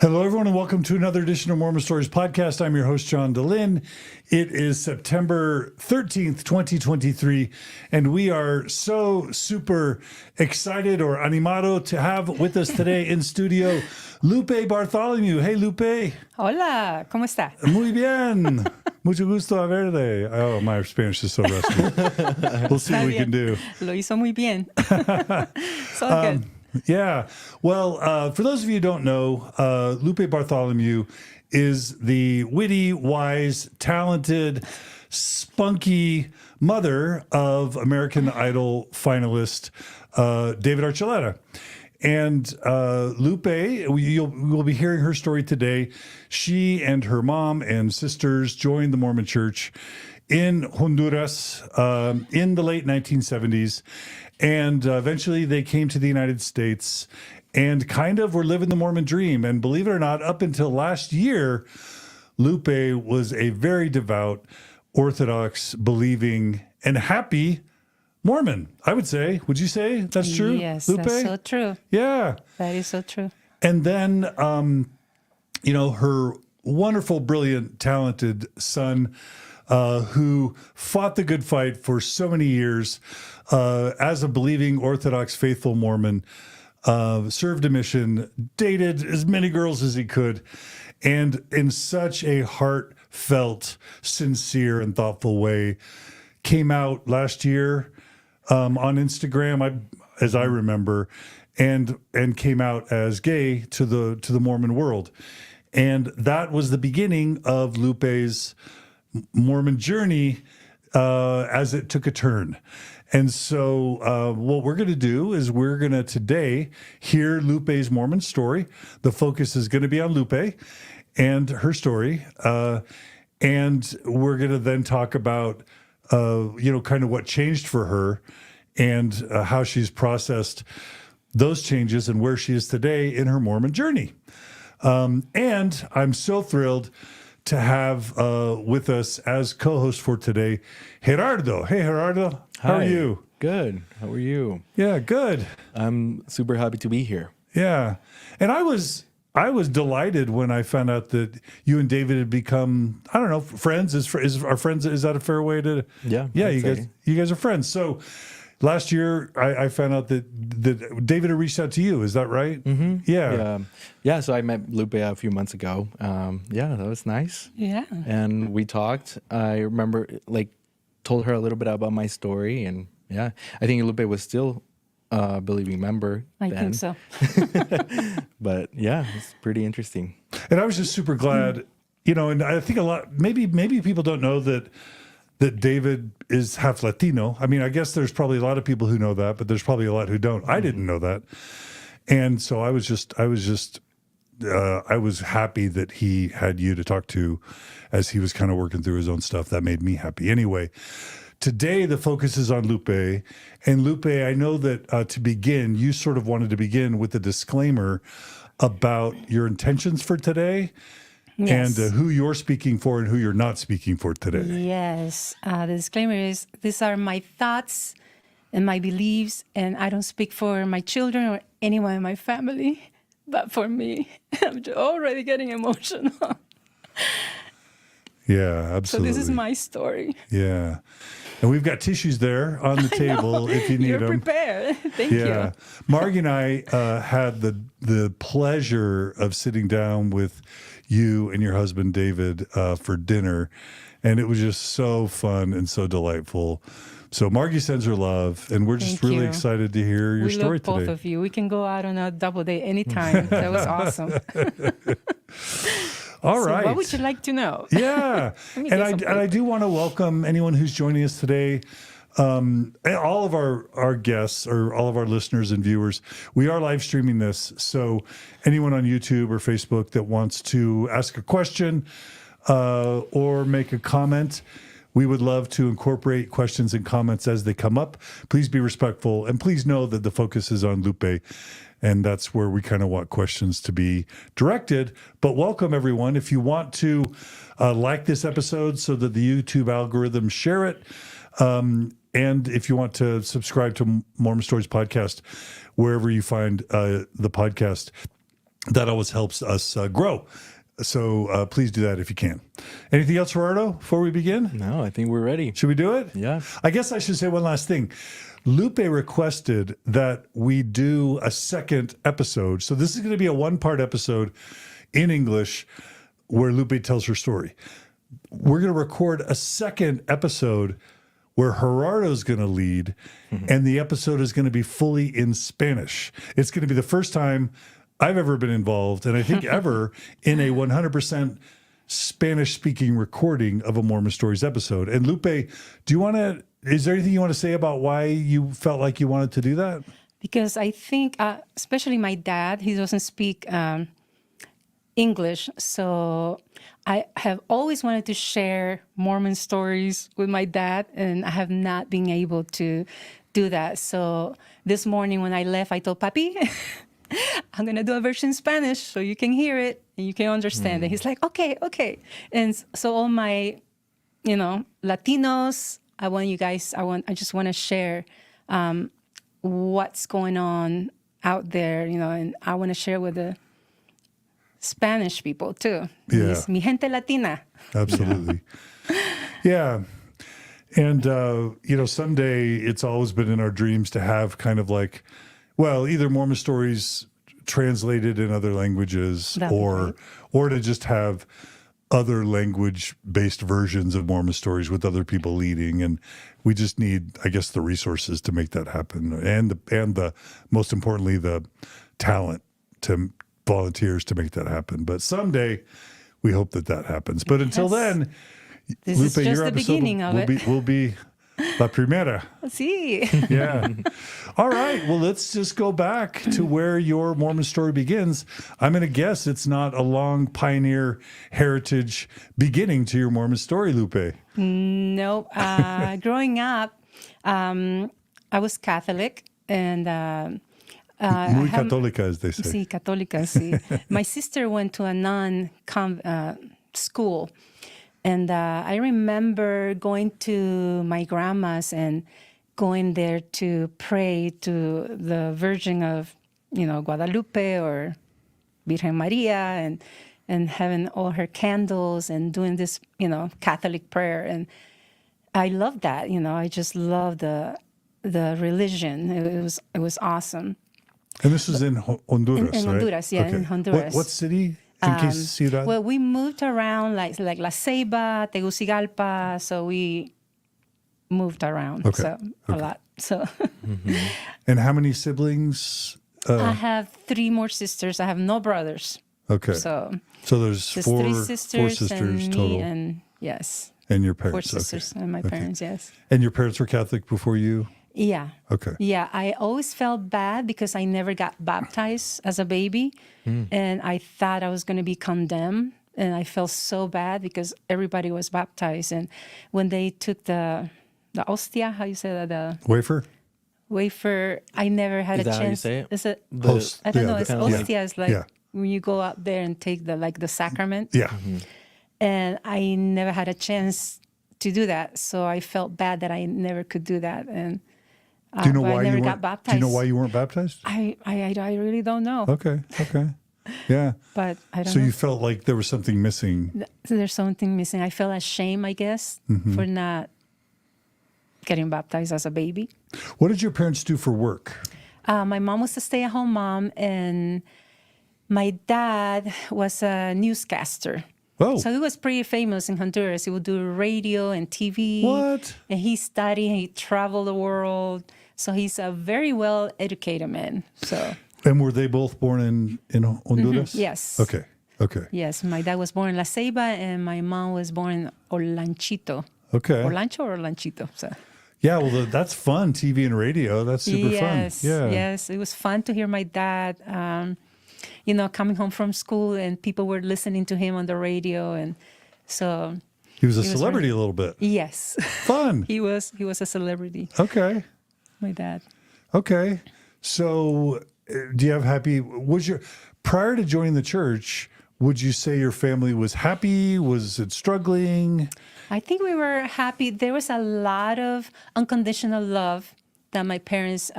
Hello, everyone, and welcome to another edition of Mormon Stories Podcast. I'm your host, John DeLynn. It is September 13th, 2023, and we are so super excited or animado to have with us today in studio Lupe Bartholomew. Hey, Lupe. Hola, ¿cómo está? Muy bien. Mucho gusto a verte. Oh, my Spanish is so rusty. We'll see what we can do. Lo hizo muy bien. So good. Yeah. Well, for those of you who don't know, Lupe Bartholomew is the witty, wise, talented, spunky mother of American Idol finalist David Archuleta. And Lupe, we'll be hearing her story today. She and her mom and sisters joined the Mormon Church in Honduras in the late 1970s. And eventually they came to the United States and kind of were living the Mormon dream. And believe it or not, up until last year, Lupe was a very devout, orthodox, believing, and happy Mormon, I would say. Would you say that's true, Yes, Lupe? that's so true. Yeah. That is so true. And then, her wonderful, brilliant, talented son, who fought the good fight for so many years as a believing Orthodox faithful Mormon, served a mission, dated as many girls as he could, and in such a heartfelt, sincere, and thoughtful way, came out last year on Instagram, as I remember, and came out as gay to the Mormon world. And that was the beginning of Lupe's Mormon journey as it took a turn. And so what we're going to do is we're going to today hear Lupe's Mormon story. The focus is going to be on Lupe and her story. And we're going to then talk about, kind of what changed for her and how she's processed those changes and where she is today in her Mormon journey. And I'm so thrilled to have with us as co-host for today, Gerardo. Hey, Gerardo. How are you? Good. How are you? Yeah, good. I'm super happy to be here. Yeah. And I was delighted when I found out that you and David had become, I don't know, friends. Is our friends, is that a fair way to? Yeah. Yeah, you guys are friends. So last year I found out that David had reached out to you. Is that right? Mm-hmm. Yeah. Yeah. So I met Lupe a few months ago. That was nice. Yeah. And we talked. I remember told her a little bit about my story, and I think Lupe was still a believing member. I then. think so. But it's pretty interesting. And I was just super glad, and I think maybe people don't know that David is half Latino. I mean, I guess there's probably a lot of people who know that, but there's probably a lot who don't. I didn't know that. And so I was happy that he had you to talk to as he was kind of working through his own stuff. That made me happy. Anyway, today the focus is on Lupe. And Lupe, I know that to begin, you sort of wanted to begin with a disclaimer about your intentions for today. Yes. And who you're speaking for and who you're not speaking for today. Yes. The disclaimer is these are my thoughts and my beliefs, and I don't speak for my children or anyone in my family, but for me. I'm already getting emotional. Yeah, absolutely. So this is my story. Yeah. And we've got tissues there on the table if you need You're them. prepared. Thank you. Margie and I had the pleasure of sitting down with you and your husband, David, for dinner. And it was just so fun and so delightful. So Margie sends her love, and we're just really excited to hear your story today. We love both of you. We can go out on a double date anytime. That was awesome. All right. What would you like to know? Yeah. and I do want to welcome anyone who's joining us today. And all of our guests or all of our listeners and viewers, we are live streaming this. So anyone on YouTube or Facebook that wants to ask a question or make a comment, we would love to incorporate questions and comments as they come up. Please be respectful, and please know that the focus is on Lupe, and that's where we kind of want questions to be directed. But welcome, everyone. If you want to like this episode so that the YouTube algorithm share it, and if you want to subscribe to Mormon Stories Podcast, wherever you find the podcast, that always helps us grow. So please do that if you can. Anything else, Gerardo, before we begin? No, I think we're ready. Should we do it? Yeah. I guess I should say one last thing. Lupe requested that we do a second episode. So this is going to be a one-part episode in English where Lupe tells her story. We're going to record a second episode where Gerardo's going to lead, and the episode is going to be fully in Spanish. It's going to be the first time I've ever been involved, and I think ever, in a 100% Spanish-speaking recording of a Mormon Stories episode. And Lupe, is there anything you want to say about why you felt like you wanted to do that? Because I think, especially my dad, he doesn't speak English. So I have always wanted to share Mormon stories with my dad, and I have not been able to do that. So this morning when I left, I told Papi, I'm going to do a version in Spanish so you can hear it and you can understand it. He's like, okay. And so all my, Latinos, I just want to share what's going on out there, and I want to share with the Spanish people too. Yeah. Mi gente latina. Absolutely. Yeah. And, someday it's always been in our dreams to have kind of like, either Mormon Stories translated in other languages or to just have other language-based versions of Mormon Stories with other people leading. And we just need, I guess, the resources to make that happen. And the most importantly, the talent to volunteers to make that happen. But someday we hope that happens. But until then, this Lupe, is just your the beginning of it. will be la primera. Sí. Yeah. All right. Well, let's just go back to where your Mormon story begins. I'm going to guess it's not a long pioneer heritage beginning to your Mormon story, Lupe. Nope. Growing up, I was Catholic, and Muy católica, as they say. Sí, católica, sí. My sister went to a school. And I remember going to my grandma's and going there to pray to the Virgin of, Guadalupe or Virgen Maria, and having all her candles and doing this, Catholic prayer. And I loved that, I just loved the religion. It was awesome. And this was in Honduras, in right? Honduras, yeah, in Honduras. What city? In case Ciudad? Well, we moved around like La Ceiba, Tegucigalpa, so we moved around a lot. So, And how many siblings? I have 3 more sisters. I have no brothers. Okay. So there's just 4 3 sisters and me total. And yes. And your 4 parents. sisters and my parents, yes. And your parents were Catholic before you? Yeah. Okay. Yeah, I always felt bad because I never got baptized as a baby. And I thought I was going to be condemned. And I felt so bad because everybody was baptized. And when they took the hostia, how you say that? The wafer, I never had Is a that chance. how you say it? Is it? Host. I don't know. It's kind of hostia. It's like when you go out there and take the sacrament. Yeah. And I never had a chance to do that. So I felt bad that I never could do that. And Do you know why I never you got weren't? baptized. Do you know why you weren't baptized? I really don't know. Okay. Yeah. But I don't So know. you felt like there was something missing. There's something missing. I felt ashamed, I guess, for not getting baptized as a baby. What did your parents do for work? My mom was a stay-at-home mom, and my dad was a newscaster. Oh. So he was pretty famous in Honduras. He would do radio and TV. What? And he studied, and he traveled the world. So he's a very well-educated man. So. And were they both born in Honduras? Yes. Okay. Yes, my dad was born in La Ceiba, and my mom was born in Olanchito. Okay. Olancho or Olanchito? So. Yeah, well, that's fun, TV and radio. That's super fun. Yeah. Yes, it was fun to hear my dad, coming home from school, and people were listening to him on the radio, and so He was a celebrity a little bit. yes, Fun. he was a celebrity. Okay. My dad. Okay. So, do you have prior to joining the church, would you say your family was happy? Was it struggling? I think we were happy. There was a lot of unconditional love that my parents,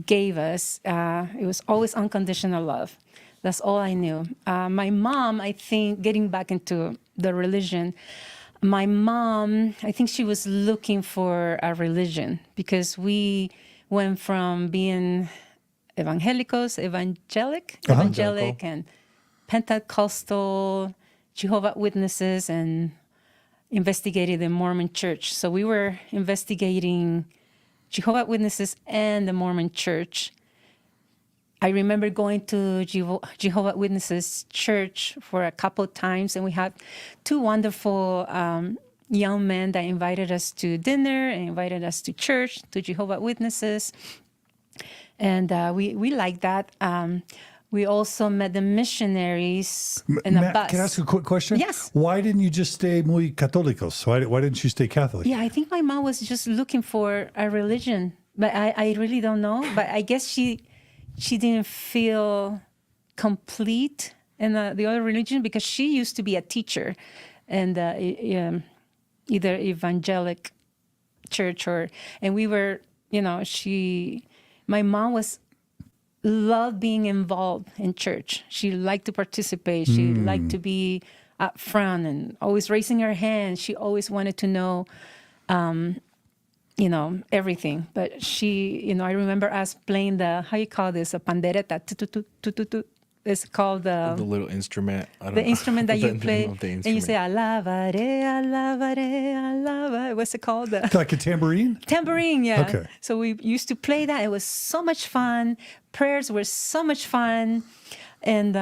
gave us. It was always unconditional love. That's all I knew. My mom, I think, getting back into the religion, my mom, I think she was looking for a religion because we went from being evangelic, and Pentecostal, Jehovah's Witnesses, and investigated the Mormon Church. So we were investigating Jehovah's Witnesses and the Mormon Church. I remember going to Jehovah's Witnesses church for a couple of times, and we had two wonderful young men that invited us to dinner and invited us to church, to Jehovah's Witnesses. And we liked that. We also met the missionaries in a Matt, bus. can I ask a quick question? Yes. Why didn't you just stay muy católicos? Why didn't you stay Catholic? Yeah, I think my mom was just looking for a religion, but I really don't know. But I guess she didn't feel complete in the other religion because she used to be a teacher in either evangelic church and we were, my mom loved being involved in church. She liked to participate. She liked to be up front and always raising her hand. She always wanted to know, everything. But I remember us playing how you call this, a pandereta. It's called the little instrument. The instrument that you play, and you say "alabare, alabare, alabare." What's it called? Like a tambourine? Tambourine, yeah. Okay. So we used to play that. It was so much fun. Prayers were so much fun, and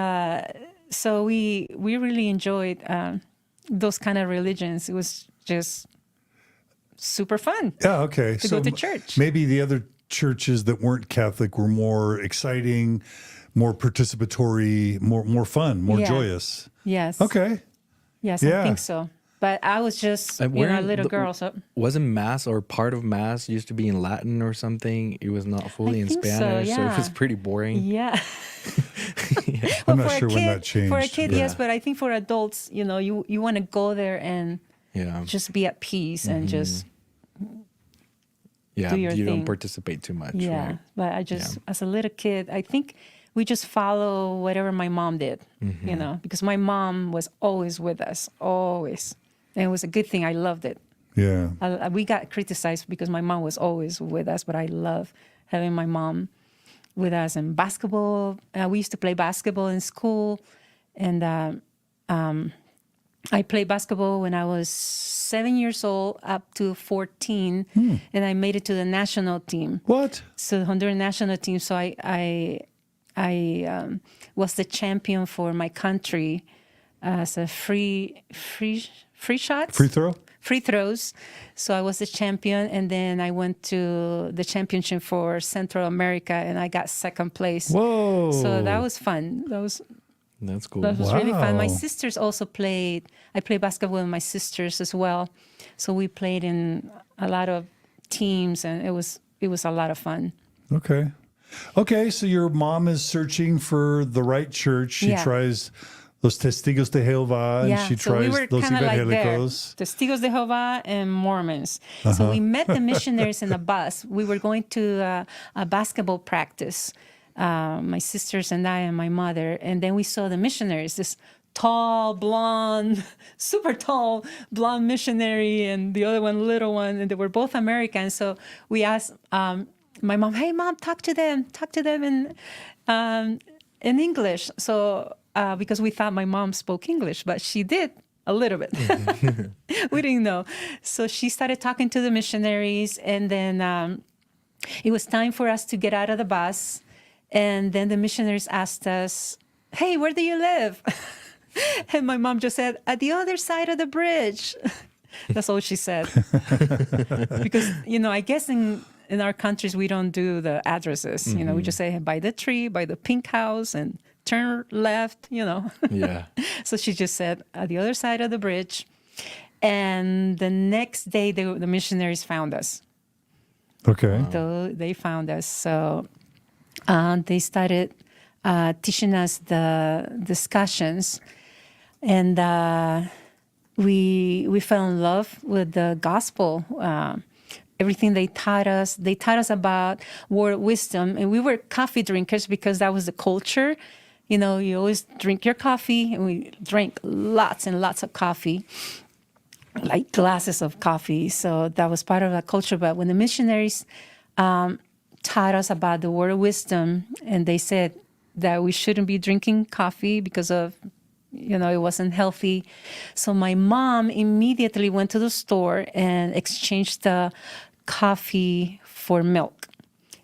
so we really enjoyed those kind of religions. It was just super fun. Yeah, okay. To go to church. Maybe the other churches that weren't Catholic were more exciting, more participatory, more fun, more joyous. Yes. Okay. Yes, Yeah. I think so. But I was just a little girl. So wasn't Mass or part of Mass used to be in Latin or something? It was not fully in think so, Spanish, so yeah. it was pretty boring. yeah. I'm Well, not sure when that changed. For a kid, but- yes, but I think for adults, you want to go there and Yeah. just be at peace and just Yeah, do your you thing. don't participate too much. yeah. Right? But I just, as a little kid, I think we just follow whatever my mom did, because my mom was always with us, always. And it was a good thing. I loved it. Yeah. We got criticized because my mom was always with us, but I love having my mom with us. And basketball, we used to play basketball in school. And I played basketball when I was 7 years old up to 14. And I made it to the national team. What? So the Honduran national team. So I was the champion for my country as a free shots. Free throws. So I was the champion, and then I went to the championship for Central America, and I got second place. Whoa. So that was fun. That's cool. That was really fun. My Wow. sisters also played. I played basketball with my sisters as well. So we played in a lot of teams, and it was a lot of fun. Okay. Okay, so your mom is searching for the right church. She Yeah. tries Los Testigos de Jehová, and she so we tries were Los kind of like there, Evangélicos. Testigos de Jehová and Mormons. So we met the missionaries in the bus. We were going to a basketball practice, my sisters and I and my mother, and then we saw the missionaries, this tall, blonde, super tall, blonde missionary, and the other one, little one, and they were both Americans. So we asked my mom, "Hey, Mom, talk to them in English." So because we thought my mom spoke English, but she did a little bit. We didn't know. So she started talking to the missionaries, and then it was time for us to get out of the bus. And then the missionaries asked us, "Hey, where do you live?" And my mom just said, "At the other side of the bridge." That's all she said. Because, I guess in our countries, we don't do the addresses. We just say, by the tree, by the pink house, and turn left, Yeah. So she just said, at the other side of the bridge. And the next day, the missionaries found us. Okay. So they found us. So they started teaching us the discussions. And we fell in love with the gospel. everything they taught us about word wisdom. And we were coffee drinkers because that was the culture. You know, you always drink your coffee, and we drank lots and lots of coffee, like glasses of coffee. So that was part of our culture. But when the missionaries taught us about the word of wisdom, and they said that we shouldn't be drinking coffee because of, you know, it wasn't healthy. So my mom immediately went to the store and exchanged the coffee for milk.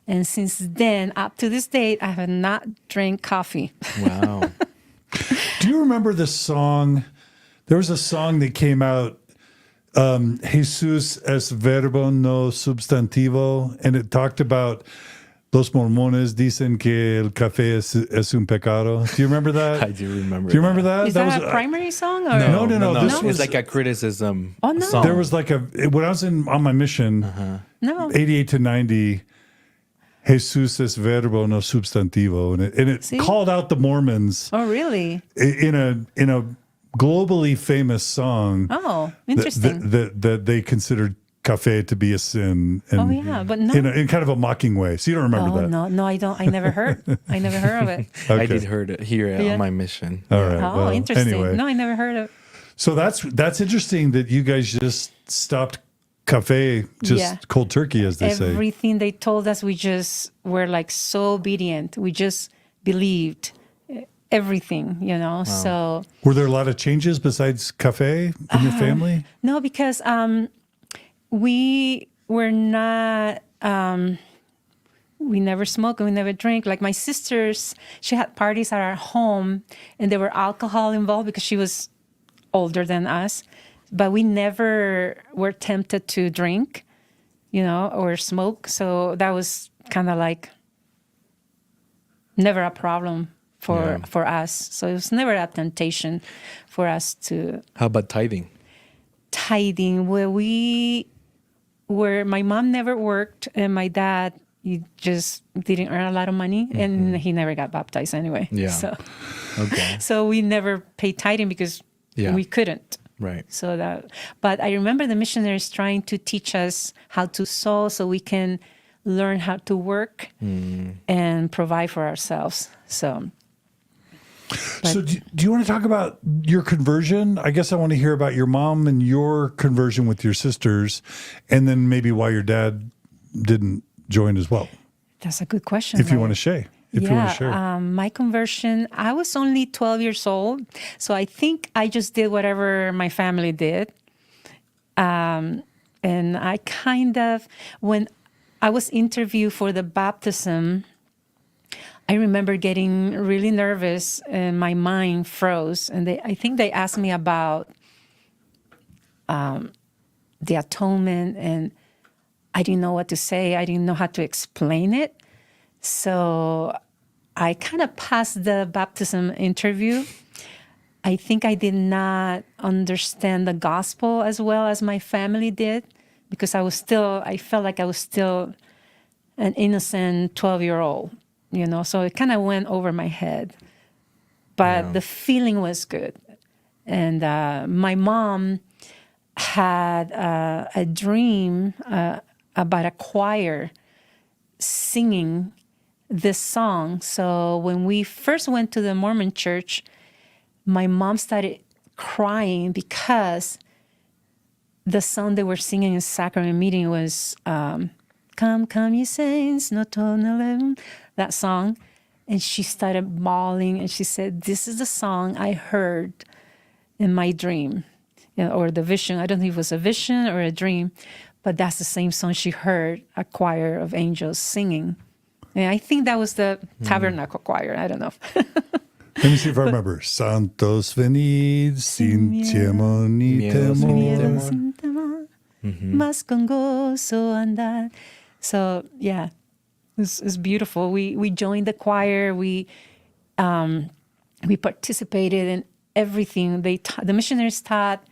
And since then, up to this date, I have not drank coffee. Wow. Do you remember the song? There was a song that came out, Jesus es verbo no substantivo, and it talked about los mormones dicen que el café es un pecado. Do you remember that? I do remember. Do you remember that? Is that a primary song? Or? No. This It's was like a criticism. Oh, no. Song. There was like when I was on my mission, No. 88 to 90, Jesus es verbo no substantivo, and it See? called out the Mormons Oh, really? in a globally famous song. Oh, interesting. That they considered cafe to be a sin. And Oh, yeah, but no. in kind of a mocking way. So you don't remember that? No, I don't. I never heard. I never heard of it. I did hear it Yeah. on my mission. All right. Oh, well, interesting. Anyway. No, I never heard of. So that's interesting that you guys just stopped cafe, just Yeah. cold turkey, as they say. Everything they told us, we just were like so obedient. We just believed everything, you know. So Were there a lot of changes besides cafe in your family? no, because we were not. We never smoked and we never drank. Like my sisters, she had parties at our home, and there were alcohol involved because she was older than us. But we never were tempted to drink, you know, or smoke. So that was kind of like never a problem for us. So it was never a temptation for us to. How about tithing? Tithing, where my mom never worked and my dad, he just didn't earn a lot of money, and he never got baptized anyway. Yeah. Okay. So we never paid tithing because we couldn't. Right. But I remember the missionaries trying to teach us how to sew so we can learn how to work and provide for ourselves. So do you want to talk about your conversion? I guess I want to hear about your mom and your conversion with your sisters, and then maybe why your dad didn't join as well. that's a good question. If you right? want to share. You want to share. My conversion, I was only 12 years old. So I think I just did whatever my family did. And I kind of, when I was interviewed for the baptism, I remember getting really nervous and my mind froze. And I think they asked me about the atonement, and I didn't know what to say. I didn't know how to explain it. So I kind of passed the baptism interview. I think I did not understand the gospel as well as my family did, because I felt like I was still an innocent 12-year-old, you know, so it kind of went over my head. But the feeling was good. And my mom had a dream about a choir singing this song. So when we first went to the Mormon church, my mom started crying because the song they were singing in sacrament meeting was "Come, Come, Ye Saints, Notonalem," that song. And she started bawling, and she said, "This is the song I heard in my dream, or the vision. I don't know if it was a vision or a dream, but that's the same song she heard a choir of angels singing." And I think that was the tabernacle choir. I don't know. Let me see if I remember. Santos venid, sin temor ni temor. Mas con gozo andar. So yeah, it's beautiful. We joined the choir. We participated in everything. The missionaries taught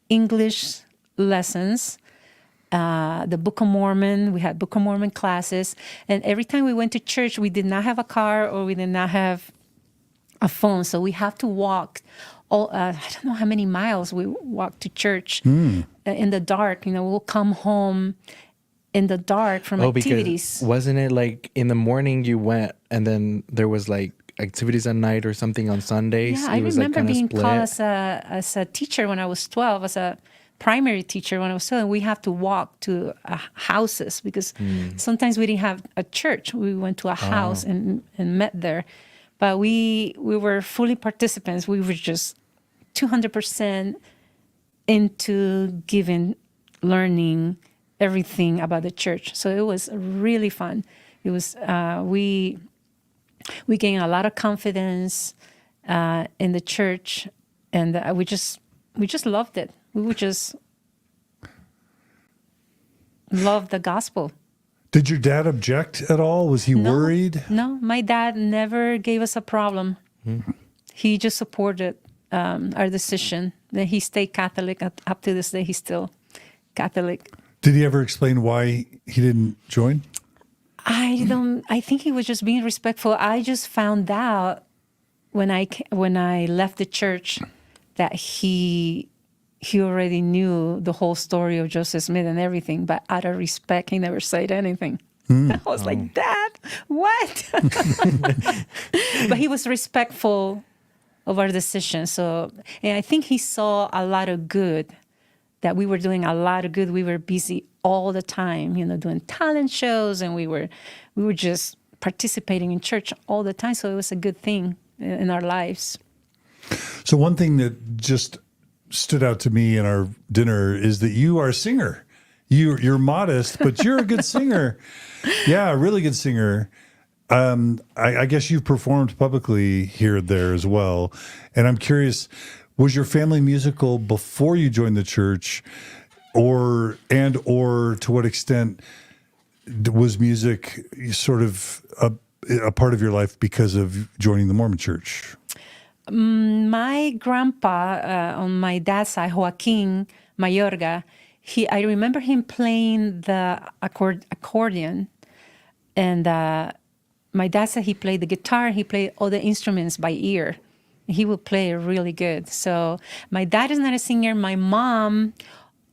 English lessons. The Book of Mormon, we had Book of Mormon classes. And every time we went to church, we did not have a car or we did not have a phone. So we have to walk I don't know how many miles we walked to church in the dark. You know, we'll come home in the dark from activities. Because wasn't it like in the morning you went and then there was like activities at night or something on Sundays? Yeah, I It was remember like being split. called as a teacher when I was 12, as a primary teacher when I was 12. And we have to walk to houses because sometimes we didn't have a church. We went to a house and met there. But we were fully participants. We were just 200% into giving, learning everything about the church. So it was really fun. It was we gained a lot of confidence in the church, and we just loved it. We would just love the gospel. Did your dad object at all? Was he worried? No, my dad never gave us a problem. He just supported our decision. Then he stayed Catholic. Up to this day, he's still Catholic. Did he ever explain why he didn't join? I think he was just being respectful. I just found out when I left the church that he already knew the whole story of Joseph Smith and everything, but out of respect, he never said anything. I was like, Dad, what? But he was respectful of our decision. So, and I think he saw a lot of good, that we were doing a lot of good. We were busy all the time, doing talent shows, and we were just participating in church all the time. So it was a good thing in our lives. So one thing that just stood out to me in our dinner is that you are a singer. You're modest, but you're a good singer. Yeah, a really good singer. I guess you've performed publicly here and there as well. And I'm curious, was your family musical before you joined the church, or to what extent was music sort of a part of your life because of joining the Mormon church? My grandpa on my dad's side, Joaquin Mayorga, I remember him playing the accordion, and my dad said he played the guitar, he played all the instruments by ear. He would play really good. So my dad is not a singer. My mom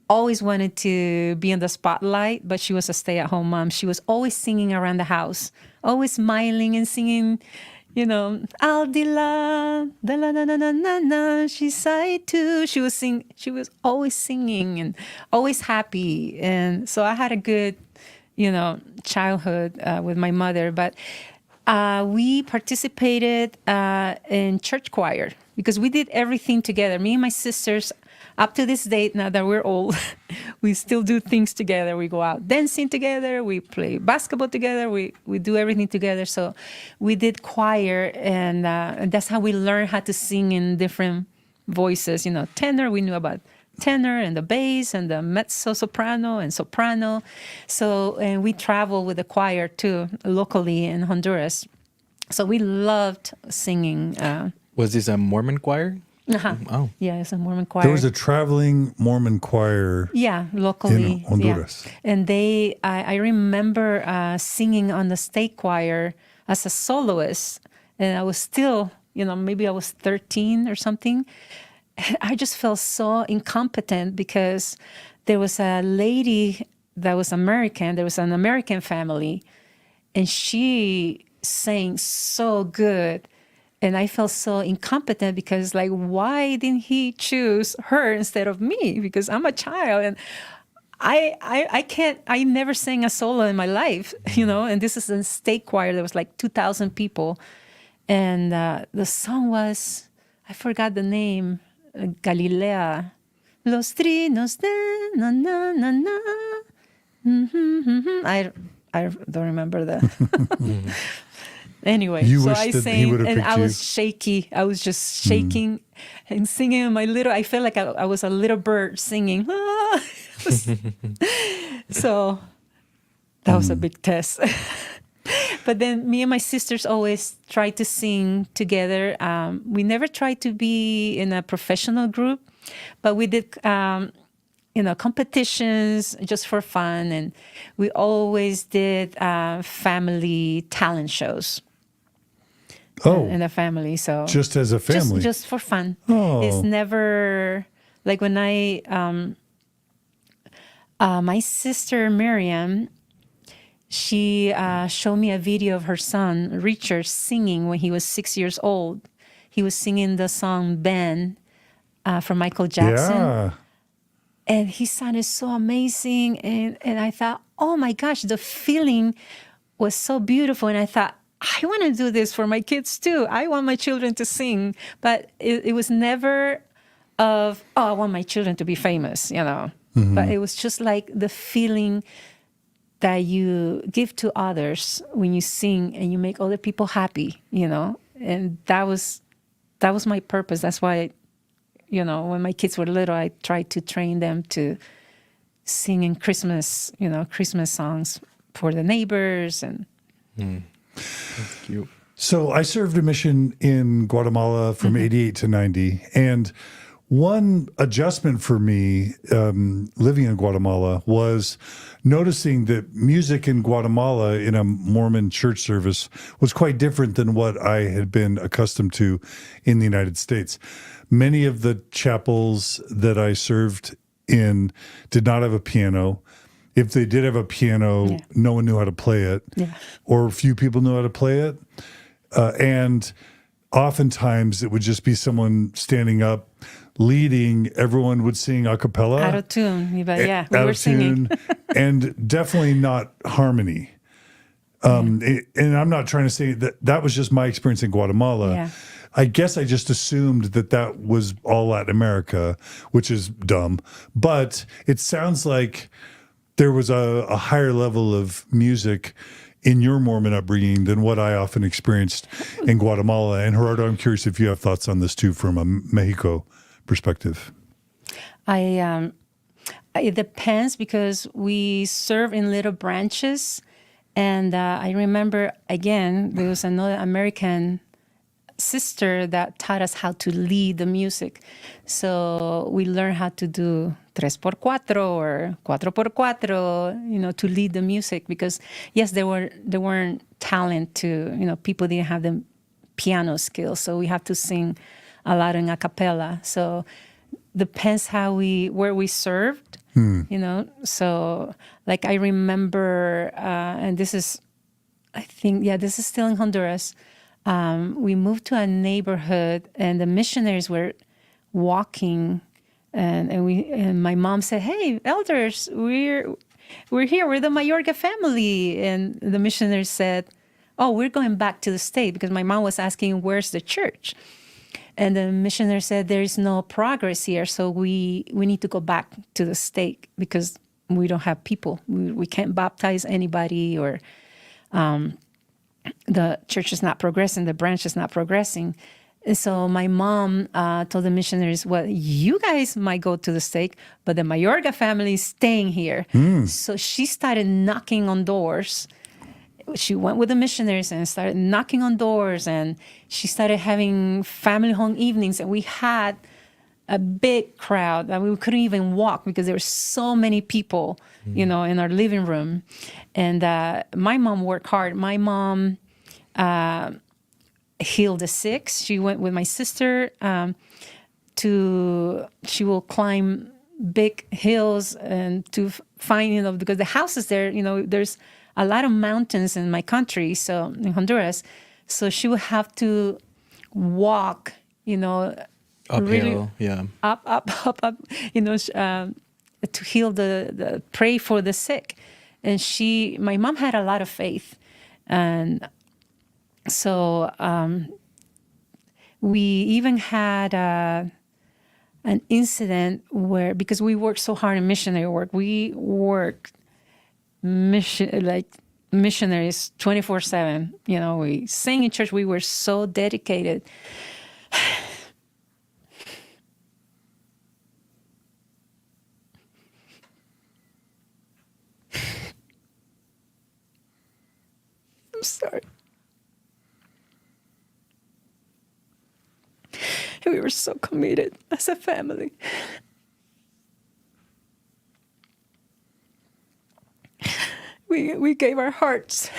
always wanted to be in the spotlight, but she was a stay-at-home mom. She was always singing around the house, always smiling and singing, Aldila, da la na na na na na, she sighed too. She was always singing and always happy. And so I had a good, childhood with my mother. But we participated in church choir because we did everything together. Me and my sisters, up to this date, now that we're old, we still do things together. We go out dancing together. We play basketball together. We do everything together. So we did choir, and that's how we learned how to sing in different voices. Tenor, we knew about tenor and the bass and the mezzo-soprano and soprano. So, and we travel with the choir too, locally in Honduras. So we loved singing. Was this a Mormon choir? Uh-huh. Oh. Yeah, it's a Mormon choir. There was a traveling Mormon choir. Yeah, locally. In Honduras. Yeah. And I remember singing on the state choir as a soloist. And I was still, maybe I was 13 or something. I just felt so incompetent because there was a lady that was American. There was an American family, and she sang so good. And I felt so incompetent because, why didn't he choose her instead of me? Because I'm a child, and I never sang a solo in my life, and this is a state choir. There was 2,000 people. And the song was, I forgot the name, Galilea. Los trinos de na na na na. I don't remember that. Anyway, You so wish I that he sang, would have and picked I you. was shaky. I was just shaking and singing. I felt like I was a little bird singing. So that was a big test. But then me and my sisters always tried to sing together. We never tried to be in a professional group, but we did, competitions just for fun. And we always did family talent shows. In the family. So Just as a family? Just for fun. Oh. It's never, when My sister Miriam, she showed me a video of her son Richard singing when he was 6 years old. He was singing the song "Ben" from Michael Jackson. Yeah. And he sounded so amazing. And I thought, oh my gosh, the feeling was so beautiful. And I thought, I want to do this for my kids too. I want my children to sing. But it was never of, oh, I want my children to be famous, you know. But it was just like the feeling that you give to others when you sing and you make other people happy, you know. And that was my purpose. That's why, you know, when my kids were little, I tried to train them to sing in Christmas, you know, Christmas songs for the neighbors. And That's cute. So I served a mission in Guatemala from 88 to 90. And one adjustment for me living in Guatemala was noticing that music in Guatemala in a Mormon church service was quite different than what I had been accustomed to in the United States. Many of the chapels that I served in did not have a piano. If they did have a piano, no one knew how to play it, or few people knew how to play it. And oftentimes it would just be someone standing up, leading. Everyone would sing a cappella. out of tune. But yeah, we Out were of singing. tune, and definitely not harmony. And I'm not trying to say that was just my experience in Guatemala. Yeah. I guess I just assumed that was all Latin America, which is dumb. But it sounds like there was a higher level of music in your Mormon upbringing than what I often experienced in Guatemala. And Gerardo, I'm curious if you have thoughts on this too from a Mexico perspective. It depends because we serve in little branches. And I remember, again, there was another American sister that taught us how to lead the music. So we learned how to do 3x4 or 4x4, you know, to lead the music because, yes, there weren't talent to, you know, people didn't have the piano skills. So we have to sing a lot in a cappella. So depends where we served, you know. So like I remember, and this is, I think, this is still in Honduras. We moved to a neighborhood, and the missionaries were walking, and my mom said, "Hey, elders, we're here. We're the Mayorga family." And the missionaries said, "Oh, we're going back to the state," because my mom was asking, "Where's the church?" And the missionary said, "There is no progress here, so we need to go back to the state because we don't have people. We can't baptize anybody, or the church is not progressing, the branch is not progressing." And so my mom told the missionaries, "Well, you guys might go to the state, but the Mayorga family is staying here." So she started knocking on doors. She went with the missionaries and started knocking on doors, and she started having family home evenings. And we had a big crowd that we couldn't even walk because there were so many people, you know, in our living room. And my mom worked hard. My mom healed the sick. She went with my sister she will climb big hills and to find, you know, because the houses there, you know, there's a lot of mountains in my country, so in Honduras. So she would have to walk, you know, Uphill, really up, you know, to heal pray for the sick. And my mom had a lot of faith. And so we even had an incident where, because we worked so hard in missionary work, we worked missionaries 24/7. You know, we sang in church. We were so dedicated. I'm sorry. We were so committed as a family. We gave our hearts.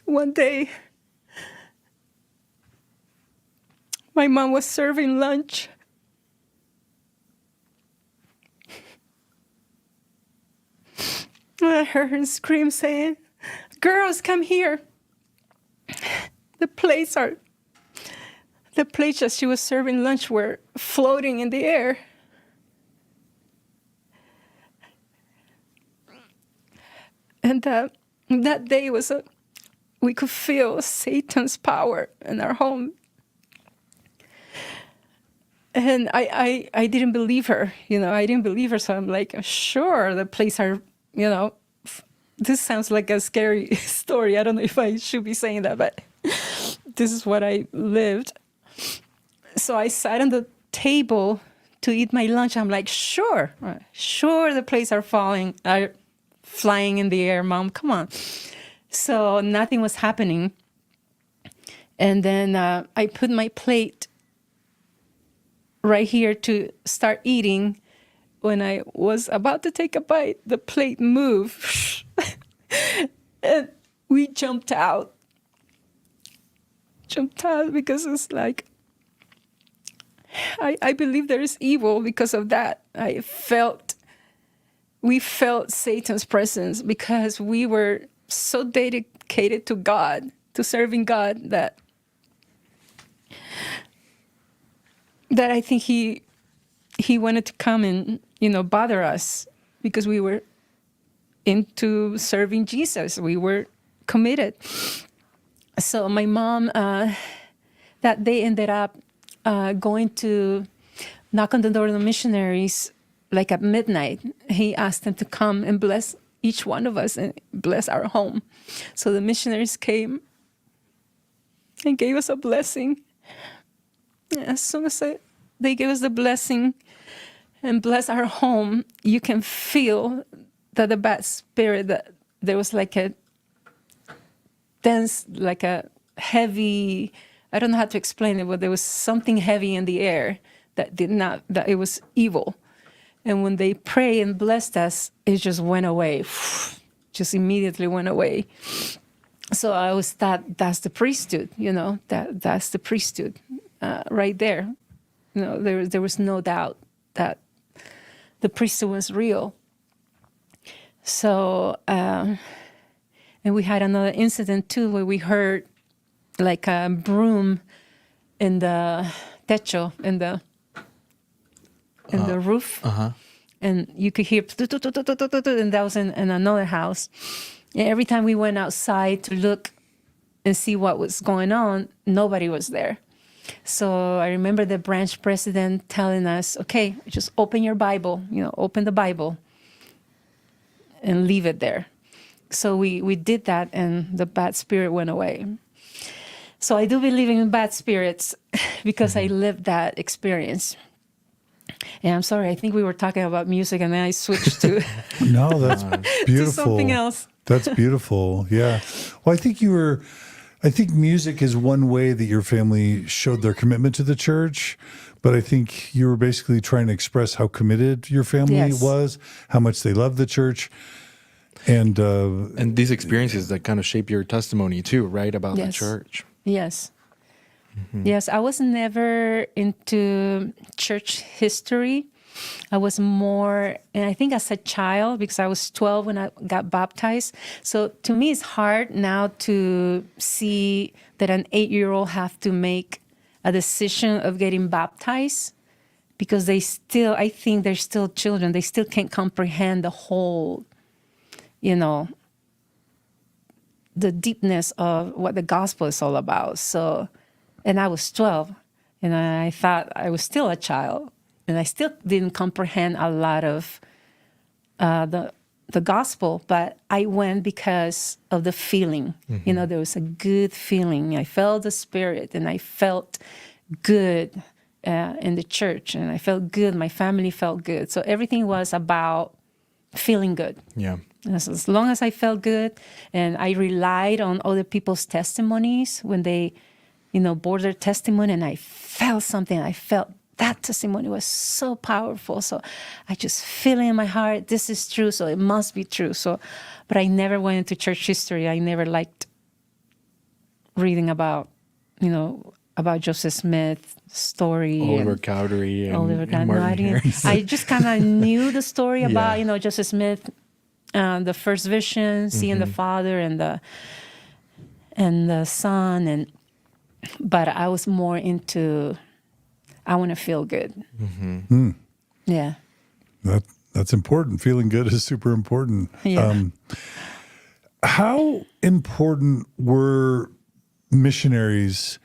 One day, my mom was serving lunch. I heard her scream saying, "Girls, come here." The plates that she was serving lunch were floating in the air. And that day we could feel Satan's power in our home. And I didn't believe her, I didn't believe her. So I'm like, sure, the plates are, this sounds like a scary story. I don't know if I should be saying that, but this is what I lived. So I sat on the table to eat my lunch. I'm like, sure, the plates are flying in the air, Mom, come on. So nothing was happening. And then I put my plate right here to start eating. When I was about to take a bite, the plate moved. And we jumped out because it's like, I believe there is evil because of that. We felt Satan's presence because we were so dedicated to God, to serving God, that I think he wanted to come and, bother us because we were into serving Jesus. We were committed. So my mom, that day ended up going to knock on the door of the missionaries, like at midnight. He asked them to come and bless each one of us and bless our home. So the missionaries came and gave us a blessing. As soon as they gave us the blessing and bless our home, you can feel that the bad spirit, that there was like a dense, like a heavy, I don't know how to explain it, but there was something heavy in the air that it was evil. And when they prayed and blessed us, it just went away, just immediately went away. So I always thought that's the priesthood, that's the priesthood right there. There was no doubt that the priesthood was real. So, and we had another incident too, where we heard like a broom in the techo, in the roof. Uh-huh. And you could hear, and that was in another house. And every time we went outside to look and see what was going on, nobody was there. So I remember the branch president telling us, okay, just open your Bible, open the Bible and leave it there. So we did that, and the bad spirit went away. So I do believe in bad spirits because I lived that experience. And I'm sorry, I think we were talking about music and then I switched to No, that's beautiful. to something else. That's beautiful. Yeah. Well, I think music is one way that your family showed their commitment to the church, but I think you were basically trying to express how committed your family was, how much they loved the church. And these experiences that kind of shape your testimony too, right? About the church. Yes. Mm-hmm. Yes, I was never into church history. I was more, and I think as a child, because I was 12 when I got baptized. So to me, it's hard now to see that an 8-year-old have to make a decision of getting baptized, because I think they're still children. They still can't comprehend the whole, the deepness of what the gospel is all about. So, and I was 12, and I thought I was still a child, and I still didn't comprehend a lot of the gospel, but I went because of the feeling. Mm-hmm. There was a good feeling. I felt the Spirit, and I felt good in the church, and I felt good. My family felt good. So everything was about feeling good. Yeah. As long as I felt good, and I relied on other people's testimonies when they, bore their testimony, and I felt something. I felt that testimony was so powerful. So I just feel in my heart, this is true, so it must be true. So, but I never went into church history. I never liked reading about, about Joseph Smith's story. Oliver and Cowdery and, Oliver and Cowdery. No, Martin Harris. I just kind of knew the story about, Yeah. Joseph Smith, the first vision, seeing the Father and the Son, but I was more into, I want to feel good. Yeah. That's important. Feeling good is super important. Yeah. How important were missionaries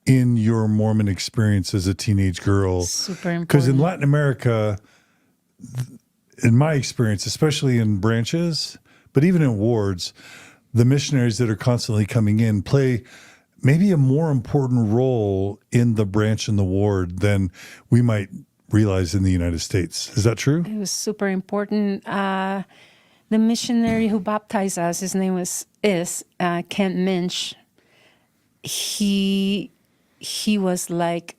in your Mormon experience as a teenage girl? Super important. Because in Latin America, in my experience, especially in branches, but even in wards, the missionaries that are constantly coming in play maybe a more important role in the branch and the ward than we might realize in the United States. Is that true? It was super important. The missionary who baptized us, his name is Kent Minch. He was like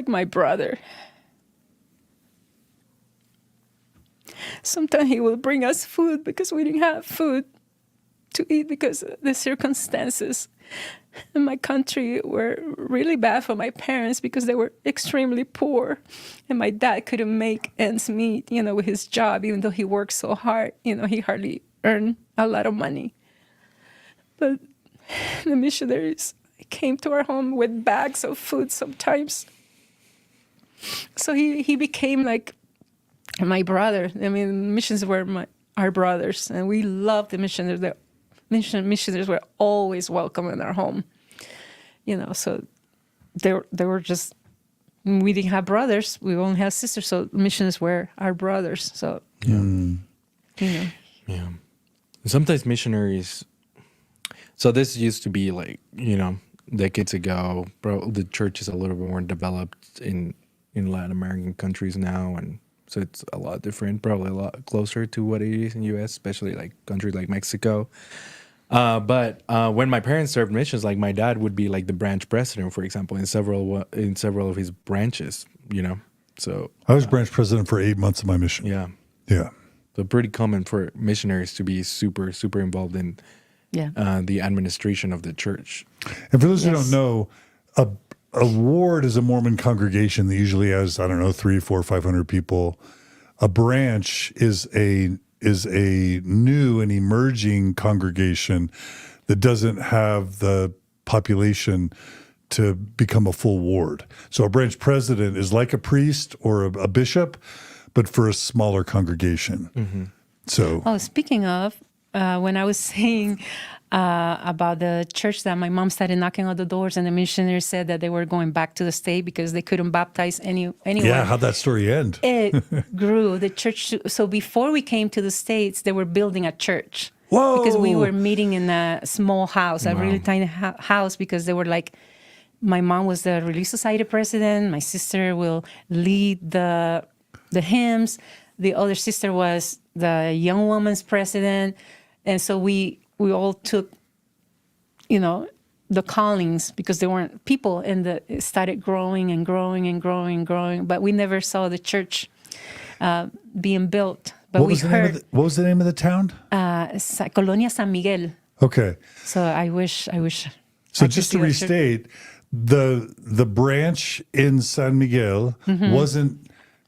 my brother. Sometimes he will bring us food because we didn't have food to eat because the circumstances in my country were really bad for my parents because they were extremely poor. And my dad couldn't make ends meet, with his job, even though he worked so hard. He hardly earned a lot of money. But the missionaries came to our home with bags of food sometimes. So he became like my brother. I mean, missions were our brothers, and we loved the missionaries. The missionaries were always welcome in our home. So they were just, we didn't have brothers. We only had sisters, so missionaries were our brothers. So, Yeah. Sometimes missionaries. So this used to be like, decades ago. Bro, the church is a little bit more developed in Latin American countries now, and so it's a lot different. Probably a lot closer to what it is in the U.S., especially like countries like Mexico. But when my parents served missions, like my dad would be like the branch president, for example, in several of his branches. So I was branch president for 8 months of my mission. yeah. Yeah. So pretty common for missionaries to be super, super involved in the administration of the church. And for those who Yes. don't know, a ward is a Mormon congregation that usually has, 300, 400, 500 people. A branch is a new and emerging congregation that doesn't have the population to become a full ward. So a branch president is like a priest or a bishop, but for a smaller congregation. So Oh, speaking of, when I was saying about the church that my mom started knocking on the doors, and the missionaries said that they were going back to the state because they couldn't baptize anyone. yeah, how'd that story end? It grew. The church. So before we came to the States, they were building a church. Whoa! Because we were meeting in a small house, a really tiny house, because they were like, my mom was the Relief Society president. My sister will lead the hymns. The other sister was the Young Women's president. And so we all took, the callings because there weren't people, and it started growing and growing and growing and growing. But we never saw the church being built. But What we was the name heard of what was the name of the town? Colonia San Miguel. Okay. So I wish. So I could just to see that church. restate, the branch in San Miguel Mm-hmm. wasn't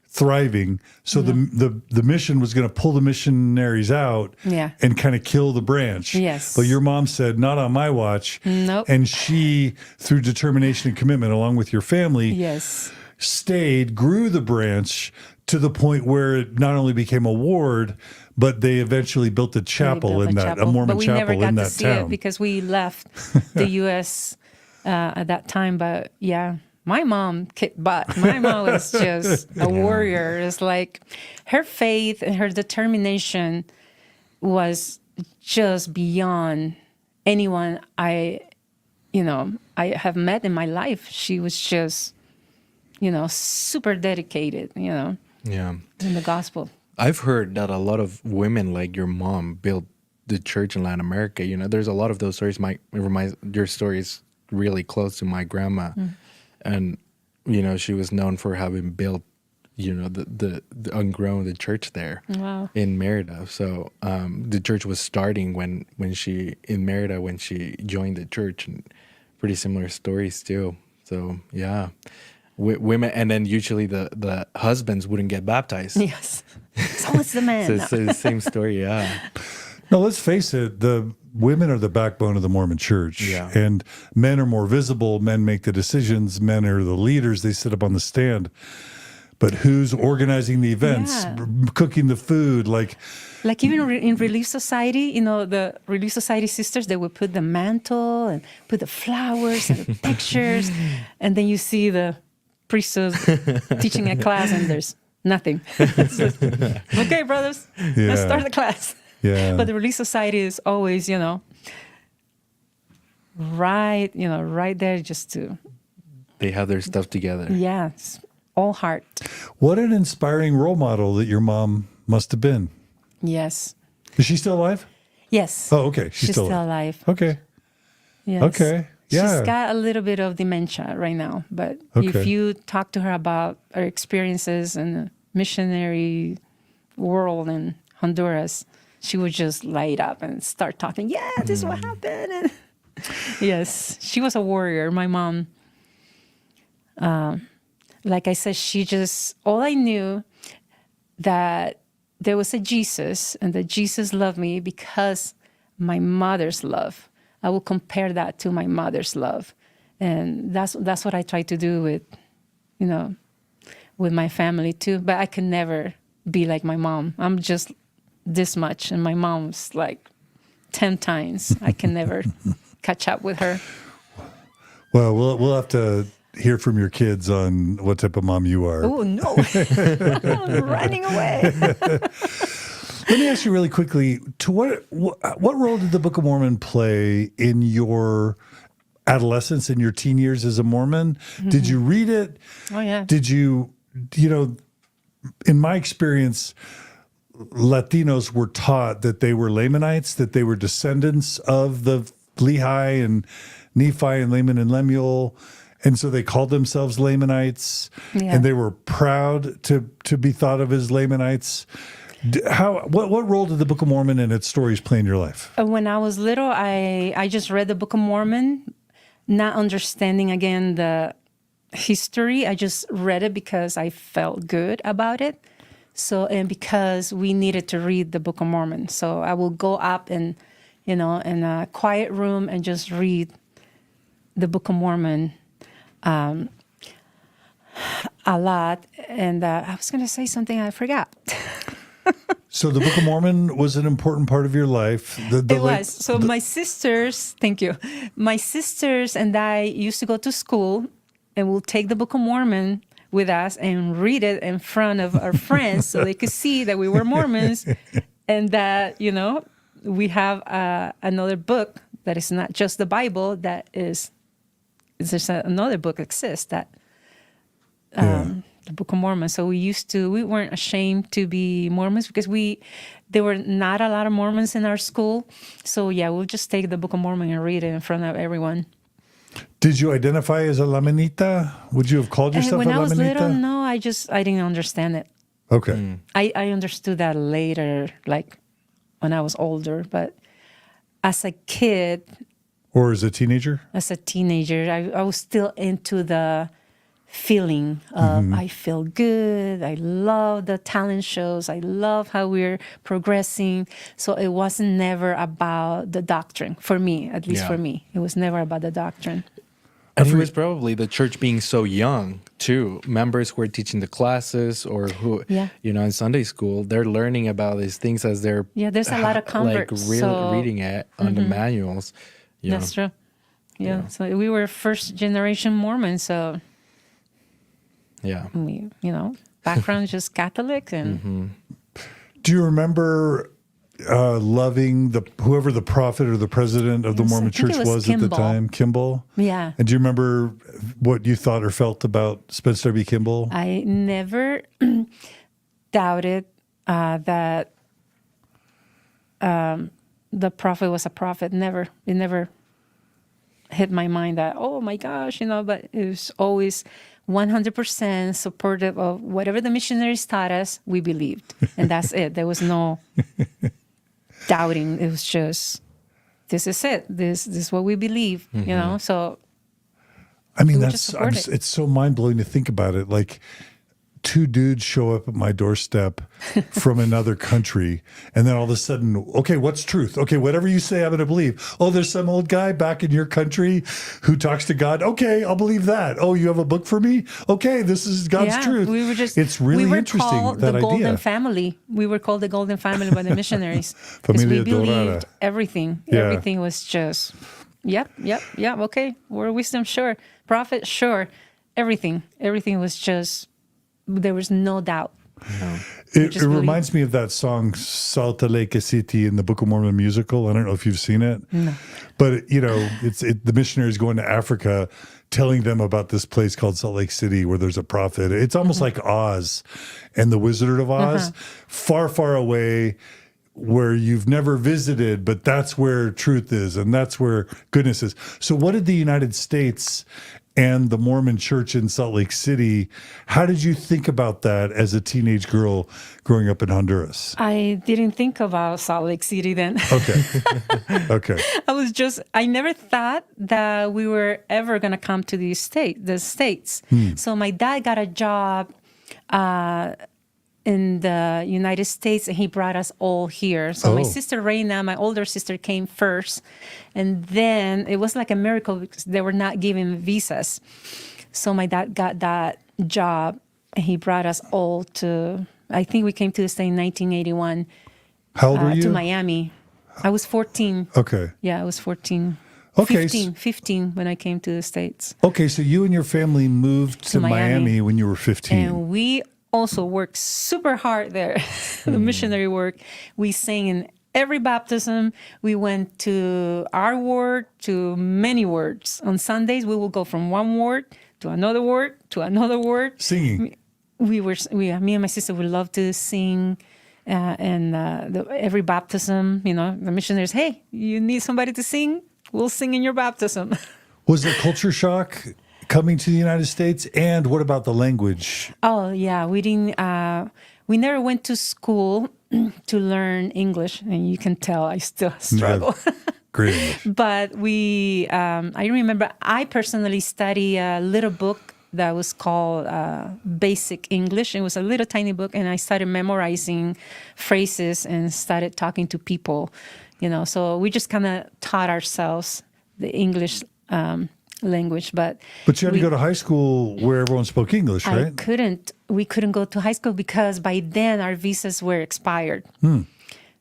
thriving, so the mission was going to pull the missionaries out Yeah. and kind of kill the branch. Yes. But your mom said, not on my watch. Nope. And she, through determination and commitment, along with your family, Yes. stayed, grew the branch to the point where it not only became a ward, but they eventually built a chapel Built in that, a Mormon but we chapel never got in to that see town. it because we left the U.S. At that time. But yeah, my mom kicked butt. My mom was just a warrior. It's like her faith and her determination was just beyond anyone I have met in my life. She was just, super dedicated, Yeah. in the gospel. I've heard that a lot of women like your mom built the church in Latin America. There's a lot of those stories. Your story is really close to my grandma. And, she was known for having built, the the church there Wow. in Mérida. So the church was starting when she joined the church. And pretty similar stories too. So yeah, women, and then usually the husbands wouldn't get baptized. Yes. So it's the man. So it's the same story. Yeah. No, let's face it, the women are the backbone of the Mormon church. Yeah. And men are more visible. Men make the decisions. Men are the leaders. They sit up on the stand. But who's organizing the events, cooking the food? Like even in Relief Society, the Relief Society sisters, they would put the mantle and put the flowers and the pictures. And then you see the priesthood teaching a class and there's nothing. It's just, okay, brothers, let's start the class. Yeah. But the Relief Society is always, right there just to... They have their stuff together. Yes, all heart. What an inspiring role model that your mom must have been. Yes. Is she still alive? Yes. Oh, okay. She's still alive. Okay. Yes. Okay. Yeah. She's got a little bit of dementia right now, but Okay. if you talk to her about her experiences in the missionary world in Honduras, she would just light up and start talking. Yeah, this is what happened. And yes, she was a warrior. My mom, like I said, all I knew that there was a Jesus and that Jesus loved me because my mother's love. I will compare that to my mother's love. And that's what I try to do with my family too. But I can never be like my mom. I'm just this much, and my mom's like 10 times. I can never catch up with her. Well, we'll have to hear from your kids on what type of mom you are. Oh, no. I'm running away. Let me ask you really quickly, to what role did the Book of Mormon play in your adolescence and your teen years as a Mormon? Mm-hmm. Did you read it? Oh, yeah. Did you in my experience, Latinos were taught that they were Lamanites, that they were descendants of the Lehi and Nephi and Laman and Lemuel. And so they called themselves Lamanites, and they were proud to be thought of as Lamanites. What role did the Book of Mormon and its stories play in your life? When I was little, I just read the Book of Mormon, not understanding, again, the history. I just read it because I felt good about it. So, and because we needed to read the Book of Mormon. So I will go up and, in a quiet room and just read the Book of Mormon a lot. And I was going to say something I forgot. So the Book of Mormon was an important part of your life. It was. So my sisters, thank you. My sisters and I used to go to school and we'll take the Book of Mormon with us and read it in front of our friends so they could see that we were Mormons and that, we have another book that is not just the Bible, that is, there's another book exists that, the Book of Mormon. So we weren't ashamed to be Mormons because there were not a lot of Mormons in our school. So yeah, we'll just take the Book of Mormon and read it in front of everyone. Did you identify as a Lamanita? Would you have called yourself a Lamanita? When I was little, no, I didn't understand it. Okay. I understood that later, like when I was older. But as a kid... Or as a teenager? As a teenager, I was still into the feeling of I feel good. I love the talent shows. I love how we're progressing. So it wasn't never about the doctrine for me, at least for me. It was never about the doctrine. And it was probably the church being so young too. Members who are teaching the classes or who, in Sunday school, they're learning about these things as they're there's a lot of converts. Reading it on the manuals. That's true. Yeah. So we were first generation Mormons. So we, background is just Catholic. And do you remember loving whoever the prophet or the president of the Mormon Church was at the time? Kimball? Yeah. And do you remember what you thought or felt about Spencer B. Kimball? I never doubted that the prophet was a prophet. Never. It never hit my mind that, oh my gosh, but it was always 100% supportive of whatever the missionaries taught us, we believed. And that's it. There was no doubting. It was just, this is it. This is what we believe, So I mean, We would just support it. it's so mind blowing to think about it. Like, two dudes show up at my doorstep from another country, and then all of a sudden, okay, what's truth? Okay, whatever you say, I'm going to believe. Oh, there's some old guy back in your country who talks to God. Okay, I'll believe that. Oh, you have a book for me? Okay, this is God's truth. We were just, it's really we were interesting, called that the idea. Golden Family. We were called the Golden Family by the missionaries because Familia we Dorada. believed everything. Yeah. Everything was just, yep. Okay, we're wisdom, sure. Prophet, sure. Everything was just, there was no doubt. It reminds me of that song Salta Lake City in the Book of Mormon musical. I don't know if you've seen it. No. But, it's the missionaries going to Africa telling them about this place called Salt Lake City where there's a prophet. It's almost like Oz and the Wizard of Oz, far, far away where you've never visited, but that's where truth is and that's where goodness is. So what did the United States and the Mormon church in Salt Lake City, how did you think about that as a teenage girl growing up in Honduras? I didn't think about Salt Lake City then. Okay. I never thought that we were ever going to come to the States. So my dad got a job in the United States, and he brought us all here. So my sister Reina, my older sister, came first. And then it was like a miracle because they were not giving visas. So my dad got that job, and he brought us all to, I think we came to the state in 1981. How old were you? To Miami. I was 14. Okay. Yeah, I was 14. Okay. 15 when I came to the States. Okay, so you and your family moved to Miami when you were 15. And we also worked super hard there, the missionary work. We sang in every baptism. We went to our ward, to many wards. On Sundays, we will go from one ward to another ward, to another ward. Singing. Me and my sister would love to sing. Every baptism, the missionaries, hey, you need somebody to sing? We'll sing in your baptism. Was it culture shock coming to the United States? And what about the language? Oh, yeah. We never went to school to learn English. And you can tell I still struggle. Yeah. Great English. But I remember I personally studied a little book that was called Basic English. It was a little tiny book, and I started memorizing phrases and started talking to people, So we just kind of taught ourselves the English language. But you had to go to high school where everyone spoke English, right? We couldn't go to high school because by then our visas were expired.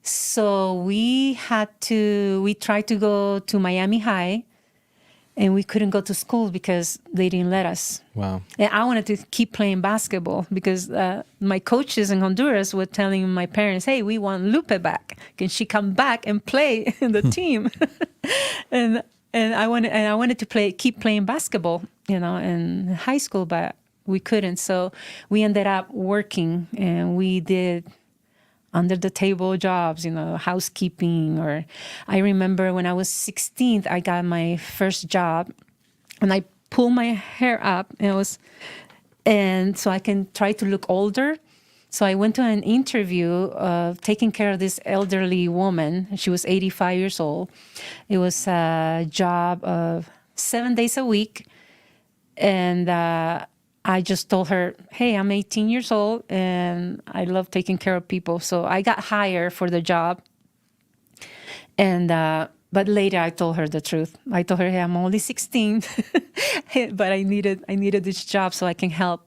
So we tried to go to Miami High, and we couldn't go to school because they didn't let us. Wow. And I wanted to keep playing basketball because my coaches in Honduras were telling my parents, hey, we want Lupe back. Can she come back and play in the team? and I wanted to keep playing basketball, in high school, but we couldn't. So we ended up working, and we did under the table jobs, housekeeping. Or I remember when I was 16, I got my first job, and I pulled my hair up, and so I can try to look older. So I went to an interview of taking care of this elderly woman. She was 85 years old. It was a job of 7 days a week. And I just told her, hey, I'm 18 years old and I love taking care of people. So I got hired for the job. And but later I told her the truth. I told her, hey, I'm only 16, but I needed this job so I can help,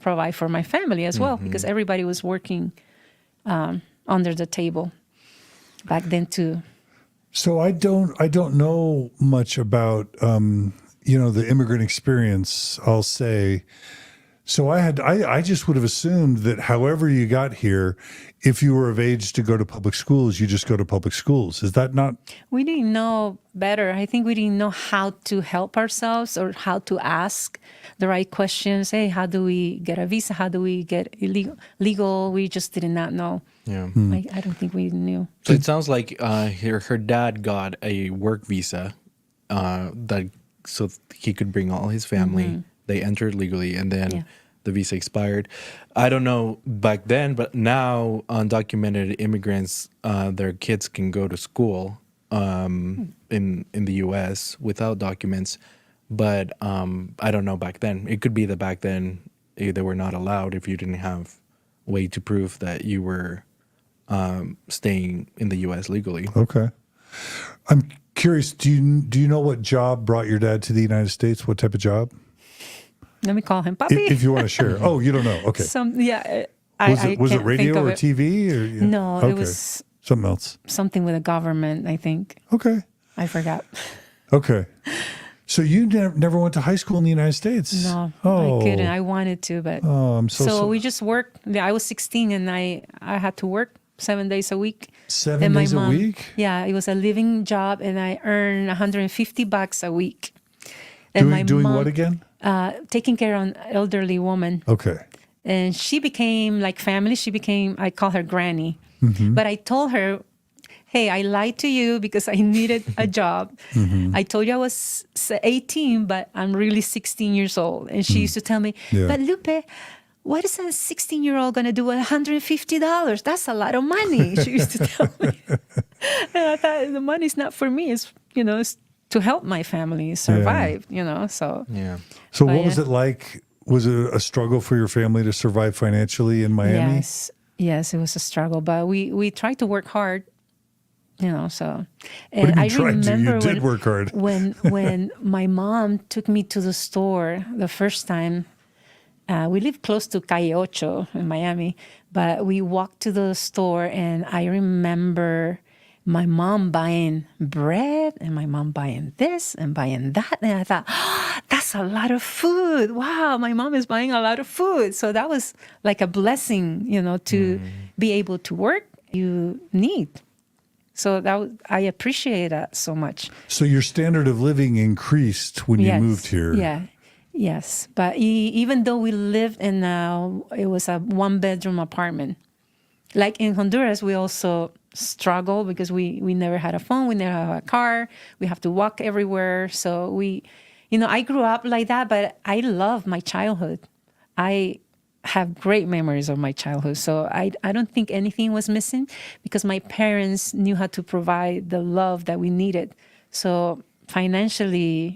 provide for my family as well, because everybody was working under the table back then too. So I don't know much about the immigrant experience, I'll say. So I just would have assumed that however you got here, if you were of age to go to public schools, you just go to public schools. Is that not? We didn't know better. I think we didn't know how to help ourselves or how to ask the right questions. Hey, how do we get a visa? How do we get legal? We just did not know. Yeah. I don't think we knew. So it sounds like her dad got a work visa so he could bring all his family. They entered legally, and then the visa expired. I don't know back then, but now undocumented immigrants, their kids can go to school in the U.S. without documents. But I don't know back then. It could be that back then they were not allowed if you didn't have a way to prove that you were staying in the U.S. legally. Okay. I'm curious, do you know what job brought your dad to the United States? What type of job? Let me call him Papi. If you want to share. Oh, you don't know. Okay. Was it radio or TV? Or, yeah. No, okay. It was something else. Something with the government, I think. Okay. I forgot. Okay. So you never went to high school in the United States? No, Oh. I couldn't. I wanted to, but I'm so sorry. we just worked. I was 16 and I had to work 7 days a week. 7 and days a week? Yeah, it was a living job, and I earned $150 a week. And doing what again? Taking care of an elderly woman. Okay. And she became like family. I call her Granny. Mm-hmm. But I told her, hey, I lied to you because I needed a job. Mm-hmm. I told you I was 18, but I'm really 16 years old. And she used to tell me, but Lupe, what is a 16-year-old going to do with $150? That's a lot of money, she used to tell me. And I thought, the money's not for me. It's, it's to help my family survive, so. Yeah. So what was it like? Was it a struggle for your family to survive financially in Miami? Yes, it was a struggle, but we tried to work hard, so. And And what do you mean tried to? You did work hard. when my mom took me to the store the first time. We live close to Calle Ocho in Miami, but we walked to the store, and I remember my mom buying bread and my mom buying this and buying that. And I thought, that's a lot of food. Wow, my mom is buying a lot of food. So that was like a blessing, to be able to work you need. So I appreciate that so much. So your standard of living increased when you moved here. Yeah. Yes. But even though we lived in it was a 1-bedroom apartment. Like in Honduras, we also struggle because we never had a phone, we never had a car, we have to walk everywhere. So I grew up like that, but I love my childhood. I have great memories of my childhood. So I don't think anything was missing because my parents knew how to provide the love that we needed. So financially,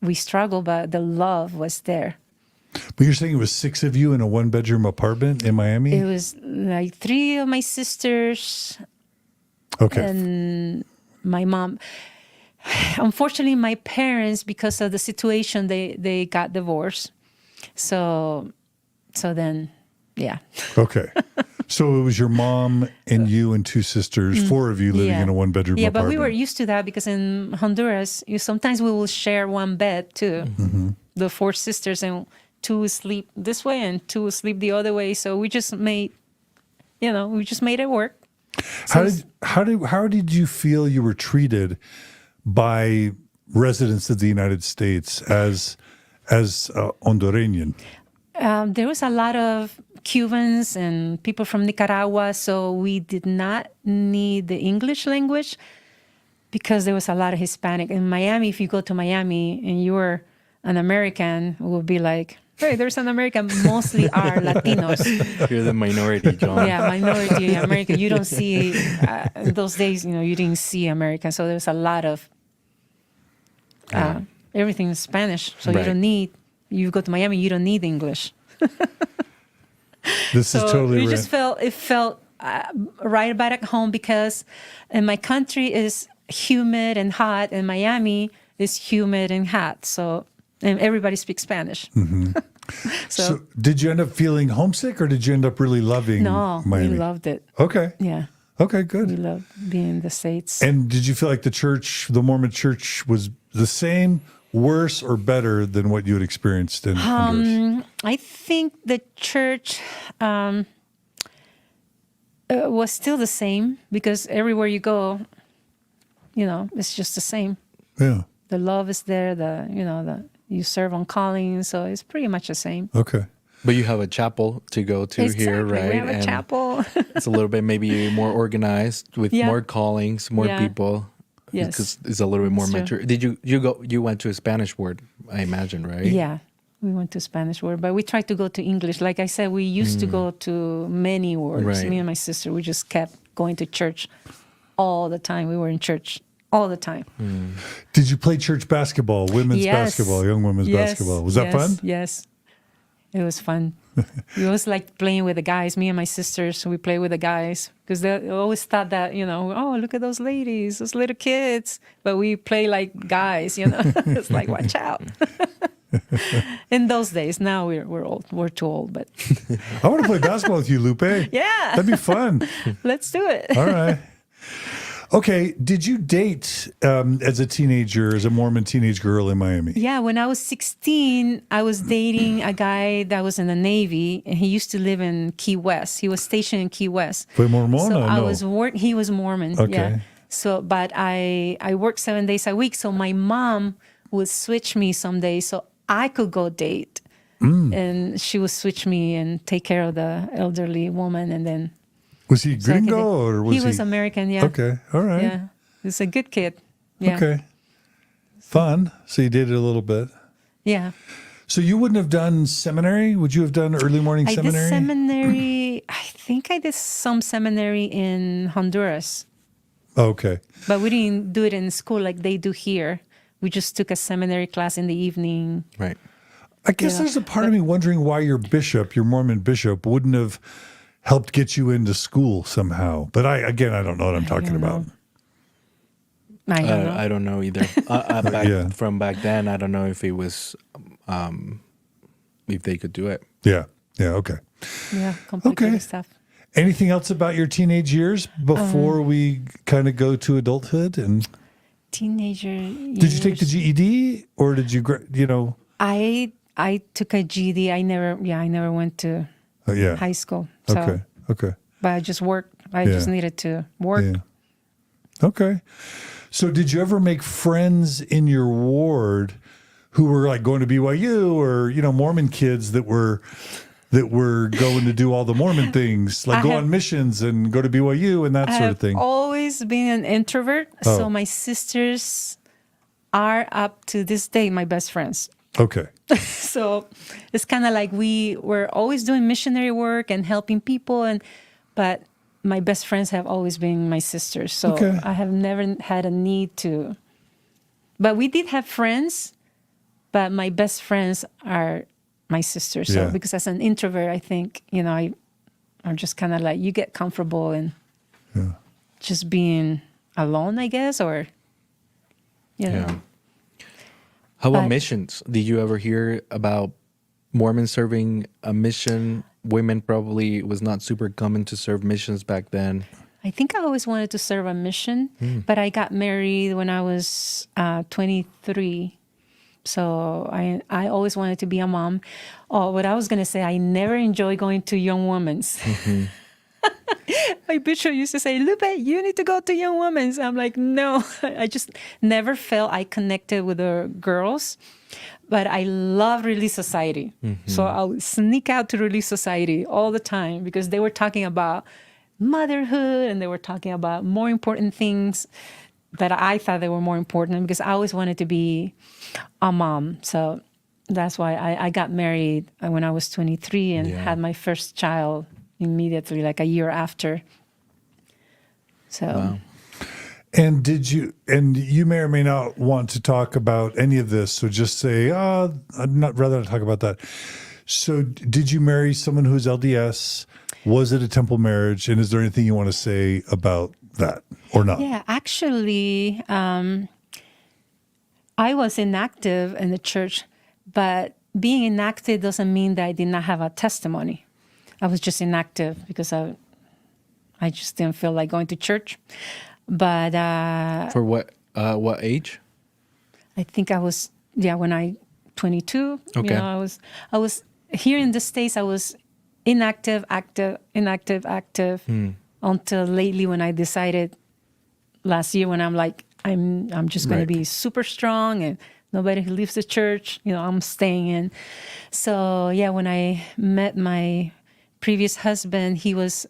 we struggled, but the love was there. But you're saying it was 6 of you in a 1-bedroom apartment in Miami? It was like 3 of my sisters. Okay. And my mom. Unfortunately, my parents, because of the situation, they got divorced. So then, yeah. Okay. So it was your mom and you and 2 sisters, 4 of you living in a 1-bedroom apartment. Yeah, but we were used to that because in Honduras, sometimes we will share one bed too. Mm-hmm. The 4 sisters, and 2 sleep this way and 2 sleep the other way. So we just made it work. So how did you feel you were treated by residents of the United States as Hondureñan? There was a lot of Cubans and people from Nicaragua, so we did not need the English language because there was a lot of Hispanic. In Miami, if you go to Miami and you're an American, it will be like, hey, there's an American. Mostly are Latinos. You're the minority, John. Yeah, minority American. You don't see, in those days, you didn't see American. So there's a lot of, everything is Spanish. So you go to Miami, you don't need English. This is totally it felt right about at home because in my country is humid and hot, and Miami is humid and hot. So, and everybody speaks Spanish. Mm-hmm. So did you end up feeling homesick, or did you end up really loving Miami? We loved it. Okay. Yeah. Okay, good. We loved being in the States. And did you feel like the Mormon church was the same, worse, or better than what you had experienced in Honduras? I think the church was still the same because everywhere you go, it's just the same. Yeah. The love is there. You serve on calling, so it's pretty much the same. Okay. But you have a chapel to go to here, right? We have a chapel. It's a little bit maybe more organized with more callings, more people. Yes. Because it's a little bit more mature. Did you went to a Spanish word, I imagine, right? Yeah. We went to Spanish word, but we tried to go to English. Like I said, we used to go to many words. Right. Me and my sister, we just kept going to church all the time. We were in church all the time. Did you play church basketball, women's Yes. basketball, young women's Yes. basketball? Was that Yes. fun? Yes. It was fun. It was like playing with the guys. Me and my sisters, we play with the guys because they always thought that, oh, look at those ladies, those little kids. But we play like guys, It's like, watch out. In those days, now we're old. We're too old, but I want to play basketball with you, Lupe. yeah, That'd be fun. let's do it. All right. Okay. Did you date as a teenager, as a Mormon teenage girl in Miami? Yeah, when I was 16, I was dating a guy that was in the Navy, and he used to live in Key West. He was stationed in Key West. Fue Mormon So or I no? was he was Mormon. Okay. Yeah. So, but I worked 7 days a week. So my mom would switch me some days so I could go date, and she would switch me and take care of the elderly woman, and then. Was he So I could gringo date. or was he? He was American. Yeah. Okay. All right. Yeah. He's a good kid. Yeah. Okay. Fun. So you dated a little bit. Yeah. So you wouldn't have done seminary? Would you have done early morning I seminary? did seminary. I think I did some seminary in Honduras, Okay. but we didn't do it in school like they do here. We just took a seminary class in the evening. Right. I guess Yeah. there's a part of me wondering why your bishop, your Mormon bishop, wouldn't have helped get you into school somehow. But I don't know what I'm talking don't about. know. I don't know. I don't know either. Yeah. From back then, I don't know if it was, if they could do it. Yeah. Yeah. Okay. Yeah, complicated Okay. stuff. Anything else about your teenage years before we kind of go to adulthood? And Teenager. did you take the GED or did you, I took a GED. I never went to yeah. high school. So, Okay. Okay. but I just worked. I Yeah. just needed to work. Yeah. Okay. So did you ever make friends in your ward who were like going to BYU or, Mormon kids that were going to do all the Mormon things, like I go have- on missions and go to BYU and that I sort have of thing? always been an introvert. Oh. So my sisters are up to this day my best friends. Okay. So it's kind of like we were always doing missionary work and helping people, but my best friends have always been my sisters. So Okay. I have never had a need to. But we did have friends, but my best friends are my sisters. So Yeah. because as an introvert, I think, I'm just kind of like, you get comfortable in just being alone, I guess, or, Yeah. How about But- missions? Did you ever hear about Mormons serving a mission? Women probably was not super common to serve missions back then. I think I always wanted to serve a mission, but I got married when I was 23. So I always wanted to be a mom. Oh, what I was going to say, I never enjoy going to young women's. My bishop used to say, Lupe, you need to go to young women's. I'm like, no, I just never felt I connected with the girls. But I love Relief Society. So I would sneak out to Relief Society all the time because they were talking about motherhood and they were talking about more important things that I thought they were more important because I always wanted to be a mom. So that's why I got married when I was 23 and Yeah. had my first child immediately, like a year after. So Wow. And you may or may not want to talk about any of this. So just say, I'd rather not talk about that. So did you marry someone who's LDS? Was it a temple marriage? And is there anything you want to say about that or not? yeah, actually, I was inactive in the church, but being inactive doesn't mean that I did not have a testimony. I was just inactive because I just didn't feel like going to church. But For what age? I think I was, when I 22. Okay. I was here in the States. I was inactive, active, until lately when I decided last year when I'm like, I'm just going Right. to be super strong and nobody who leaves the church, I'm staying in. So when I met my previous husband, he was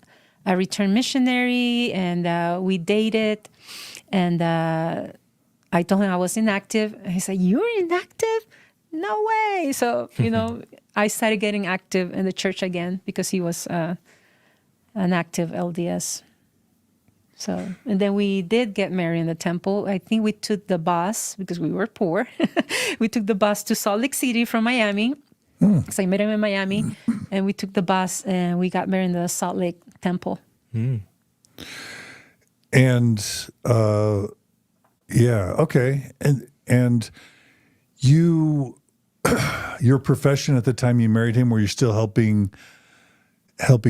a returned missionary and we dated and I told him I was inactive. And he said, "You're inactive? No way." So, I started getting active in the church again because he was an active LDS. So, and then we did get married in the temple. I think we took the bus because we were poor. We took the bus to Salt Lake City from Miami. Because I met him in Miami, and we took the bus and we got married in the Salt Lake temple. And yeah, okay. And you, your profession at the time you married him, were you still helping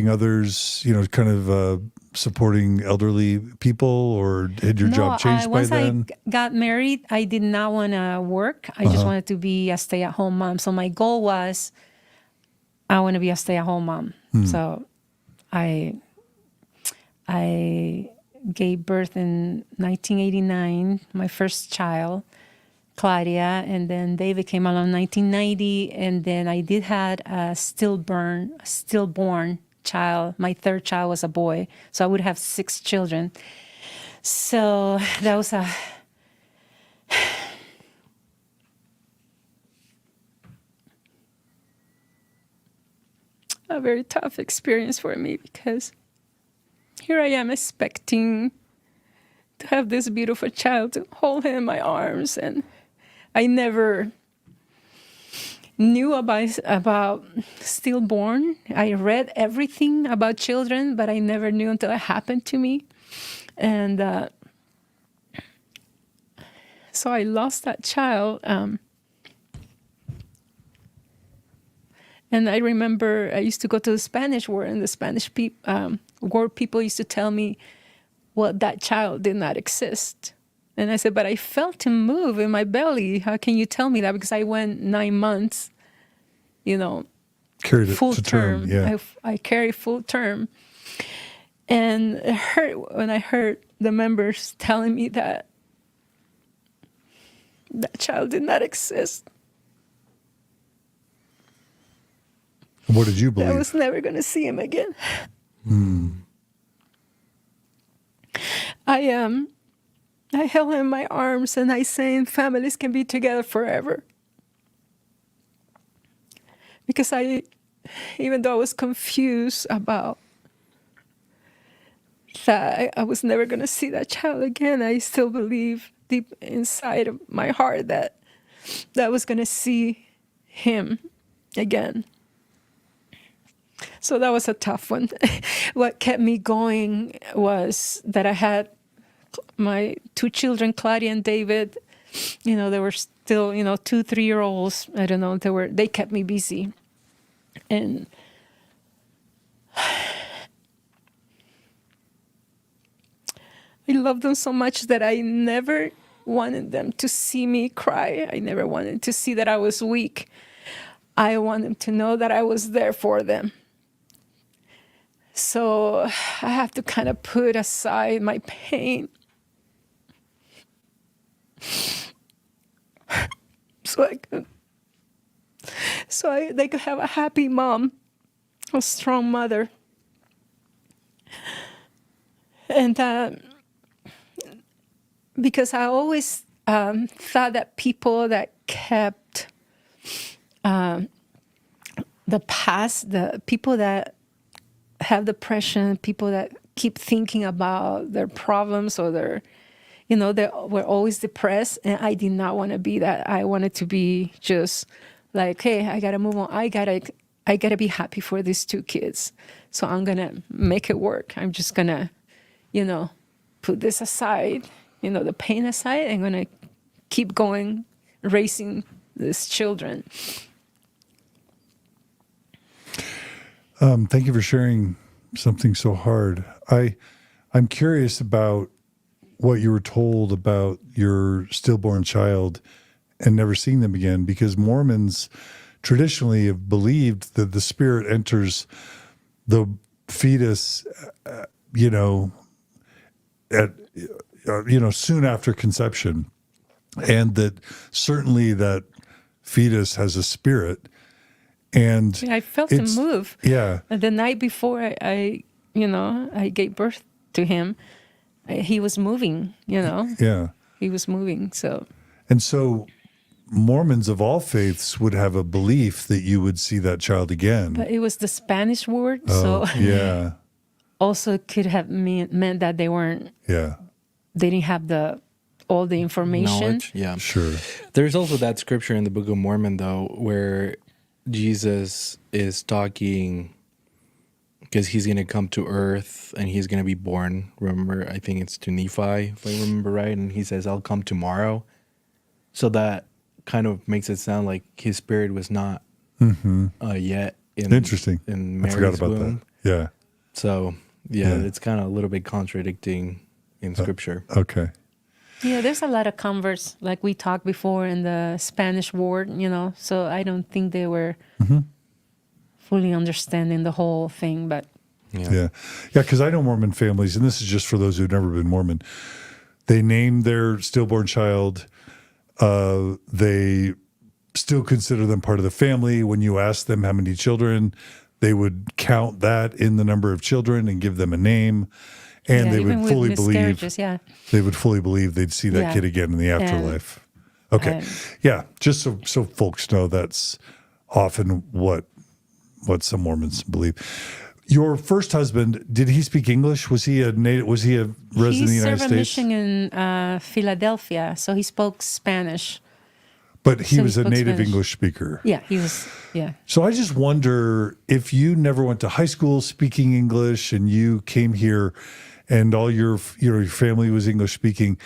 others? You know, kind of supporting elderly people, or had your job changed by then? Once I got married, I did not want to work. I just wanted to be a stay-at-home mom. So my goal was, I want to be a stay-at-home mom. So I gave birth in 1989, my first child, Claudia, and then David came along in 1990, and then I did had a stillborn child. My third child was a boy, so I would have 6 children. So that was a very tough experience for me, because here I am expecting to have this beautiful child, to hold him in my arms, and I never knew about stillborn. I read everything about children, but I never knew until it happened to me. And so I lost that child. And I remember I used to go to the Spanish ward, and the Spanish ward people used to tell me, well, that child did not exist. And I said, but I felt him move in my belly. How can you tell me that? Because I went 9 months, Carried it full to term. Yeah. I carried full term. And it hurt when I heard the members telling me that that child did not exist. What did you believe? I was never going to see him again. I held him in my arms, and I saying families can be together forever. Because even though I was confused about that I was never going to see that child again, I still believe deep inside of my heart that I was going to see him again. So that was a tough one. What kept me going was that I had my 2 children, Claudia and David. They were still, 2, 3-year-olds. I don't know. They kept me busy. And I loved them so much that I never wanted them to see me cry. I never wanted to see that I was weak. I wanted them to know that I was there for them. So I have to kind of put aside my pain so they could have a happy mom, a strong mother. And because I always thought that people that kept the past, the people that have depression, people that keep thinking about their problems or they were always depressed, and I did not want to be that. I wanted to be just like, hey, I gotta move on. I gotta be happy for these 2 kids. So I'm gonna make it work. I'm just gonna, put this aside, the pain aside. I'm gonna keep going, raising these children. Thank you for sharing something so hard. I'm curious about what you were told about your stillborn child and never seeing them again, because Mormons traditionally have believed that the spirit enters the fetus, soon after conception, and that certainly that fetus has a spirit. And I felt him move. Yeah. And the night before I gave birth to him, he was moving, Yeah. He was moving, so. And so Mormons of all faiths would have a belief that you would see that child again. But it was the Spanish word, Oh, so yeah. also could have meant that they didn't have all the information. Knowledge, yeah. Sure. There's also that scripture in the Book of Mormon, though, where Jesus is talking because he's going to come to earth and he's going to be born. Remember, I think it's to Nephi, if I remember right. And he says, I'll come tomorrow. So that kind of makes it sound like his spirit was not yet Interesting. in I Mary's forgot about womb. that. Yeah. So, it's kind of a little bit contradicting in scripture. Okay. Yeah, there's a lot of converts, like we talked before in the Spanish ward, so I don't think they were fully understanding the whole thing, but Yeah. Because I know Mormon families, and this is just for those who've never been Mormon. They name their stillborn child. They still consider them part of the family. When you ask them how many children, they would count that in the number of children and give them a name. And they even would with fully believe miscarriages, they would fully believe they'd see that kid again in the afterlife. Okay. Just so folks know, that's often what some Mormons believe. Your first husband, did he speak English? Was he a native? Was he a resident of the United He served a States? mission in Philadelphia, so he spoke Spanish. But he So was he a spoke native Spanish. English speaker. Yeah, he was. Yeah. So I just wonder if you never went to high school speaking English and you came here and all your family was English speaking,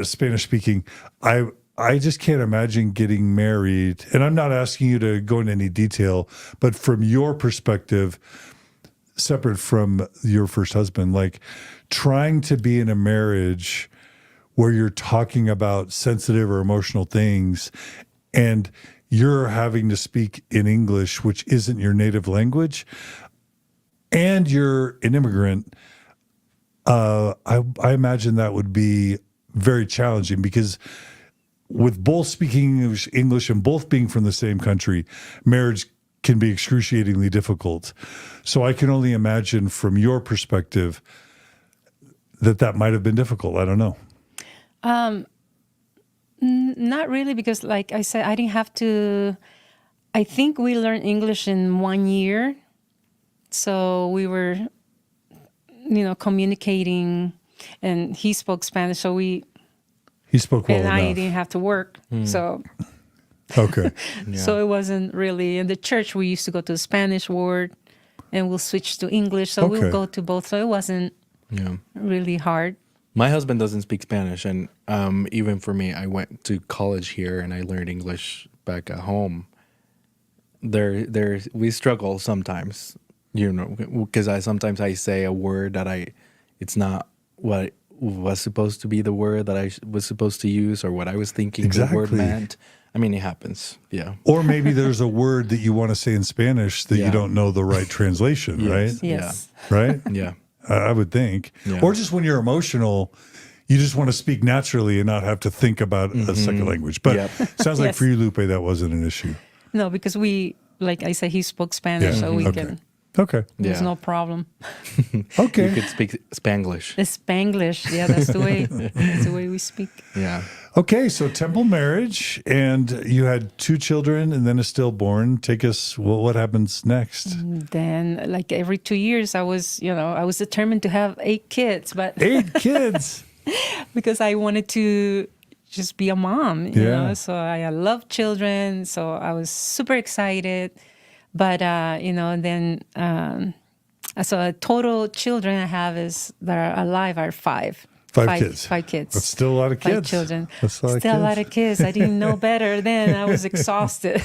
Spanish speaking. I just can't imagine getting married. And I'm not asking you to go into any detail, but from your perspective, separate from your first husband, like trying to be in a marriage where you're talking about sensitive or emotional things and you're having to speak in English, which isn't your native language, and you're an immigrant, I imagine that would be very challenging because with both speaking English and both being from the same country, marriage can be excruciatingly difficult. So I can only imagine from your perspective that might have been difficult. I don't know. Not really, because like I said, I didn't have to. I think we learned English in 1 year. So we were, communicating, and he spoke Spanish. So he spoke well and enough. I didn't have to work. So Okay. so it wasn't really in the church. We used to go to the Spanish ward, and we'll switch to English. So Okay. we'll go to both. So it wasn't really hard. My husband doesn't speak Spanish, and even for me, I went to college here and I learned English back at home. We struggle sometimes, because sometimes I say a word that it's not what was supposed to be the word that I was supposed to use or what I was thinking the word Exactly. meant. I mean, it happens. Yeah. Or maybe there's a word that you want to say in Spanish that you don't know the right translation, right? Yes. Right? Yeah. I would think. Yeah. Or just when you're emotional, you just want to speak naturally and not have to think about a second language. But Yep. sounds like Yes. for you, Lupe, that wasn't an issue. No, because like I said, he spoke Spanish, so we Okay. can. Okay. There's Yeah. no problem. Okay. You could speak Spanglish. The Spanglish, yeah, that's the way. That's the way we speak. Yeah. Okay. So temple marriage, and you had 2 children and then a stillborn. Take us, what happens next? Then, like every 2 years, I was determined to have 8 kids, but 8 kids. because I wanted to just be a mom, you Yeah. know. So I love children, so I was super excited. But then so total children I have that are alive are 5. 5 kids. 5 kids. That's still a lot of 5 kids. children. That's a lot Still of a lot of kids. I didn't know better then. I was exhausted.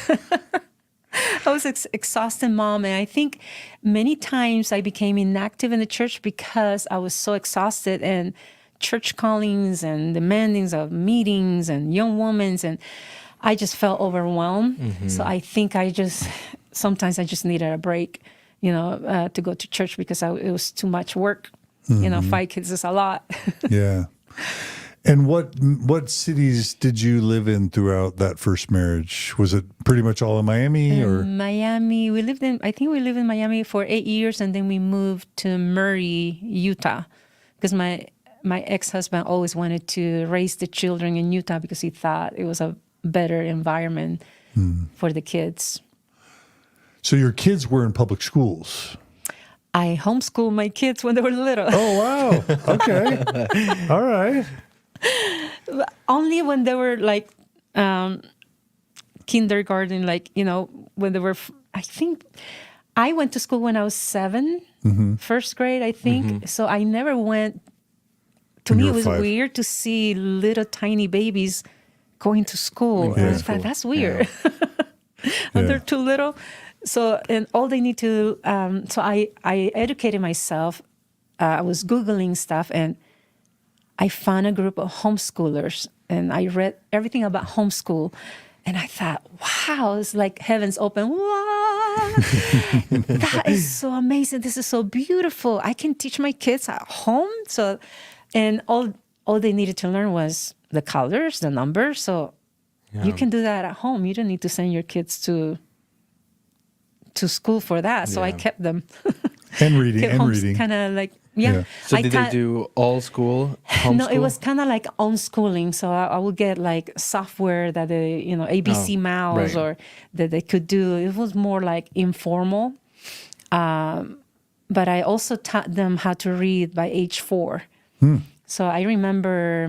I was exhausted mom, and I think many times I became inactive in the church because I was so exhausted, and church callings and demandings of meetings and young women, and I just felt overwhelmed. So I think sometimes I just needed a break, to go to church because it was too much work. 5 kids is a lot. Yeah. And what cities did you live in throughout that first marriage? Was it pretty much all in Miami or? Miami. I think we lived in Miami for 8 years, and then we moved to Murray, Utah, because my ex-husband always wanted to raise the children in Utah because he thought it was a better environment for the kids. So your kids were in public schools. I homeschooled my kids when they were little. Oh, wow. Okay. All right. Only when they were like kindergarten, like, when they were, I think I went to school when I was 7, first grade, I think. So I never went. To When me, you it were was 5. weird to see little tiny babies going to school. Yeah. I thought, that's weird. And they're too little. So, and all they need to, so I educated myself. I was Googling stuff, and I found a group of homeschoolers, and I read everything about homeschool. And I thought, wow, it's like heavens open. Wow, that is so amazing. This is so beautiful. I can teach my kids at home. So, and all they needed to learn was the colors, the numbers. So you can do that at home. You don't need to send your kids to school for that. So I kept them. And reading. Kind of like, So did they do all school homeschool? No, it was kind of like unschooling. So I would get like software that they, ABC Mouse, right. or that they could do. It was more like informal. But I also taught them how to read by age 4. So I remember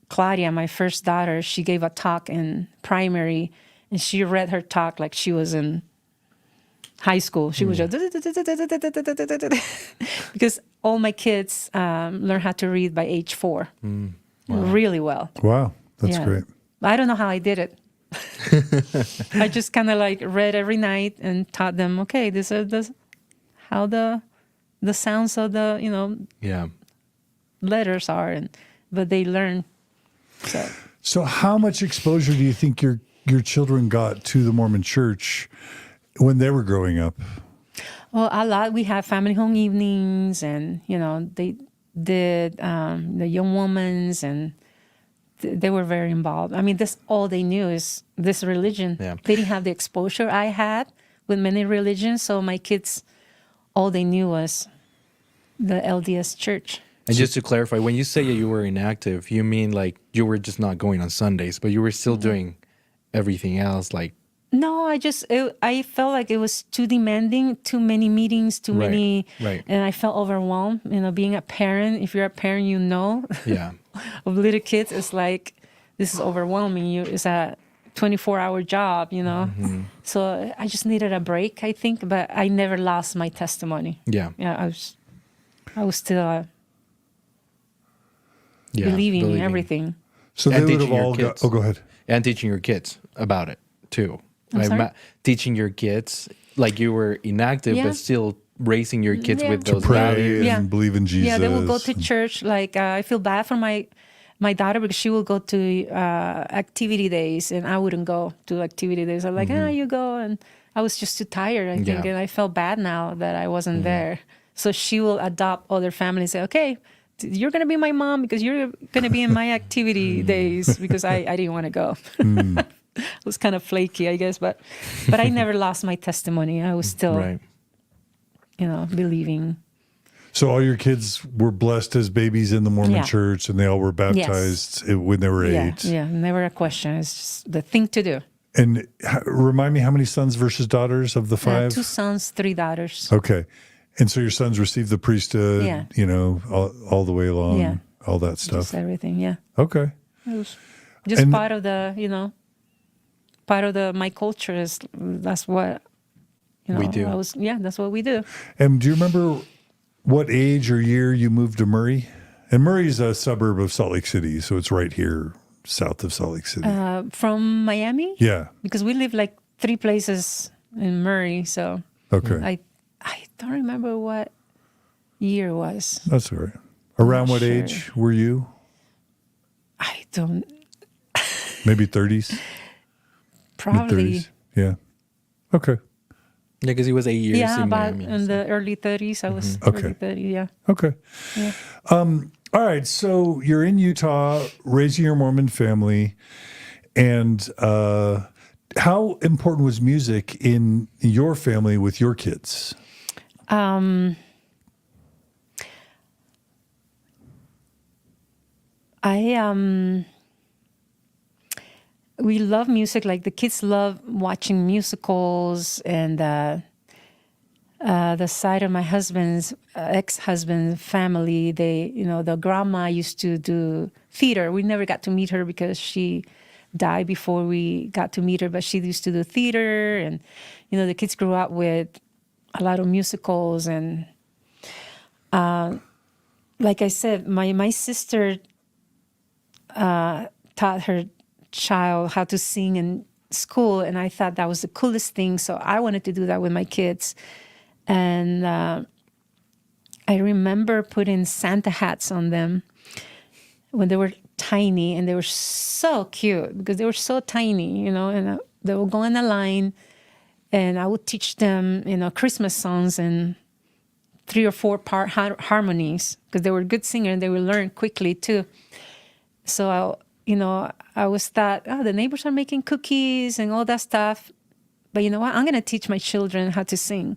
Claudia, my first daughter, she gave a talk in primary, and she read her talk like she was in high school. She was just because all my kids learned how to read by age 4, really well. Wow. That's great. I don't know how I did it. I just kind of like read every night and taught them. Okay, this is how the sounds of the letters are, but they learn. So how much exposure do you think your children got to the Mormon Church when they were growing up? Well, a lot. We had family home evenings, and they did the young women's, and they were very involved. I mean, that's all they knew is this religion. Yeah. They didn't have the exposure I had with many religions, so my kids, all they knew was the LDS Church. And just to clarify, when you say you were inactive, you mean like you were just not going on Sundays, but you were still doing everything else, like. No, I felt like it was too demanding, too many meetings, too many, and I felt overwhelmed. Being a parent, if you're a parent, of little kids, it's like, this is overwhelming. It's a 24-hour job, So I just needed a break, I think, but I never lost my testimony. Yeah. Yeah, I was still believing in everything. So And they would have teaching your all got. kids. Oh, go ahead. And teaching your kids about it too. I'm sorry? Teaching your kids, like you were inactive, Yeah. but still raising your kids with To those pray values. Yeah. and believe in Jesus. Yeah, they will go to church. Like I feel bad for my daughter because she will go to activity days, and I wouldn't go to activity days. I'm like, you go, and I was just too tired, I think, Yeah. and I felt bad now that I wasn't there. So she will adopt other families. Say, okay, you're gonna be my mom because you're gonna be in my activity days because I didn't want to go. It was kind of flaky, I guess, but I never lost my testimony. I was still, believing. So all your kids were blessed as babies in the Mormon Yeah. Church, and they all were baptized when they were 8. Yeah, never a question. It's just the thing to do. And remind me, how many sons versus daughters of the 5? 2 sons, 3 daughters. Okay. And so your sons received the priesthood, Yeah. all the way along, Yeah. all that stuff. Just everything, yeah. Okay. It was just And- part of my culture is that's what We do. that's what we do. And do you remember what age or year you moved to Murray? And Murray's a suburb of Salt Lake City, so it's right here south of Salt Lake City. From Miami? Yeah. Because we live like 3 places in Murray, so Okay. I don't remember what year it was. That's all right. Around what sure. age were you? I don't Maybe 30s? probably Mid-30s? Yeah. Okay. Yeah, because he was 8 years in about Miami. in the early 30s. I was Okay. early 30s, yeah. Okay. Yeah. All right. So you're in Utah, raising your Mormon family. And how important was music in your family with your kids? We love music. Like the kids love watching musicals, and the side of my husband's ex-husband's family, the grandma used to do theater. We never got to meet her because she died before we got to meet her, but she used to do theater, and the kids grew up with a lot of musicals. And like I said, my sister taught her child how to sing in school, and I thought that was the coolest thing, so I wanted to do that with my kids. And I remember putting Santa hats on them when they were tiny, and they were so cute because they were so tiny, and they would go in a line, and I would teach them, Christmas songs and 3 or 4 part harmonies because they were good singers and they would learn quickly too. So, I always thought, the neighbors are making cookies and all that stuff. But you know what? I'm going to teach my children how to sing,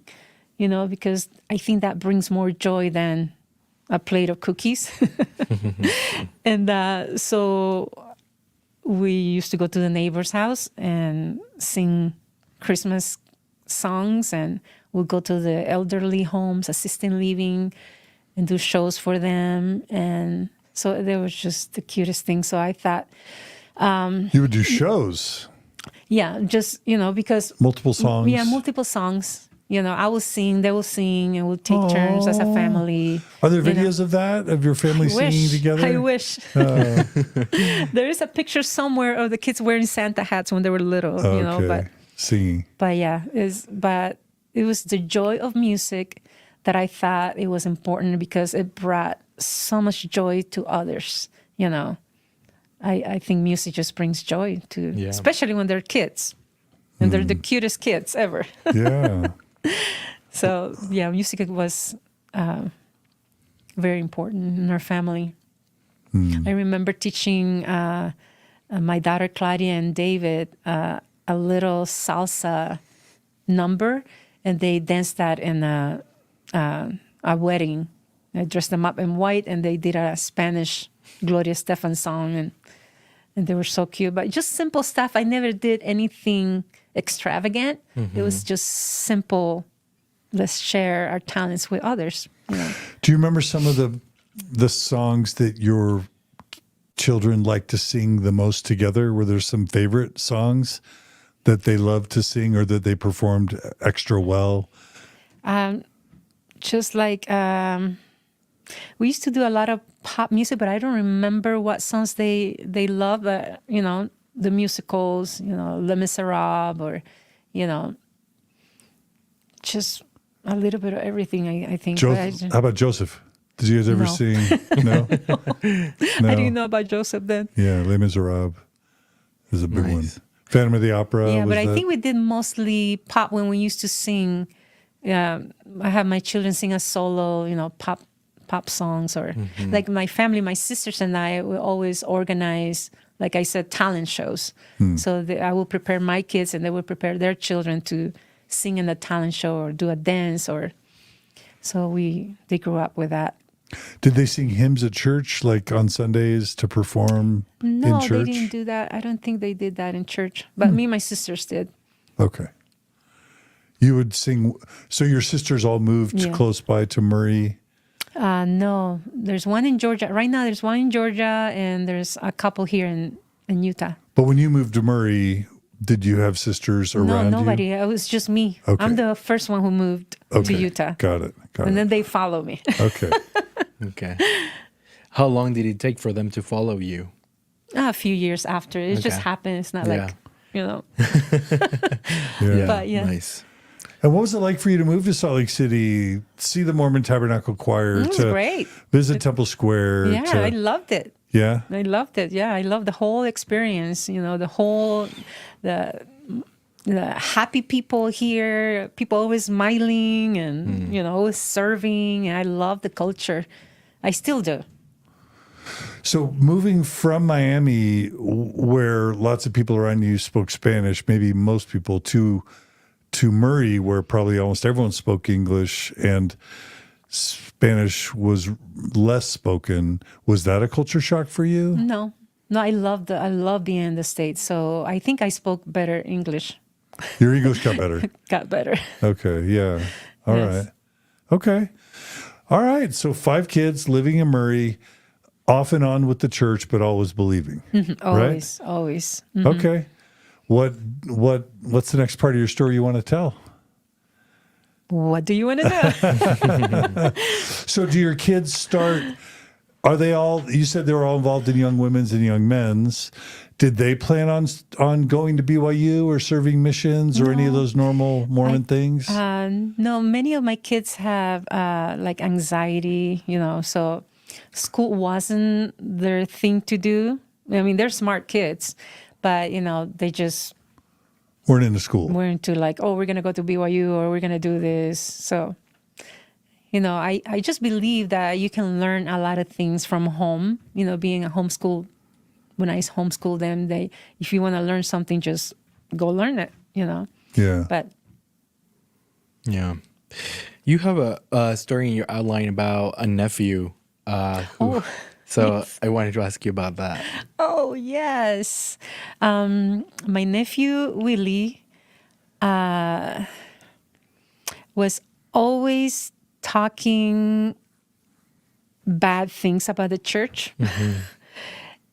because I think that brings more joy than a plate of cookies. And so we used to go to the neighbor's house and sing Christmas songs, and we'll go to the elderly homes, assisted living, and do shows for them. And so they were just the cutest thing. So I thought... you would do shows? Yeah, just, because... Multiple songs? Yeah, multiple songs. I will sing, they will sing, and we'll take turns as a family. Are there videos of that, of your family singing together? I wish. There is a picture somewhere of the kids wearing Santa hats when they were little, but singing. But yeah, but it was the joy of music that I thought it was important because it brought so much joy to others, I think music just brings joy to, especially when they're kids. And they're the cutest kids ever. Yeah. So, yeah, music was very important in our family. I remember teaching my daughter Claudia and David a little salsa number, and they danced that in a wedding. I dressed them up in white, and they did a Spanish Gloria Estefan song, and they were so cute. But just simple stuff. I never did anything extravagant. It was just simple. Let's share our talents with others. Do you remember some of the songs that your children like to sing the most together? Were there some favorite songs that they loved to sing or that they performed extra well? Just like we used to do a lot of pop music, but I don't remember what songs they love. But the musicals, Les Miserables, or just a little bit of everything. I think. How about Joseph? Did you guys ever sing? No? No. I didn't know about Joseph then. Yeah, Les Miserables is a big one. Phantom of the Opera. Yeah, but I think we did mostly pop when we used to sing. I have my children sing a solo, pop songs, or like my family, my sisters and I will always organize, like I said, talent shows. So I will prepare my kids and they will prepare their children to sing in a talent show or do a dance, so they grew up with that. Did they sing hymns at church, like on Sundays to perform in church? No, they didn't do that. I don't think they did that in church, but me and my sisters did. Okay. You would sing. So your sisters all moved close by to Murray? No, there's one in Georgia. Right now there's one in Georgia, and there's a couple here in Utah. But when you moved to Murray, did you have sisters around you? No, nobody. It was just me. Okay. I'm the first one who moved to Utah. Got it. And then they follow me. Okay. Okay. How long did it take for them to follow you? A few years after. It just happened. It's not like, Yeah. But yeah. Nice. And what was it like for you to move to Salt Lake City, see the Mormon Tabernacle Choir, It was great. visit Temple Square? Yeah, I loved it. Yeah? I loved it. Yeah, I loved the whole experience. The happy people here, people always smiling and, always serving. And I love the culture. I still do. So moving from Miami, where lots of people around you spoke Spanish, maybe most people, to Murray, where probably almost everyone spoke English and Spanish was less spoken, was that a culture shock for you? No, I love being in the States. So I think I spoke better English. Your English got better. Got better. Okay, yeah. All Yes. right. Okay. All right. So 5 kids living in Murray, off and on with the church, but always believing. Always, always. Mhm. Okay. What's the next part of your story you want to tell? What do you want to know? So do your kids start, are they all, you said they were all involved in Young Women's and Young Men's. Did they plan on going to BYU or serving missions or any of those normal Mormon things? No, many of my kids have like anxiety, so school wasn't their thing to do. I mean, they're smart kids, but, they just Weren't into school. we're into like, oh, we're going to go to BYU or we're going to do this. So, I just believe that you can learn a lot of things from home, being a homeschool. When I homeschool them, if you want to learn something, just go learn it, Yeah. But Yeah. You have a story in your outline about a nephew. So I wanted to ask you about that. oh yes, my nephew Willie was always talking bad things about the church.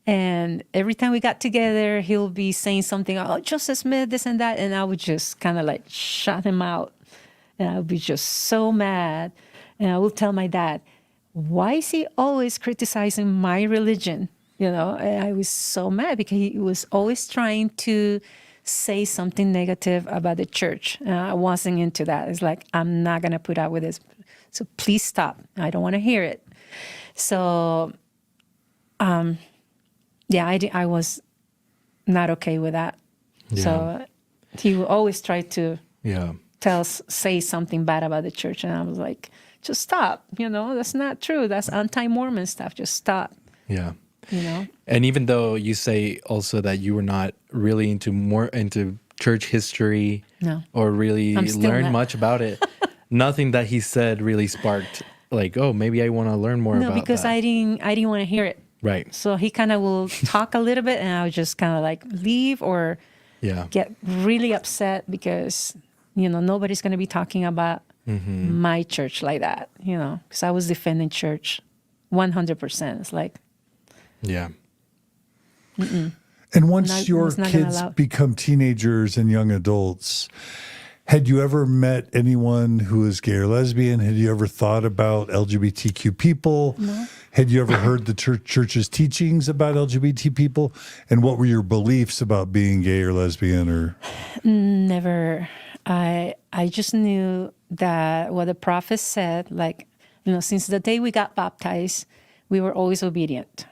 And every time we got together, he'll be saying something, oh, Joseph Smith, this and that. And I would just kind of like shut him out. And I would be just so mad. And I will tell my dad, why is he always criticizing my religion? And I was so mad because he was always trying to say something negative about the church. I wasn't into that. It's like, I'm not going to put up with this. So please stop. I don't want to hear it. So, yeah, I was not okay with that. Yeah. So he would always try to Yeah. say something bad about the church. And I was like, just stop. That's not true. That's anti-Mormon stuff. Just stop. Yeah. you And even though you say also that you were not really into church history No. or really I'm still learn not. much about it, nothing that he said really sparked like, oh, maybe I want to learn more No, about because that. I didn't want to hear it. Right. So he kind of will talk a little bit, and I would just kind of like leave or Yeah. get really upset because nobody's going to be talking about my church like that. Because I was defending church 100%. It's like, Yeah. And once Not- your it's not gonna kids allow- become teenagers and young adults, had you ever met anyone who is gay or lesbian? Had you ever thought about LGBTQ people? No. Had you ever heard the church's teachings about LGBT people? And what were your beliefs about being gay or lesbian? Or never. I just knew that what the prophet said, like, since the day we got baptized, we were always obedient.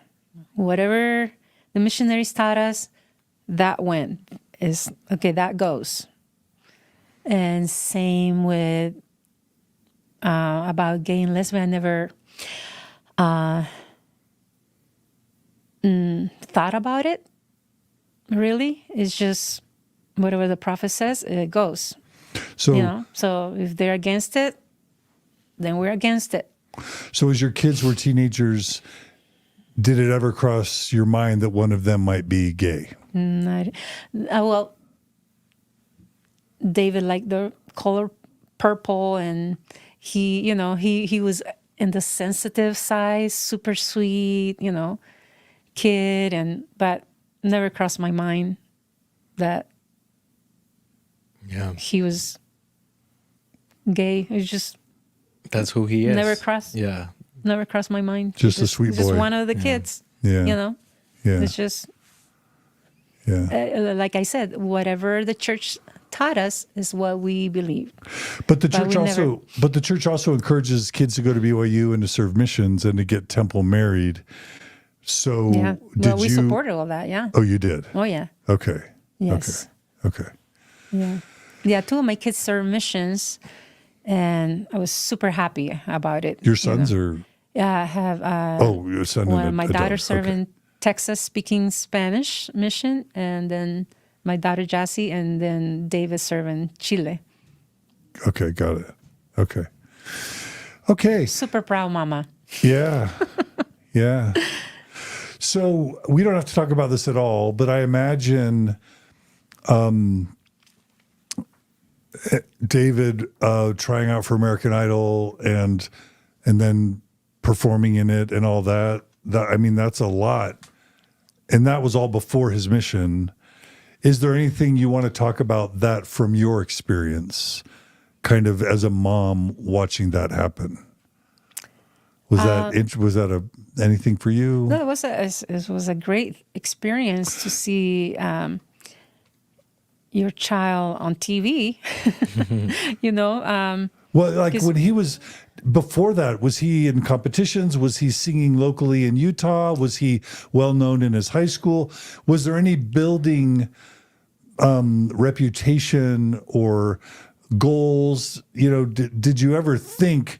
Whatever the missionaries taught us, that went. Is okay, that goes. And same with about gay and lesbian. I never thought about it, really. It's just whatever the prophet says, it goes. so, So if they're against it, then we're against it. so as your kids were teenagers, did it ever cross your mind that one of them might be gay? Well, David liked the color purple, and he was in the sensitive side, super sweet, kid, but never crossed my mind that Yeah. he was gay. It just That's who he is. Never crossed- Yeah. never crossed my mind. Just a sweet Just boy. one of the kids. Yeah. Yeah. It's just Yeah. like I said, whatever the church taught us is what we believe. But the But church we also, but the church also encourages kids to go to BYU and to serve missions and to get temple married. So Yeah. did Well, we you? supported all that. Yeah. Oh, you did. Oh, yeah. Okay. Yes. Okay. Yeah. Yeah. 2 of my kids served missions, and I was super happy about it. Your sons are. Yeah, I have Your son. one and of my a daughter daughter. served Okay. in Texas speaking Spanish mission, and then my daughter Jassy, and then David served in Chile. Okay, got it. Okay. Super proud mama. Yeah. Yeah. So we don't have to talk about this at all, but I imagine David trying out for American Idol and then performing in it and all that. I mean, that's a lot. And that was all before his mission. Is there anything you want to talk about that from your experience, kind of as a mom watching that happen? Was that anything for you? No, it was a great experience to see your child on TV. Well, like when he was before that, was he in competitions? Was he singing locally in Utah? Was he well known in his high school? Was there any building reputation or goals? Did you ever think,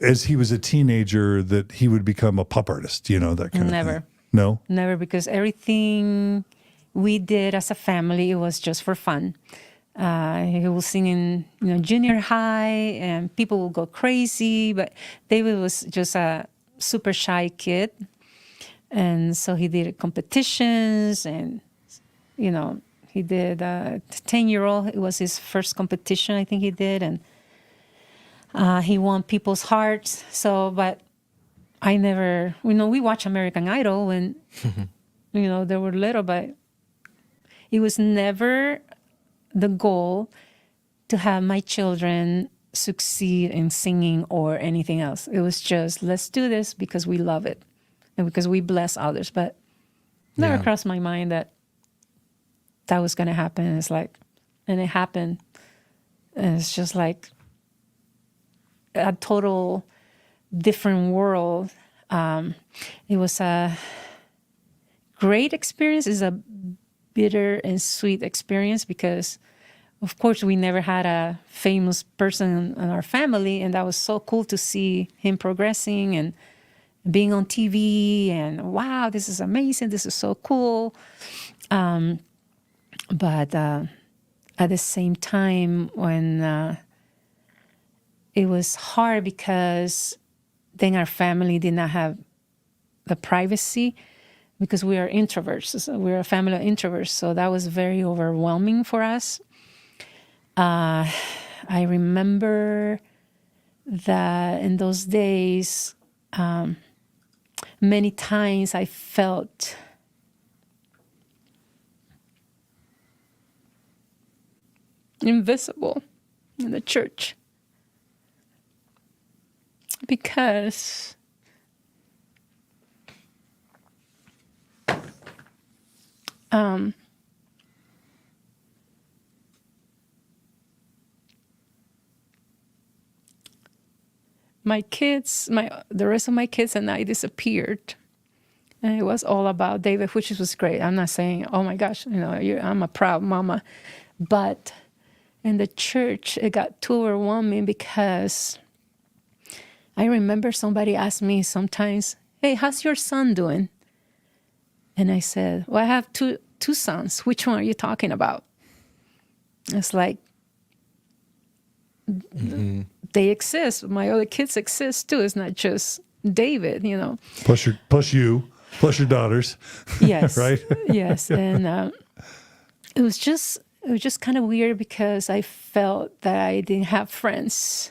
as he was a teenager, that he would become a pop artist? That kind of Never. thing? No? Never, because everything we did as a family, it was just for fun. He was singing, junior high, and people would go crazy. But David was just a super shy kid, and so he did competitions, and he did 10-year-old. It was his first competition, I think he did, and he won people's hearts. So, but I never, we watch American Idol when they were little, but it was never the goal to have my children succeed in singing or anything else. It was just, let's do this because we love it and because we bless others. But never crossed my mind that was going to happen. It's like, and it happened. And it's just like a total different world. It was a great experience. It's a bitter and sweet experience because, of course, we never had a famous person in our family, and that was so cool to see him progressing and being on TV, and wow, this is amazing, this is so cool. But at the same time, when it was hard because then our family did not have the privacy, because we are introverts. So we're a family of introverts, so that was very overwhelming for us. I remember that in those days, many times I felt invisible in the church because the rest of my kids and I disappeared. And it was all about David, which was great. I'm not saying, oh my gosh, I'm a proud mama. But in the church, it got too overwhelming because I remember somebody asked me sometimes, hey, how's your son doing? And I said, well, I have two sons. Which one are you talking about? It's like, they exist. My other kids exist too. It's not just David, Plus your daughters. Yes. Right? Yes. And it was just kind of weird because I felt that I didn't have friends.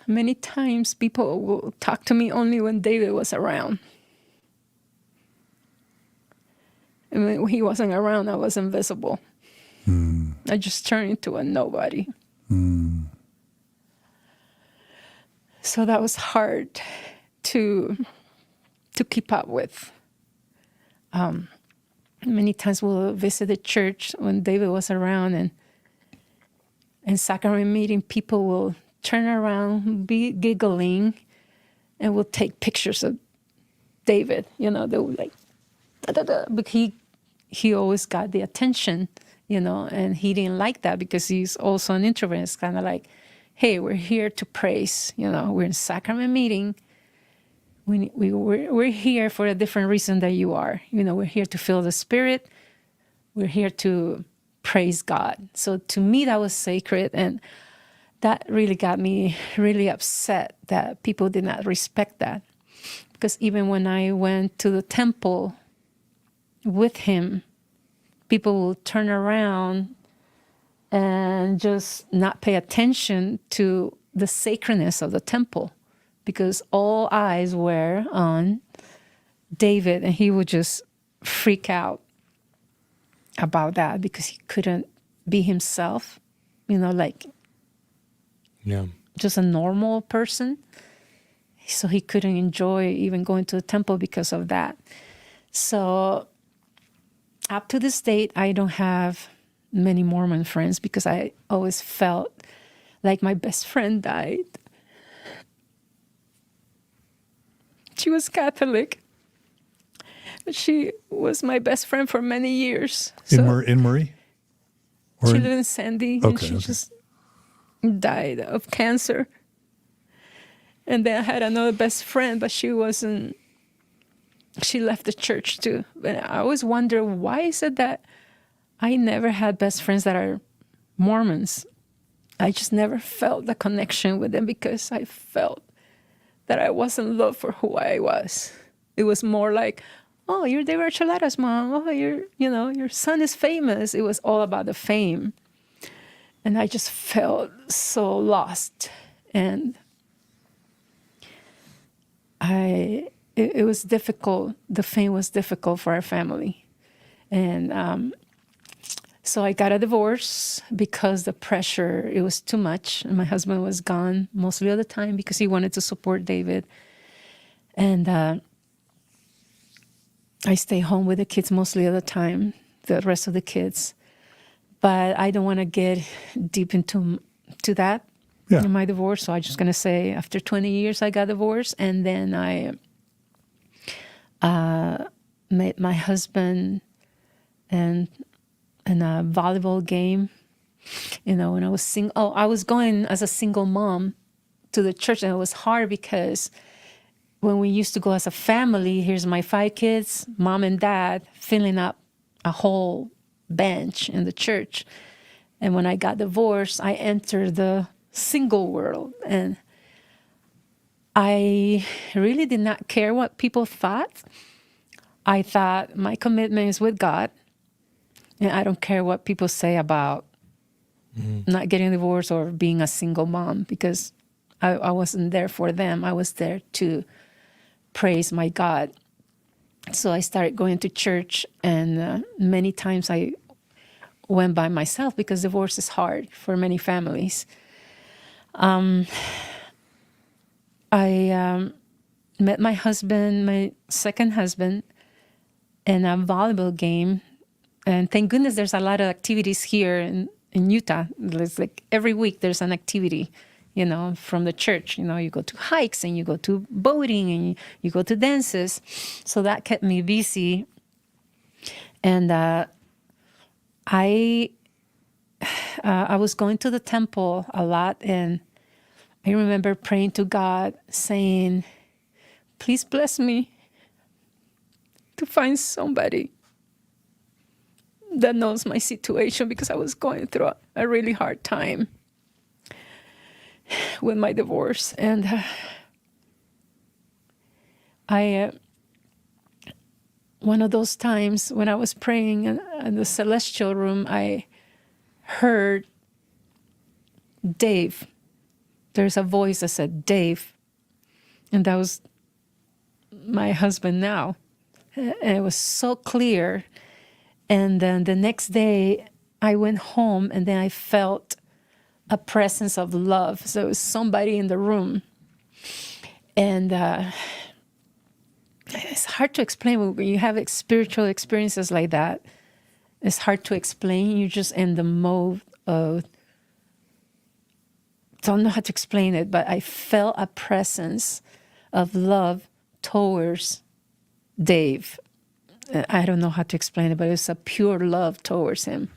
Many times people will talk to me only when David was around. And when he wasn't around, I was invisible. I just turned into a nobody. So that was hard to keep up with. Many times we'll visit the church when David was around, and in sacrament meeting, people will turn around, be giggling, and we'll take pictures of David. They were like, da, da, da. But he always got the attention, and he didn't like that because he's also an introvert. It's kind of like, hey, we're here to praise. We're in sacrament meeting. We're here for a different reason than you are. We're here to feel the Spirit. We're here to praise God. So to me, that was sacred, and that really got me really upset that people did not respect that. Because even when I went to the temple with him, people will turn around and just not pay attention to the sacredness of the temple, because all eyes were on David, and he would just freak out about that because he couldn't be himself, like Yeah. just a normal person. So he couldn't enjoy even going to the temple because of that. So up to this date, I don't have many Mormon friends because I always felt like my best friend died. She was Catholic. She was my best friend for many years. In Murray? Or She lived in Sandy, and Okay, she okay. just died of cancer. And then I had another best friend, but she left the church too. And I always wonder, why is it that I never had best friends that are Mormons? I just never felt the connection with them because I felt that I wasn't loved for who I was. It was more like, oh, you're David Archuleta's mom. Oh, your son is famous. It was all about the fame. And I just felt so lost. And it was difficult. The fame was difficult for our family. And so I got a divorce because the pressure, it was too much. And my husband was gone mostly of the time because he wanted to support David. And I stay home with the kids mostly of the time, the rest of the kids. But I don't want to get deep into that in my divorce. So I'm just going to say after 20 years, I got divorced. And then I met my husband in a volleyball game. When I was single. I was going as a single mom to the church. And it was hard because when we used to go as a family, here's my 5 kids, mom and dad, filling up a whole bench in the church. And when I got divorced, I entered the single world. And I really did not care what people thought. I thought my commitment is with God. And I don't care what people say about not getting divorced or being a single mom, because I wasn't there for them. I was there to praise my God. So I started going to church, and many times I went by myself because divorce is hard for many families. I met my husband, my second husband, in a volleyball game. And thank goodness there's a lot of activities here in Utah. It's like every week there's an activity, from the church. You go to hikes and you go to boating and you go to dances. So that kept me busy. And I was going to the temple a lot, and I remember praying to God saying, please bless me to find somebody that knows my situation, because I was going through a really hard time with my divorce. And one of those times when I was praying in the celestial room, I heard Dave. There's a voice that said, Dave. And that was my husband now. And it was so clear. And then the next day, I went home, and then I felt a presence of love. So it was somebody in the room. And it's hard to explain when you have spiritual experiences like that. It's hard to explain. You're just in the mode of, don't know how to explain it, but I felt a presence of love towards Dave. I don't know how to explain it, but it's a pure love towards him.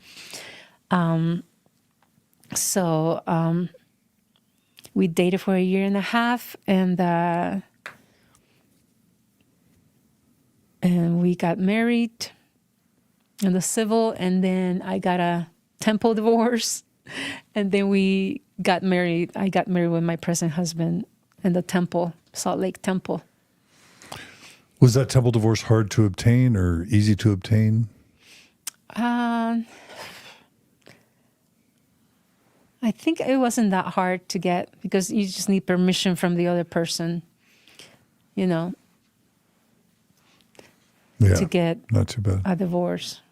So we dated for 1.5 years, and we got married in the civil, and then I got a temple divorce, and then we got married. I got married with my present husband in the temple, Salt Lake Temple. Was that temple divorce hard to obtain or easy to obtain? I think it wasn't that hard to get because you just need permission from the other person, Yeah, to get not too bad. a divorce.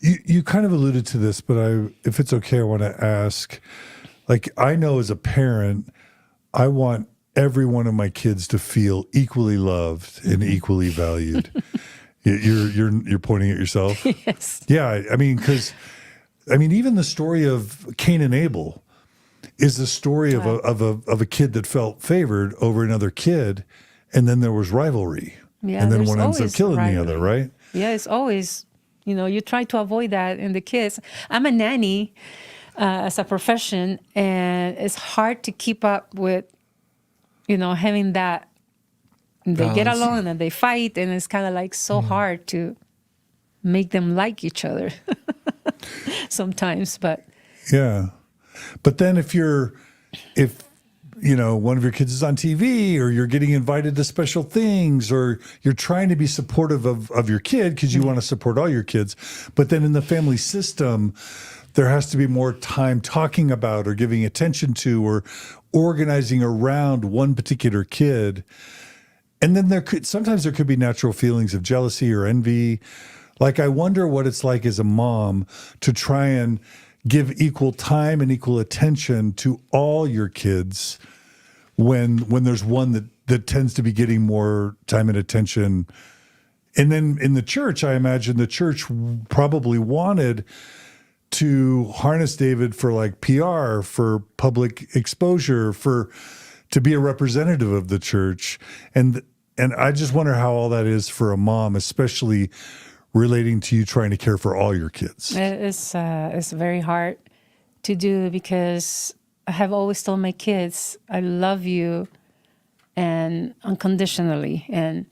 You kind of alluded to this, but if it's okay, I want to ask, like, I know as a parent, I want every one of my kids to feel equally loved and equally valued. You're pointing at yourself. Yes. Yeah, even the story of Cain and Abel is the story of a kid that felt favored over another kid, and then there was rivalry, Yeah, and then there's one ends up always killing the rivalry. other, right? Yeah, it's always, you try to avoid that in the kids. I'm a nanny as a profession, and it's hard to keep up with, having that. They get Balance. along and they fight, and it's kind of like so hard to make them like each other sometimes. But Yeah. But then if one of your kids is on TV, or you're getting invited to special things, or you're trying to be supportive of your kid because you want to support all your kids, but then in the family system, there has to be more time talking about or giving attention to or organizing around one particular kid. And then sometimes there could be natural feelings of jealousy or envy. Like, I wonder what it's like as a mom to try and give equal time and equal attention to all your kids when there's one that tends to be getting more time and attention. And then in the church, I imagine the church probably wanted to harness David for like PR, for public exposure, to be a representative of the church. And I just wonder how all that is for a mom, especially relating to you trying to care for all your kids. it's very hard to do because I have always told my kids, I love you and unconditionally, and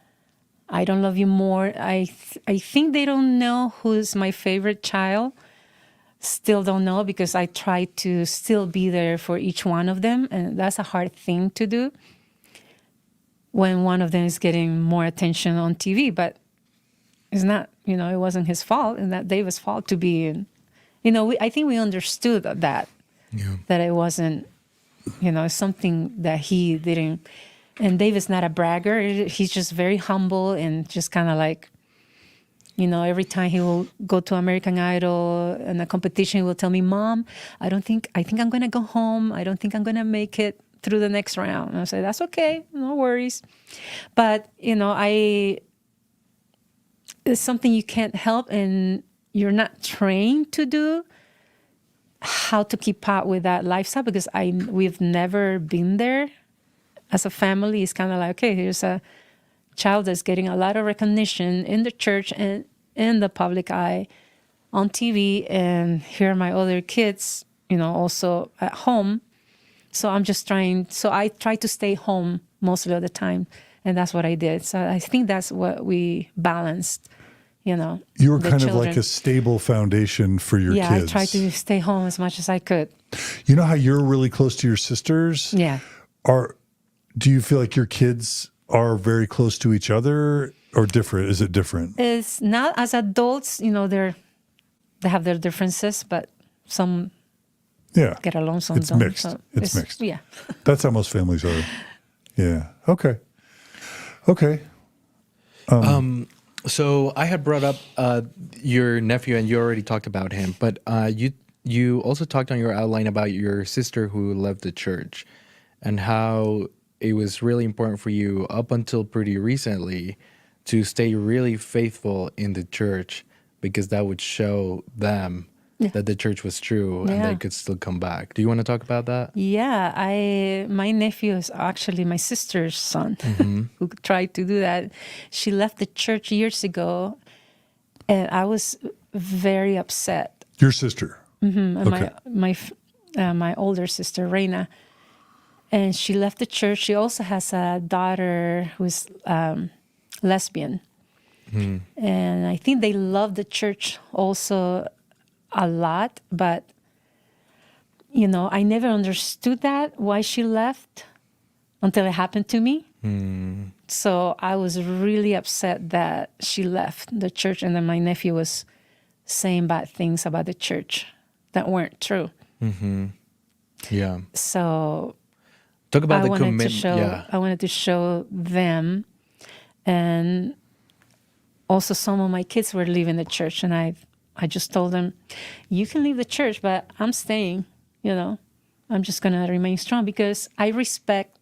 I don't love you more. I think they don't know who's my favorite child. Still don't know because I try to still be there for each one of them, and that's a hard thing to do when one of them is getting more attention on TV. But it's not, it wasn't his fault, and not David's fault to be in. I think we understood that it wasn't, it's something that he didn't. And David's not a bragger. He's just very humble and just kind of like, every time he will go to American Idol and a competition, he will tell me, Mom, I think I'm going to go home. I don't think I'm going to make it through the next round. And I say, that's okay. No worries. But, it's something you can't help, and you're not trained to do, how to keep up with that lifestyle, because we've never been there as a family. It's kind of like, okay, here's a child that's getting a lot of recognition in the church and in the public eye on TV, and here are my other kids, also at home. So I try to stay home mostly of the time, and that's what I did. So I think that's what we balanced, You were kind of like children. a stable foundation for your Yeah, kids. I tried to stay home as much as I could. You know how you're really close to your sisters? Yeah. Do you feel like your kids are very close to each other, or different? Is it different? It's not as adults, they have their differences, but some Yeah. get along, some It's don't. mixed. So It's mixed. Yeah. That's how most families are. Yeah. Okay. So I had brought up your nephew, and you already talked about him, but you also talked on your outline about your sister who left the church, and how it was really important for you up until pretty recently to stay really faithful in the church, because that would show them that the church was true and they could still come back. Do you want to talk about that? Yeah, my nephew is actually my sister's son who tried to do that. She left the church years ago, and I was very upset. Your sister. And Okay. my older sister, Reina, and she left the church. She also has a daughter who's lesbian, and I think they love the church also a lot, but I never understood why she left until it happened to me. So I was really upset that she left the church, and then my nephew was saying bad things about the church that weren't true. Yeah. So Talk about I the wanted to commitment. show. Yeah. I wanted to show them, and also some of my kids were leaving the church, and I just told them, "You can leave the church, but I'm staying. You know, I'm just gonna remain strong because I respect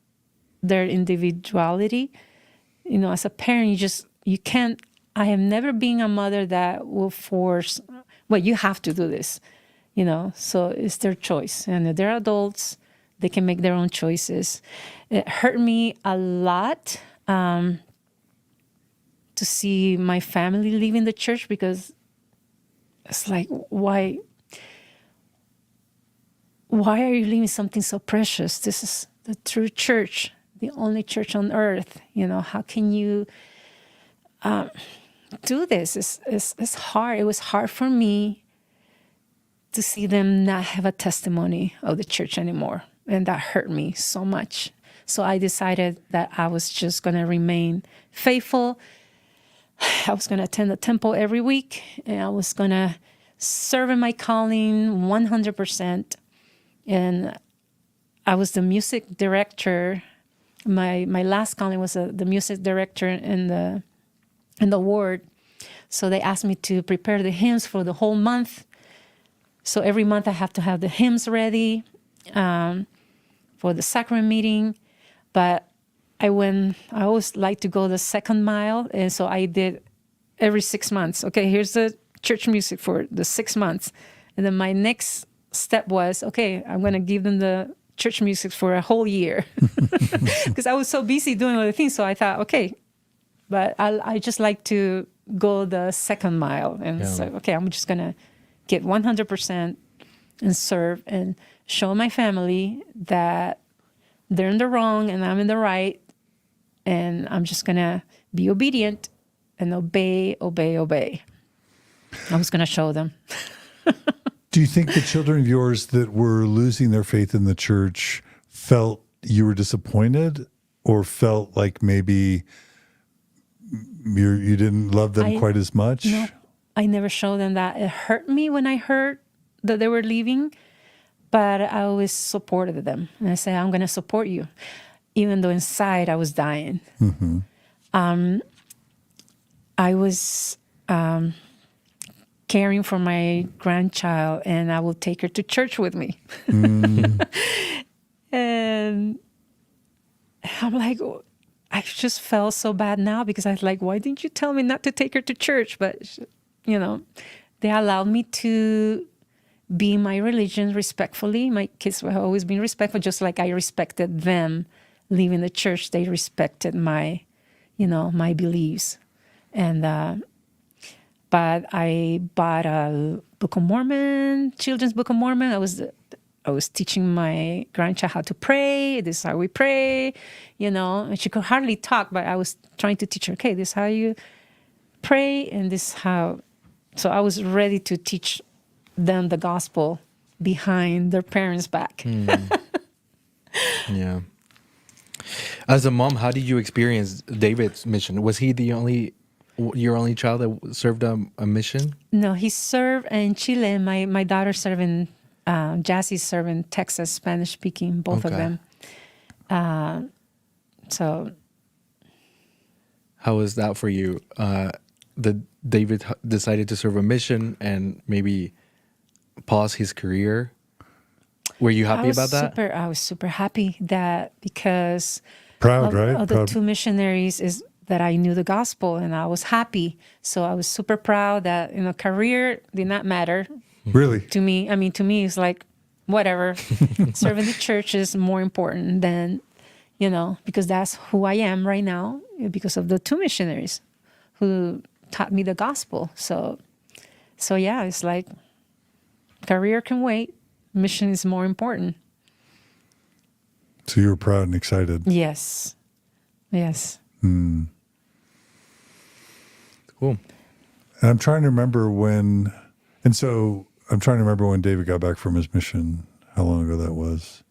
their individuality. You know, as a parent, you can't. I have never been a mother that will force. Well, you have to do this. You know, so it's their choice, and if they're adults, they can make their own choices. It hurt me a lot to see my family leaving the church because it's like, why are you leaving something so precious? This is the true church, the only church on earth. You know, how can you do this? It's hard. It was hard for me to see them not have a testimony of the church anymore. And that hurt me so much. So I decided that I was just going to remain faithful. I was going to attend the temple every week, and I was going to serve in my calling 100%. And I was the music director. My last calling was the music director in the ward. So they asked me to prepare the hymns for the whole month. So every month I have to have the hymns ready for the sacrament meeting. But I always like to go the second mile. And so I did every 6 months. Okay, here's the church music for the 6 months. And then my next step was, okay, I'm going to give them the church music for a whole year. Because I was so busy doing other things. So I thought, okay, but I just like to go the second mile. And so, okay, I'm just going to get 100% and serve and show my family that they're in the wrong and I'm in the right. And I'm just going to be obedient and obey. I was going to show them. Do you think the children of yours that were losing their faith in the church felt you were disappointed or felt like maybe you didn't love them quite as much? No, I never showed them that. It hurt me when I heard that they were leaving, but I always supported them. And I said, I'm going to support you, even though inside I was dying. I was caring for my grandchild, and I will take her to church with me. And I'm like, I just felt so bad now because I was like, why didn't you tell me not to take her to church? But, you know, they allowed me to be my religion respectfully. My kids have always been respectful, just like I respected them leaving the church. They respected my, my beliefs. And, but I bought a Book of Mormon, children's Book of Mormon. I was teaching my grandchild how to pray. This is how we pray, and she could hardly talk, but I was trying to teach her, okay, this is how you pray, and this is how. So I was ready to teach them the gospel behind their parents' back. Yeah. As a mom, how did you experience David's mission? Was he your only child that served a mission? No, he served in Chile, and my daughter served in Jassy served in Texas, Spanish speaking, both of them. So, how was that for you? That David decided to serve a mission and maybe pause his career. Were you happy about that? I was super happy that because proud, right? Of the two missionaries is that I knew the gospel, and I was happy. So I was super proud that career did not matter. Really? To me, to me, it's like, whatever. Serving the church is more important than, because that's who I am right now, because of the two missionaries who taught me the gospel. So yeah, it's like, career can wait. Mission is more important. So you were proud and excited. Yes. Cool. And I'm trying to remember when David got back from his mission, how long ago that was.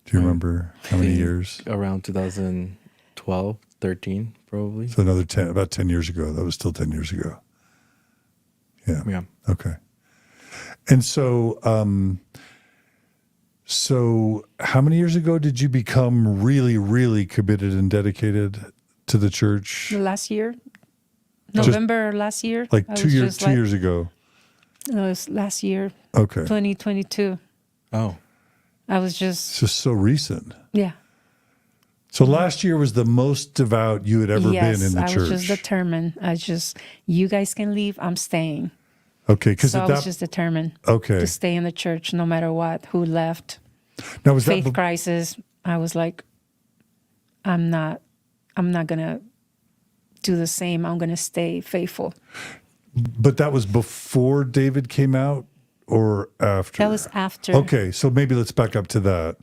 Do you remember how many years? Around 2012. 12, 13, probably. So about 10 years ago. That was still 10 years ago. Yeah. Yeah. Okay. And so, so how many years ago did you become really, really committed and dedicated to the church? Last year, November last year. Like I 2 was years, just 2 years ago. No, it was last year, Okay. 2022. Oh, I was It's just, just so recent. yeah. So last year was the most devout you had ever Yes, been in the I church. was just determined. You guys can leave, I'm staying. Okay. Because So I was just determined okay. to stay in the church no matter what, who left. Now was Faith that crisis. I was like, I'm not going to do the same. I'm going to stay faithful. but that was before David came out or after? That was after. Okay, so maybe let's back up to that.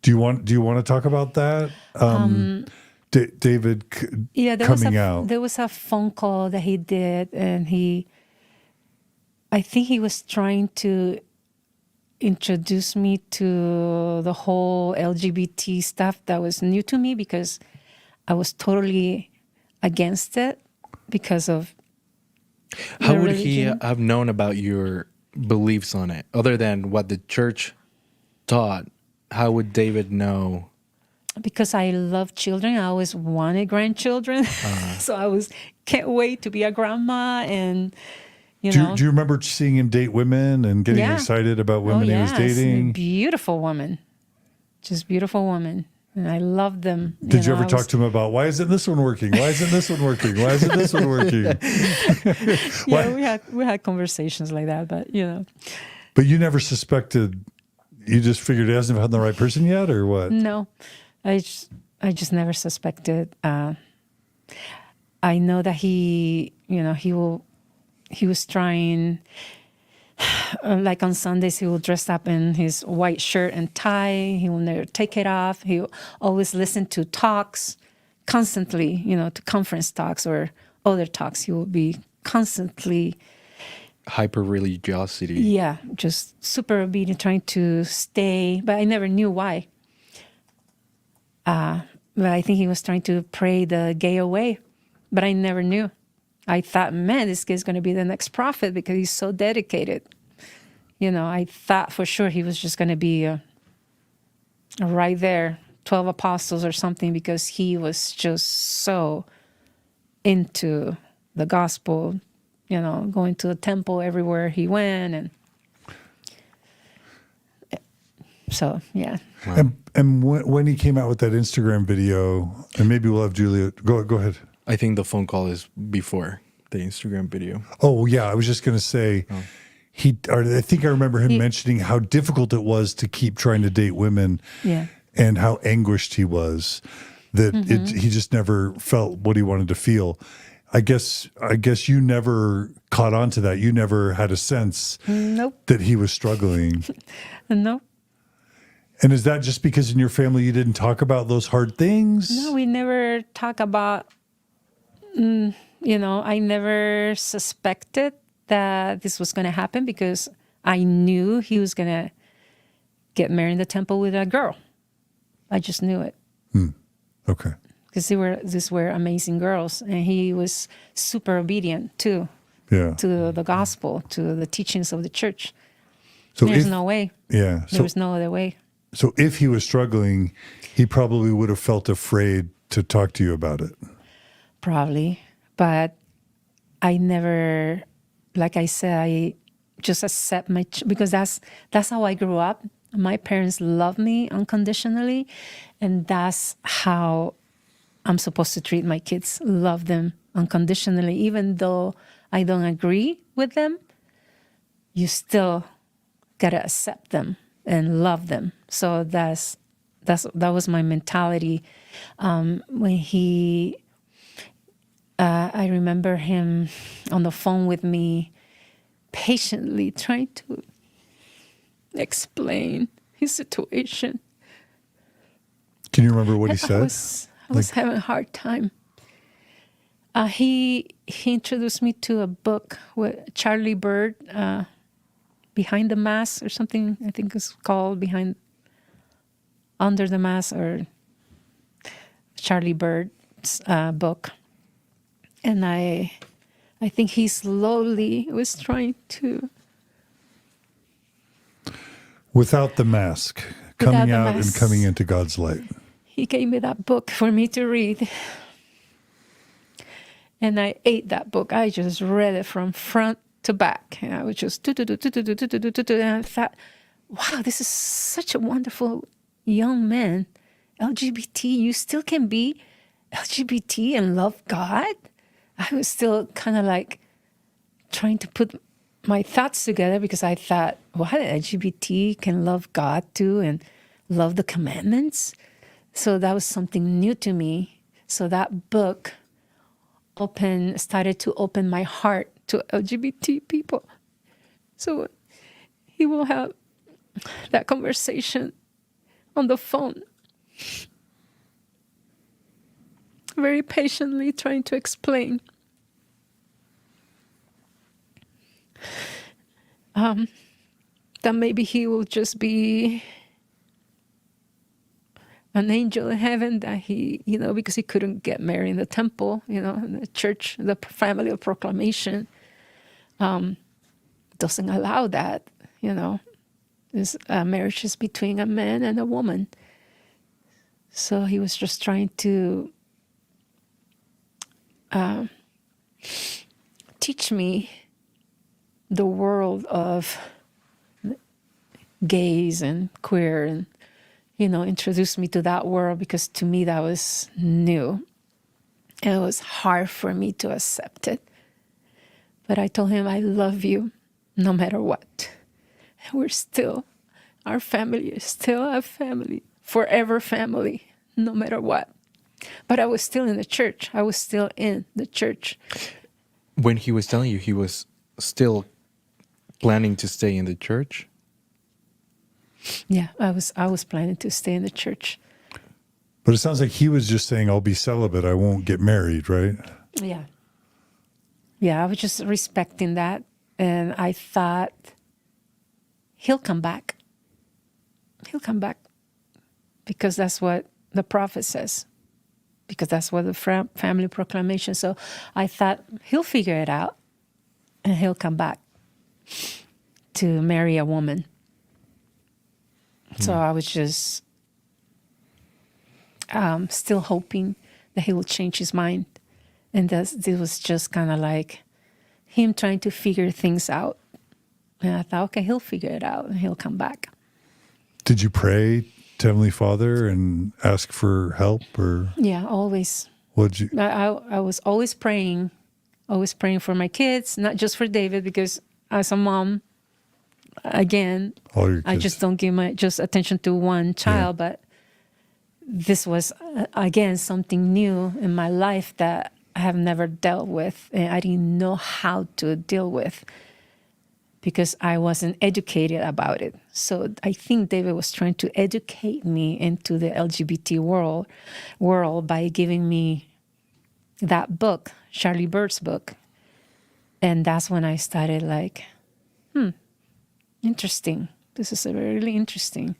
Do you want to talk about that? David Yeah, coming out. There was a phone call that he did, and I think he was trying to introduce me to the whole LGBT stuff that was new to me because I was totally against it because of how the would he religion. have known about your beliefs on it, other than what the church taught? How would David know? Because I love children. I always wanted grandchildren. So can't wait to be a grandma and, you know. Do you remember seeing him date women and getting Yeah. excited about women he was dating? Beautiful woman. Just beautiful woman. And I love them. Did you ever talk to him about why isn't this one working? Why isn't this one working? Why isn't this one working? Yeah, we had conversations like that, but you know. But you never suspected. You just figured he hasn't found the right person yet, or what? No, I just never suspected. I know that he was trying. Like on Sundays, he will dress up in his white shirt and tie. He will never take it off. He will always listen to talks constantly, to conference talks or other talks. He will be constantly, Hyper religiosity. yeah, just super obedient, trying to stay. But I never knew why. But I think he was trying to pray the gay away. But I never knew. I thought, man, this guy's going to be the next prophet because he's so dedicated. I thought for sure he was just going to be right there, 12 apostles or something, because he was just so into the gospel, going to the temple everywhere he went. And so, yeah. Wow. And when he came out with that Instagram video, and maybe we'll have Julia, go ahead. I think the phone call is before the Instagram video. Oh, yeah. I was just going to say, I think I remember him mentioning how difficult it was to keep trying to date women, Yeah. and how anguished he was that he just never felt what he wanted to feel. I guess you never caught on to that. You never had a sense Nope. that he was struggling. Nope. And is that just because in your family you didn't talk about those hard things? No, we never talk about, I never suspected that this was going to happen because I knew he was going to get married in the temple with a girl. I just knew it. Okay. Because these were amazing girls, and he was super obedient too. Yeah. To the gospel, to the teachings of the church. So There's no way. Yeah. There was no other way. So if he was struggling, he probably would have felt afraid to talk to you about it. Probably. But I never, like I said, I just accept because that's how I grew up. My parents love me unconditionally, and that's how I'm supposed to treat my kids. Love them unconditionally, even though I don't agree with them. You still gotta accept them and love them. So that was my mentality. When I remember him on the phone with me, patiently trying to explain his situation. Can you remember what he said? I was having a hard time. He introduced me to a book with Charlie Bird, Behind the Mask or something. I think it's called Under the Mask or Charlie Bird's book, and I think he slowly was trying to, Without the mask, coming Without the out and mask. coming into God's light. he gave me that book for me to read. And I ate that book. I just read it from front to back. And I was just, and I thought, wow, this is such a wonderful young man. LGBT, you still can be LGBT and love God? I was still kind of like trying to put my thoughts together because I thought, what, LGBT can love God too and love the commandments? So that was something new to me. So that book started to open my heart to LGBT people. So he will have that conversation on the phone, very patiently trying to explain that maybe he will just be an angel in heaven, that he, because he couldn't get married in the temple, in the church, the family of proclamation doesn't allow that, This marriage is between a man and a woman. So he was just trying to teach me the world of gays and queer and, introduce me to that world, because to me that was new. And it was hard for me to accept it. But I told him, I love you no matter what. Our family is still a family, forever family, no matter what. But I was still in the church. I was still in the church. When he was telling you he was still planning to stay in the church? Yeah, I was planning to stay in the church. But it sounds like he was just saying, I'll be celibate. I won't get married, right? Yeah. Yeah, I was just respecting that. And I thought, he'll come back. He'll come back. Because that's what the prophet says. Because that's what the family proclamation. So I thought, he'll figure it out. And he'll come back to marry a woman. So I was just still hoping that he will change his mind. And this was just kind of like him trying to figure things out. And I thought, okay, he'll figure it out and he'll come back. Did you pray to Heavenly Father and ask for help, or? Yeah, always. What'd you? I was always praying for my kids, not just for David, because as a mom, again, All your kids. I just don't give just attention to one child, but this was, again, something new in my life that I have never dealt with, and I didn't know how to deal with because I wasn't educated about it. So I think David was trying to educate me into the LGBT world by giving me that book, Charlie Bird's book. And that's when I started like, interesting. This is really interesting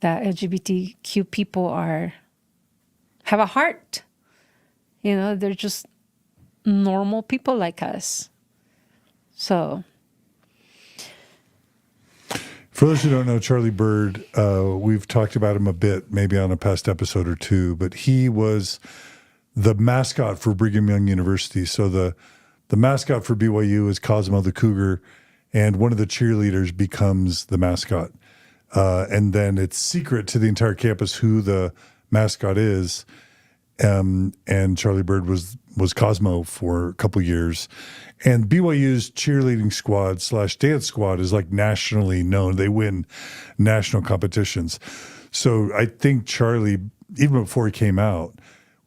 that LGBTQ people have a heart. They're just normal people like us. So, for those who don't know, Charlie Bird, we've talked about him a bit, maybe on a past episode or two, but he was the mascot for Brigham Young University. So the mascot for BYU is Cosmo the Cougar, and one of the cheerleaders becomes the mascot. And then it's secret to the entire campus who the mascot is. And Charlie Bird was Cosmo for a couple years. And BYU's cheerleading squad / dance squad is like nationally known. They win national competitions. So I think Charlie, even before he came out,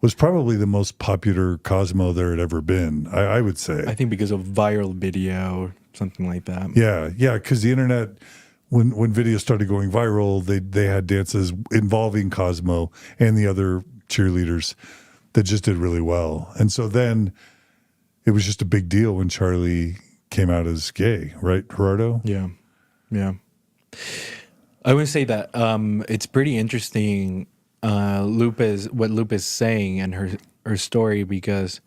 was probably the most popular Cosmo there had ever been, I would say. I think because of viral video, something like that. Yeah, because the internet, when videos started going viral, they had dances involving Cosmo and the other cheerleaders that just did really well. And so then it was just a big deal when Charlie came out as gay, right, Gerardo? Yeah. I would say that it's pretty interesting what Lupe is saying and her story, because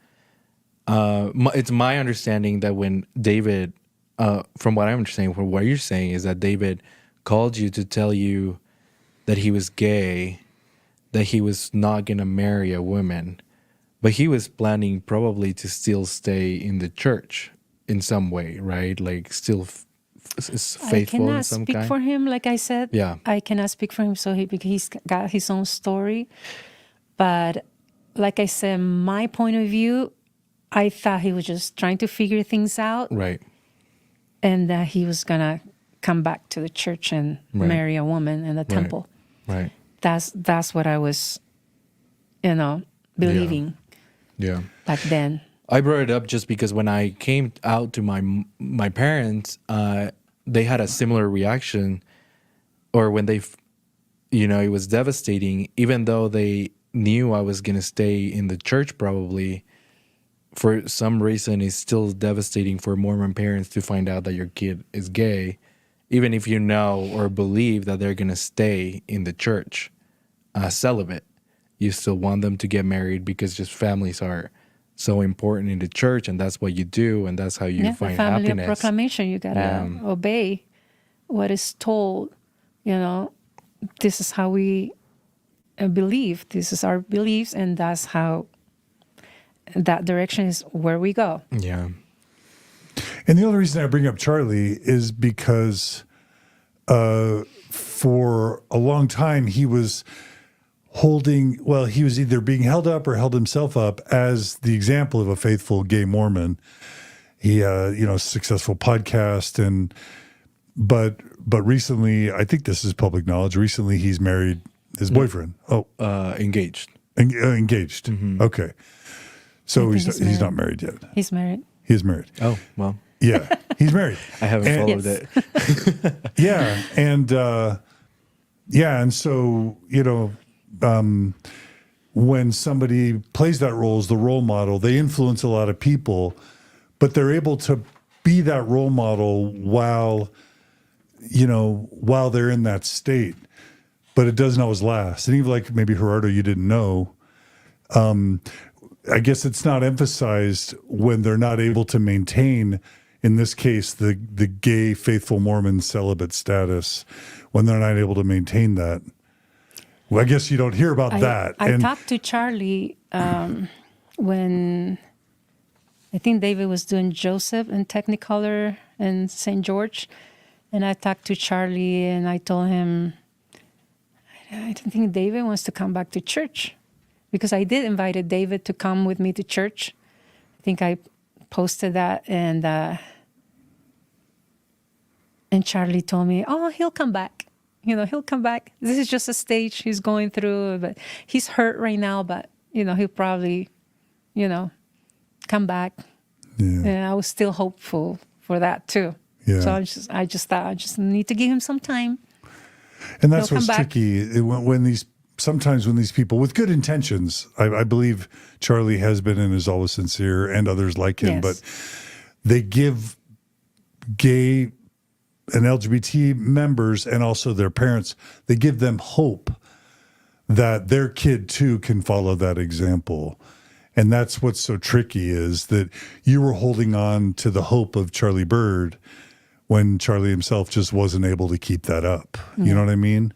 it's my understanding that when David, from what I'm understanding, from what you're saying, is that David called you to tell you that he was gay, that he was not going to marry a woman, but he was planning probably to still stay in the church in some way, right? Like still faithful in some I cannot speak kind. for him, like I said. Yeah. I cannot speak for him, because he's got his own story. But like I said, my point of view, I thought he was just trying to figure things out, Right. and that he was gonna come back to the church and Right. marry a woman in the temple. Right. That's what I was, believing Yeah. back then. I brought it up just because when I came out to my parents, they had a similar reaction, or when they, it was devastating. Even though they knew I was gonna stay in the church, probably for some reason, it's still devastating for Mormon parents to find out that your kid is gay, even if you know or believe that they're gonna stay in the church, celibate. You still want them to get married because just families are so important in the church, and that's what you do, and that's how you The find family happiness. of proclamation, you gotta obey what is told. This is how we believe. This is our beliefs, and that's how that direction is where we go. Yeah. And the only reason I bring up Charlie is because for a long time he was he was either being held up or held himself up as the example of a faithful gay Mormon. He successful podcast, but recently, I think this is public knowledge, recently he's married his boyfriend. Engaged. Engaged. Mm-hmm. Okay. So I think he's not married yet. He's married. He is married. Oh, well, Yeah, he's married. I haven't followed Yes. it. Yeah, and so when somebody plays that role as the role model, they influence a lot of people, but they're able to be that role model while they're in that state. But it doesn't always last. And even like maybe Gerardo, you didn't know. I guess it's not emphasized when they're not able to maintain, in this case, the gay faithful Mormon celibate status, when they're not able to maintain that. Well, I guess you don't hear about that. I talked to Charlie when I think David was doing Joseph in Technicolor in St. George. And I talked to Charlie and I told him, I don't think David wants to come back to church, because I did invite David to come with me to church. I think I posted that, and Charlie told me, "Oh, he'll come back. He'll come back. This is just a stage he's going through, but he's hurt right now. But he'll probably, come back." Yeah. And I was still hopeful for that too. Yeah. So I just thought I just need to give him some time. And that's He'll what's come back. tricky when these people with good intentions, I believe Charlie has been and is always sincere, and others like him, Yes. but they give gay and LGBT members and also their parents, they give them hope that their kid too can follow that example. And that's what's so tricky, is that you were holding on to the hope of Charlie Bird when Charlie himself just wasn't able to keep that up. You know what I mean?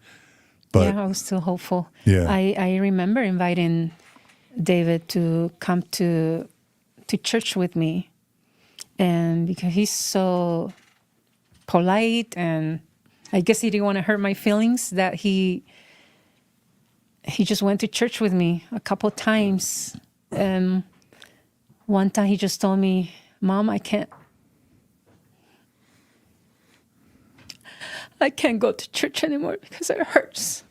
But yeah, I was still hopeful. Yeah. I remember inviting David to come to church with me, and because he's so polite, and I guess he didn't want to hurt my feelings, that he just went to church with me a couple of times. And one time he just told me, "Mom, I can't go to church anymore because it hurts."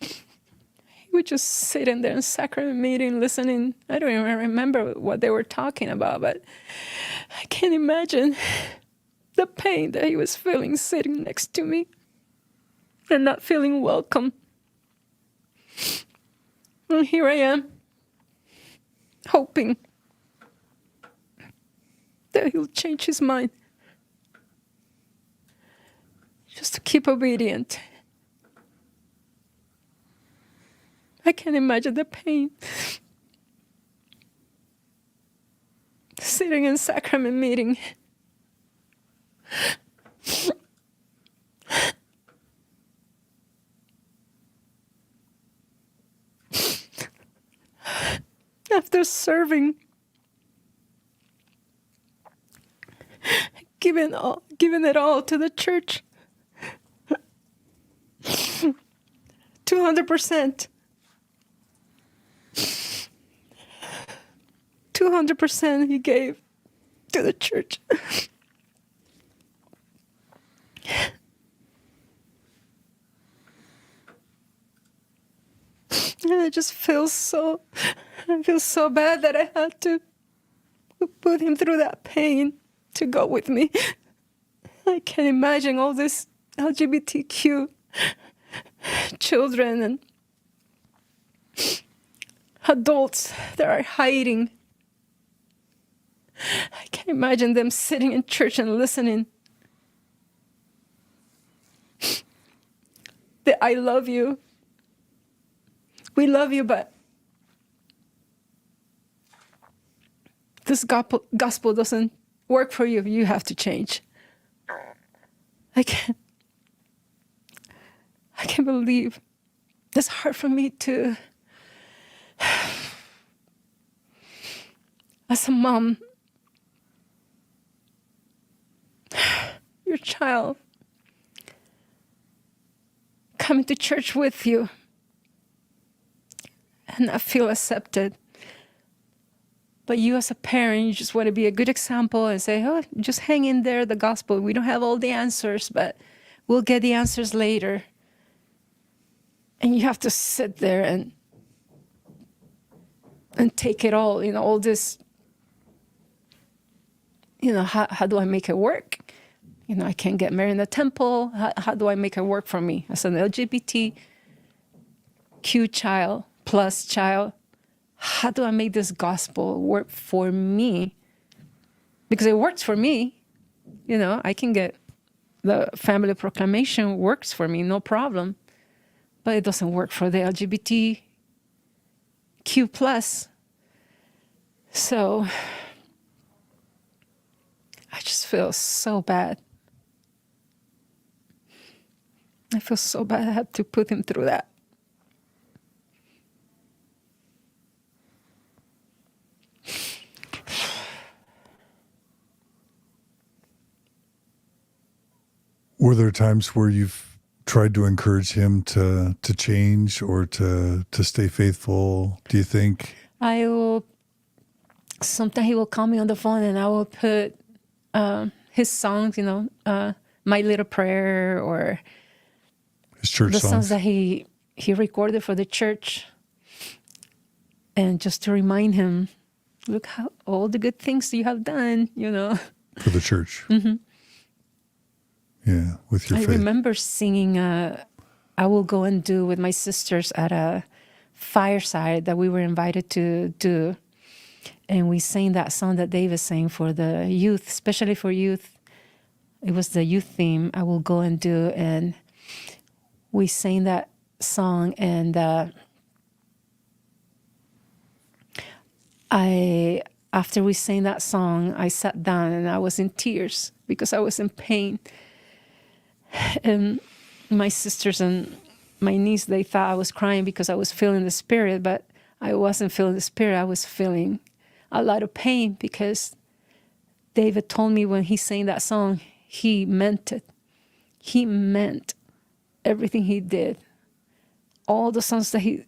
He would just sit in there in sacrament meeting, listening. I don't even remember what they were talking about, but I can't imagine the pain that he was feeling sitting next to me and not feeling welcome. And here I am, hoping that he'll change his mind. to keep obedient. I can't imagine the pain. Sitting in sacrament meeting. After serving, giving it all to the church. 200%. 200% he gave to the church. And I feel so bad that I had to put him through that pain to go with me. I can't imagine all this LGBTQ children and adults that are hiding. I can't imagine them sitting in church and listening. The I love you. We love you, but this gospel doesn't work for you. You have to change. I can't believe it's hard for me to, as a mom, your child coming to church with you and not feel accepted. But you as a parent, you just want to be a good example and say, oh, just hang in there, the gospel. We don't have all the answers, but we'll get the answers later. And you have to sit there and take it all, all this, how do I make it work? I can't get married in the temple. How do I make it work for me as an LGBTQ child, plus child? How do I make this gospel work for me? Because it works for me. I can get the family proclamation works for me, no problem. But it doesn't work for the LGBTQ plus. So I just feel so bad. I feel so bad I had to put him through that. Were there times where you've tried to encourage him to change or to stay faithful, do you think? Sometimes he will call me on the phone and I will put his songs, My Little Prayer or His church the songs songs that he recorded for the church. And just to remind him, look how all the good things you have done, for the church. Mm-hmm. Yeah, with your I faith. remember singing, I will go and do with my sisters at a fireside that we were invited to do. And we sang that song that David sang for the youth, especially for youth. It was the youth theme, I will go and do. And we sang that song. And after we sang that song, I sat down and I was in tears because I was in pain. And my sisters and my niece, they thought I was crying because I was feeling the spirit, but I wasn't feeling the spirit. I was feeling a lot of pain because David told me when he sang that song, he meant it. He meant everything he did. All the songs that he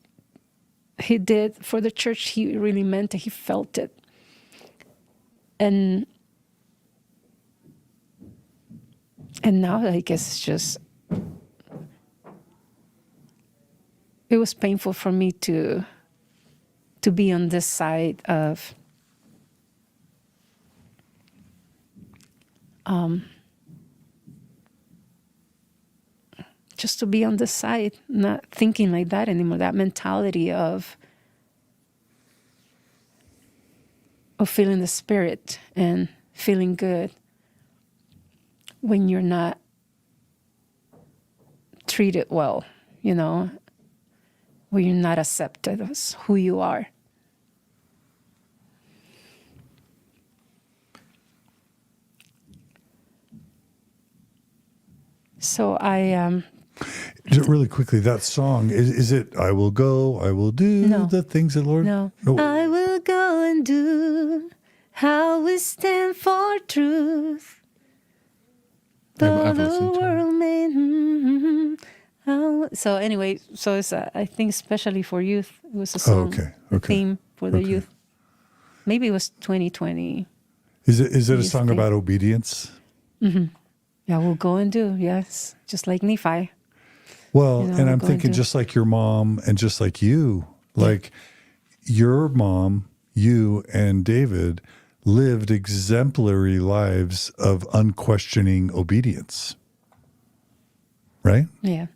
did for the church, he really meant it. He felt it. And now I guess it's just, it was painful for me to be on this side of just to be on this side, not thinking like that anymore, that mentality of feeling the spirit and feeling good when you're not treated well, where you're not accepted as who you are. So Just really quickly, that song, is it I will go, I will do No. the things that Lord? No. I will go and do how we stand for truth. Though I've the listened to it. world may. So anyway, so it's I think especially for youth, it was a song, okay, a okay, theme for the okay. youth. Maybe it was 2020. Is it a Youth song thing. about obedience? Yeah, we'll go and do, yes, just like Nephi. Well, And I and will I'm go thinking into- just like your mom and just like you, like your mom, you and David lived exemplary lives of unquestioning obedience. Right? Yeah.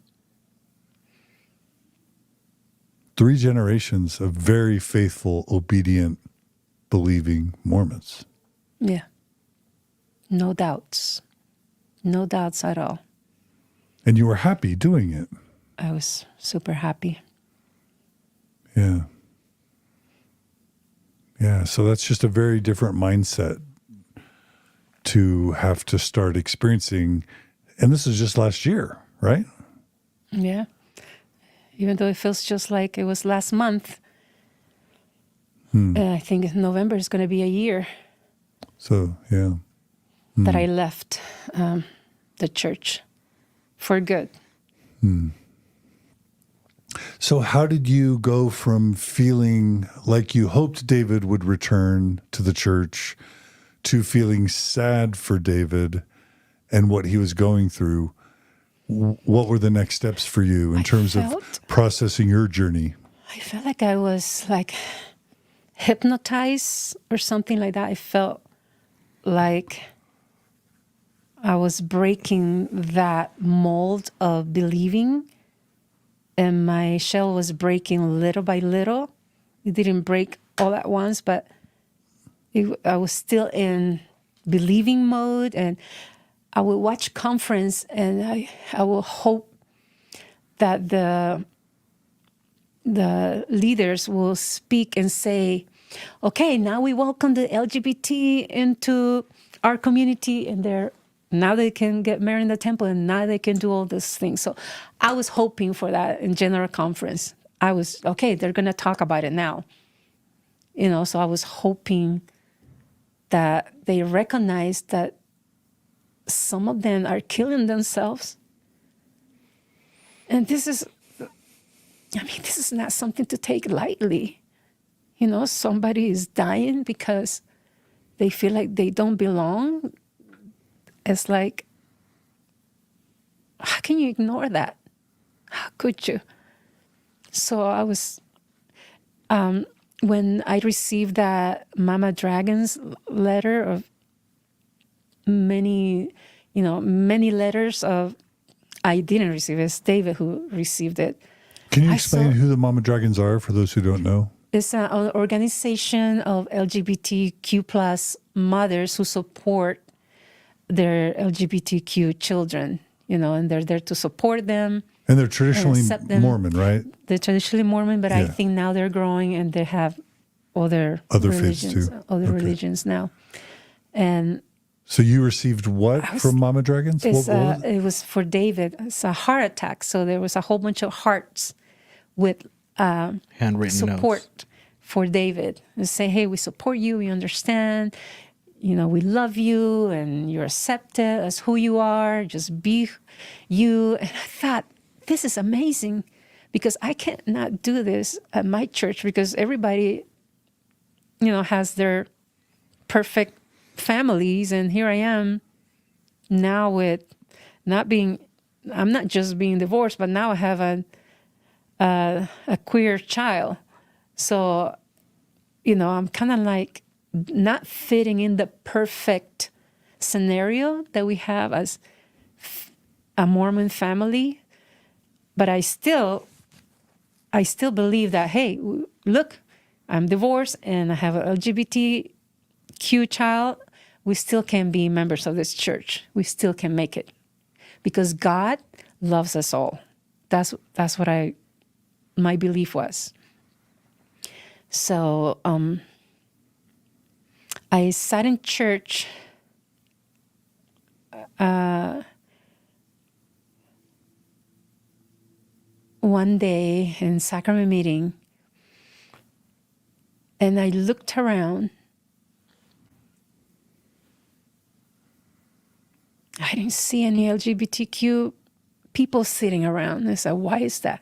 3 generations of very faithful, obedient, believing Mormons. Yeah. No doubts. No doubts at all. And you were happy doing it. I was super happy. Yeah. Yeah. So that's just a very different mindset to have to start experiencing. And this is just last year, right? Yeah. Even though it feels just like it was last month. I think November is going to be a year So, yeah. that I left the church for good. So, how did you go from feeling like you hoped David would return to the church to feeling sad for David and what he was going through? What were the next steps for you in terms of processing your journey? I felt like I was like hypnotized or something like that. I felt like I was breaking that mold of believing, and my shell was breaking little by little. It didn't break all at once, but I was still in believing mode, and I would watch conference, and I will hope that the leaders will speak and say, okay, now we welcome the LGBT into our community, and now they can get married in the temple, and now they can do all these things. So I was hoping for that in general conference. I was, okay, they're going to talk about it now. So I was hoping that they recognize that some of them are killing themselves. And this is not something to take lightly. Somebody is dying because they feel like they don't belong. It's like, how can you ignore that? How could you? So I was, when I received that Mama Dragon's letter of many letters of, I didn't receive it. It's David who received it. Can you I explain saw- who the Mama Dragons are for those who don't know? It's an organization of LGBTQ plus mothers who support their LGBTQ children, and they're there to support them. And they're traditionally accept them. Mormon, right? They're traditionally Mormon, but I Yeah. think now they're growing and they have other faiths religions, too. other Okay. religions now. And So you received what from Mama Dragons? What was it? it was for David. It's a heart attack. So there was a whole bunch of hearts with Handwritten support notes. for David. And say, hey, we support you. We understand. We love you and you're accepted as who you are. Just be you. And I thought, this is amazing because I can't not do this at my church because everybody, has their perfect families. And here I am now with I'm not just being divorced, but now I have a queer child. So, I'm kind of like not fitting in the perfect scenario that we have as a Mormon family. But I still believe that, hey, look, I'm divorced and I have an LGBTQ child. We still can be members of this church. We still can make it because God loves us all. That's what my belief was. So I sat in church one day in sacrament meeting, and I looked around. I didn't see any LGBTQ people sitting around. I said, why is that?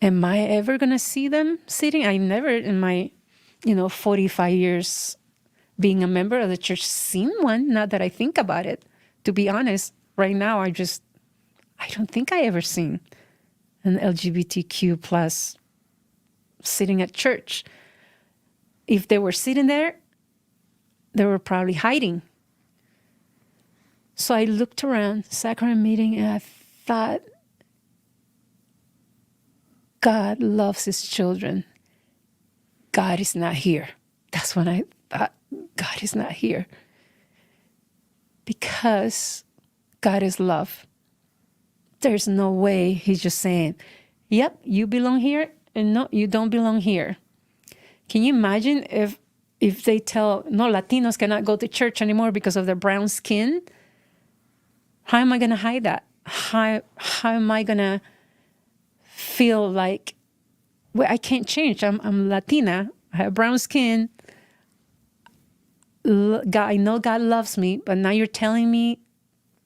Am I ever going to see them sitting? I never in my, 45 years being a member of the church seen one, not that I think about it. To be honest, right now, I don't think I ever seen an LGBTQ plus sitting at church. If they were sitting there, they were probably hiding. So I looked around, sacrament meeting, and I thought, God loves his children. God is not here. That's when I thought, God is not here. Because God is love. There's no way he's just saying, yep, you belong here, and no, you don't belong here. Can you imagine if they tell, no, Latinos cannot go to church anymore because of their brown skin? How am I going to hide that? How am I going to feel like, well, I can't change. I'm Latina. I have brown skin. God, I know God loves me, but now you're telling me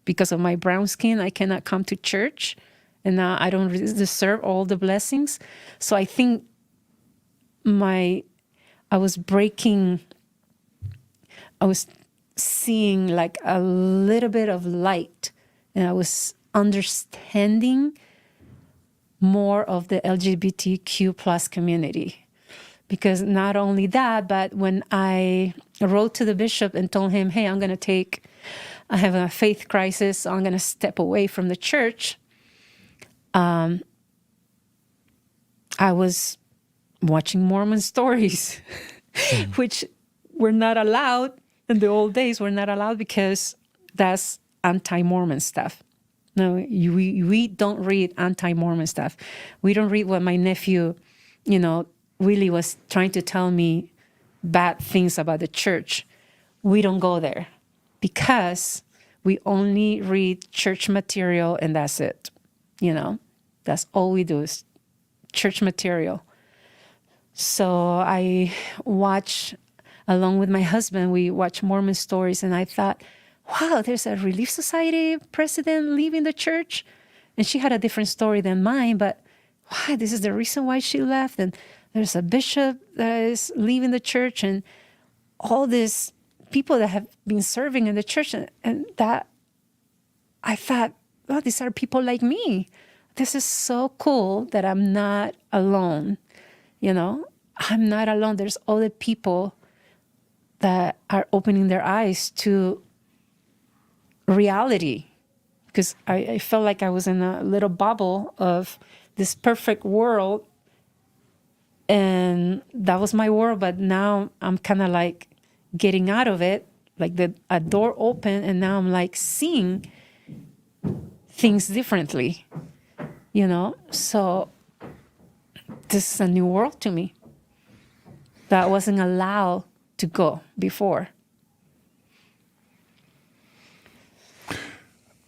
because of my brown skin, I cannot come to church, and now I don't deserve all the blessings. So I think I was seeing like a little bit of light, and I was understanding more of the LGBTQ plus community. Because not only that, but when I wrote to the bishop and told him, hey, I have a faith crisis, so I'm going to step away from the church, I was watching Mormon stories, which were not allowed in the old days, were not allowed because that's anti-Mormon stuff. No, we don't read anti-Mormon stuff. We don't read what my nephew, Willie was trying to tell me bad things about the church. We don't go there because we only read church material and that's it. That's all we do is church material. So I watch, along with my husband, we watch Mormon stories, and I thought, wow, there's a Relief Society president leaving the church. And she had a different story than mine, but why? This is the reason why she left. And there's a bishop that is leaving the church, and all these people that have been serving in the church. And that I thought, oh, these are people like me. This is so cool that I'm not alone. I'm not alone. There's other people that are opening their eyes to reality, because I felt like I was in a little bubble of this perfect world, and that was my world. But now I'm kind of like getting out of it, like a door open, and now I'm like seeing things differently, So this is a new world to me that I wasn't allowed to go before.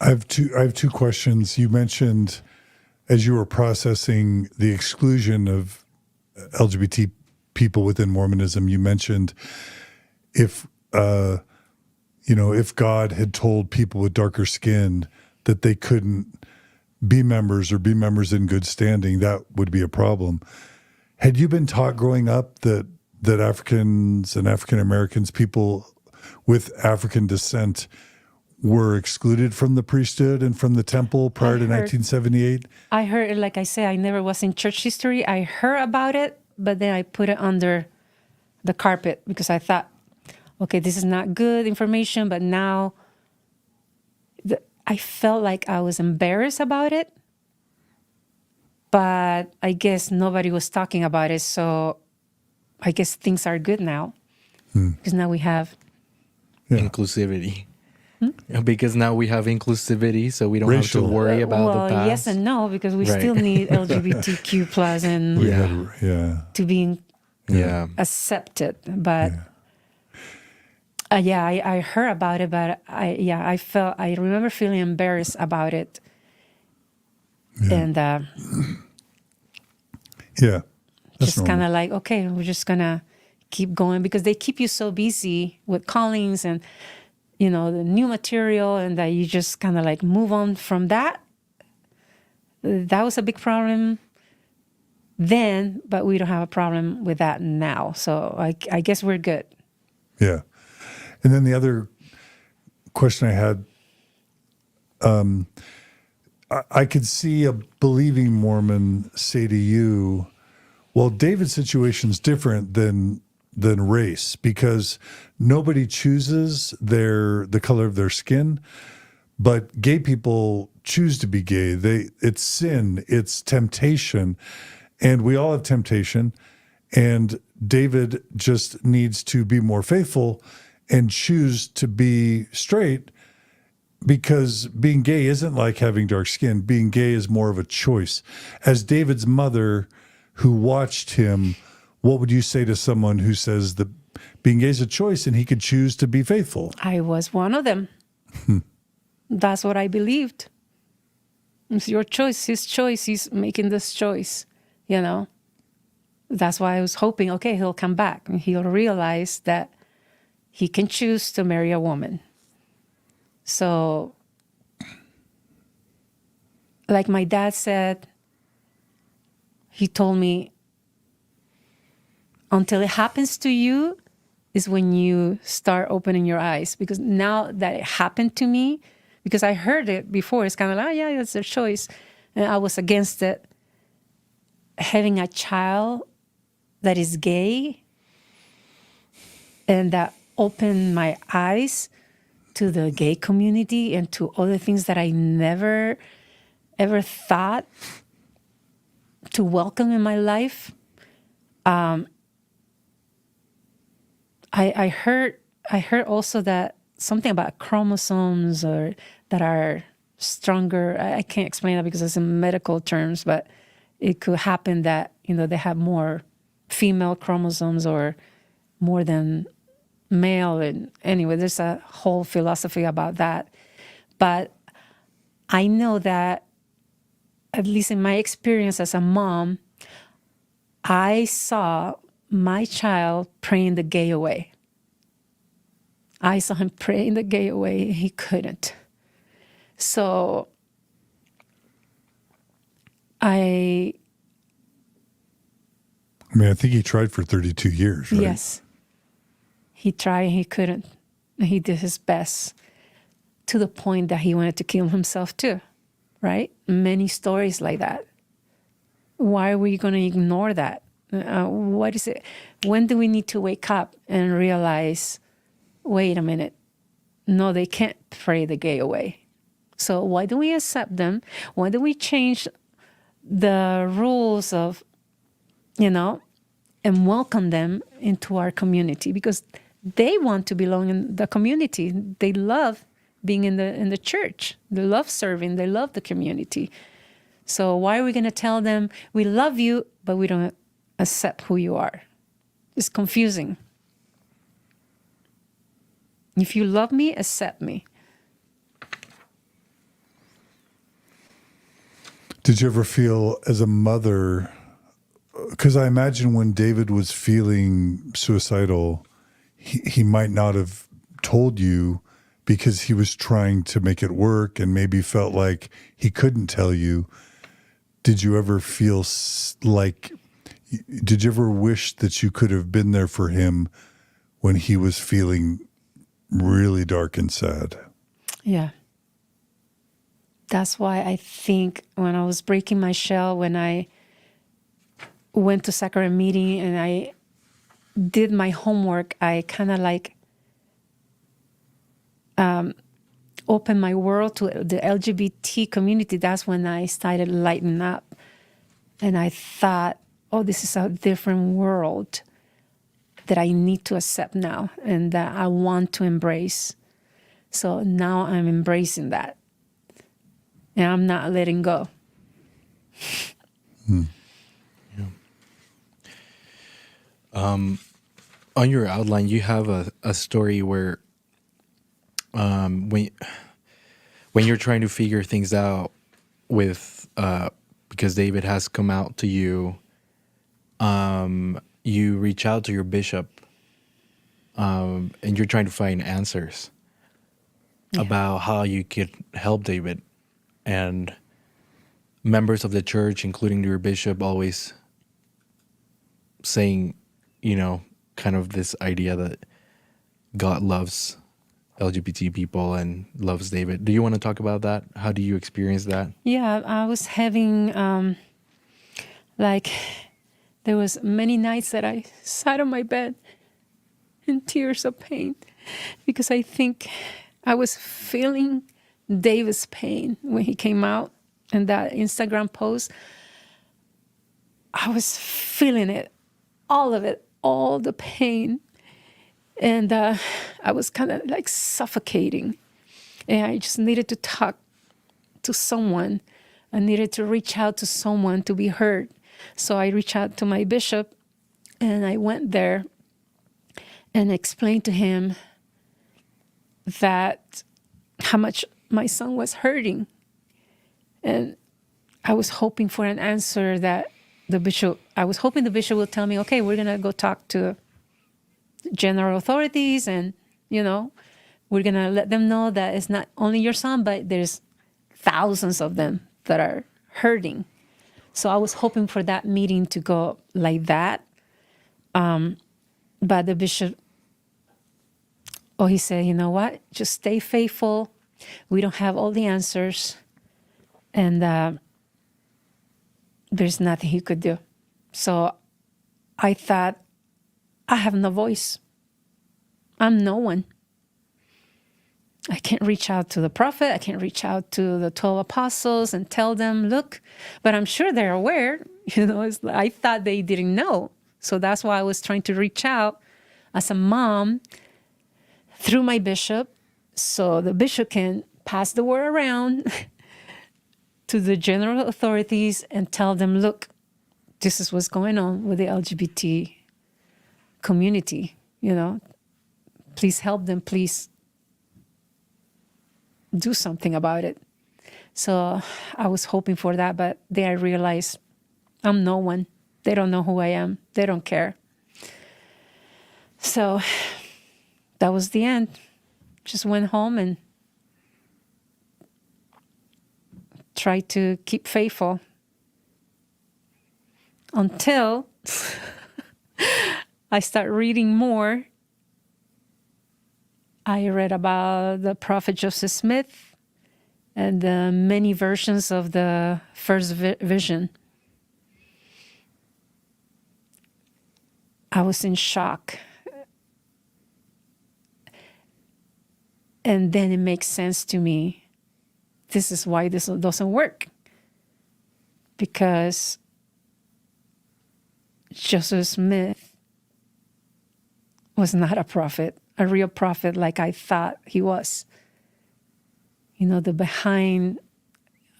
I have two questions. You mentioned, as you were processing the exclusion of LGBT people within Mormonism, you mentioned if God had told people with darker skin that they couldn't be members or be members in good standing, that would be a problem. Had you been taught growing up that Africans and African Americans, people with African descent, were excluded from the priesthood and from the temple prior to 1978? I heard, like I said, I never was in church history. I heard about it, but then I put it under the carpet because I thought, okay, this is not good information. But now I felt like I was embarrassed about it. But I guess nobody was talking about it. So I guess things are good now because now we have inclusivity. Because now we have inclusivity, so we don't Racial. have to worry about the past. Yes and no, because we Right. still need LGBTQ plus and Yeah. to be Yeah. accepted. But I heard about it, but I remember feeling embarrassed about it. And Yeah. That's just kind normal. of like, okay, we're just going to keep going, because they keep you so busy with callings and, the new material, and that you just kind of like move on from that. That was a big problem then, but we don't have a problem with that now. So I guess we're good. Yeah. And then the other question I had, I could see a believing Mormon say to you, well, David's situation is different than race, because nobody chooses the color of their skin, but gay people choose to be gay. It's sin, it's temptation, and we all have temptation, and David just needs to be more faithful and choose to be straight, because being gay isn't like having dark skin. Being gay is more of a choice. As David's mother, who watched him, what would you say to someone who says that being gay is a choice and he could choose to be faithful? I was one of them. That's what I believed. It's your choice, his choice. He's making this choice, That's why I was hoping, okay, he'll come back and he'll realize that he can choose to marry a woman. So, like my dad said, he told me, until it happens to you is when you start opening your eyes. Because now that it happened to me, because I heard it before, it's kind of like, it's their choice. And I was against it. Having a child that is gay, and that opened my eyes to the gay community and to other things that I never, ever thought to welcome in my life. I heard also that something about chromosomes or that are stronger. I can't explain that because it's in medical terms, but it could happen that, they have more female chromosomes or more than male. And anyway, there's a whole philosophy about that. But I know that, at least in my experience as a mom, I saw my child praying the gay away. I saw him praying the gay away. He couldn't. So I think he tried for 32 years, right? Yes. He tried, he couldn't. He did his best, to the point that he wanted to kill himself too, right? Many stories like that. Why are we going to ignore that? What is it? When do we need to wake up and realize, wait a minute, no, they can't pray the gay away. So why do we accept them? Why do we change the rules of, and welcome them into our community? Because they want to belong in the community. They love being in the church. They love serving. They love the community. So why are we going to tell them, we love you, but we don't accept who you are? It's confusing. If you love me, accept me. Did you ever feel as a mother, because I imagine when David was feeling suicidal, he might not have told you because he was trying to make it work and maybe felt like he couldn't tell you. Did you ever feel did you ever wish that you could have been there for him when he was feeling really dark and sad? Yeah. That's why I think when I was breaking my shell, when I went to sacrament meeting and I did my homework, I kind of opened my world to the LGBT community. That's when I started lighting up. And I thought, oh, this is a different world that I need to accept now and that I want to embrace. So now I'm embracing that. And I'm not letting go. On your outline, you have a story where when you're trying to figure things out with because David has come out to you, you reach out to your bishop, and you're trying to find answers about how you could help David. And members of the church, including your bishop, always saying, kind of this idea that God loves LGBT people and loves David. Do you want to talk about that? How do you experience that? Yeah, I was having, there was many nights that I sat on my bed in tears of pain because I think I was feeling David's pain when he came out and that Instagram post. I was feeling it, all of it, all the pain. And I was kind of like suffocating. And I just needed to talk to someone. I needed to reach out to someone to be heard. So I reached out to my bishop and I went there and explained to him that how much my son was hurting. And I was hoping for an answer that I was hoping the bishop would tell me, okay, we're going to go talk to general authorities and, we're going to let them know that it's not only your son, but there's thousands of them that are hurting. So I was hoping for that meeting to go like that. But the bishop, he said, you know what? Just stay faithful. We don't have all the answers. And there's nothing he could do. So I thought, I have no voice. I'm no one. I can't reach out to the prophet. I can't reach out to the 12 apostles and tell them, look, but I'm sure they're aware. I thought they didn't know. So that's why I was trying to reach out as a mom through my bishop so the bishop can pass the word around to the general authorities and tell them, look, this is what's going on with the LGBT community, Please help them, please do something about it. So I was hoping for that, but then I realized I'm no one. They don't know who I am. They don't care. So that was the end. Just went home and tried to keep faithful until I started reading more. I read about the prophet Joseph Smith and the many versions of the first vision. I was in shock. And then it makes sense to me. This is why this doesn't work. Because Joseph Smith was not a prophet, a real prophet like I thought he was. The behind,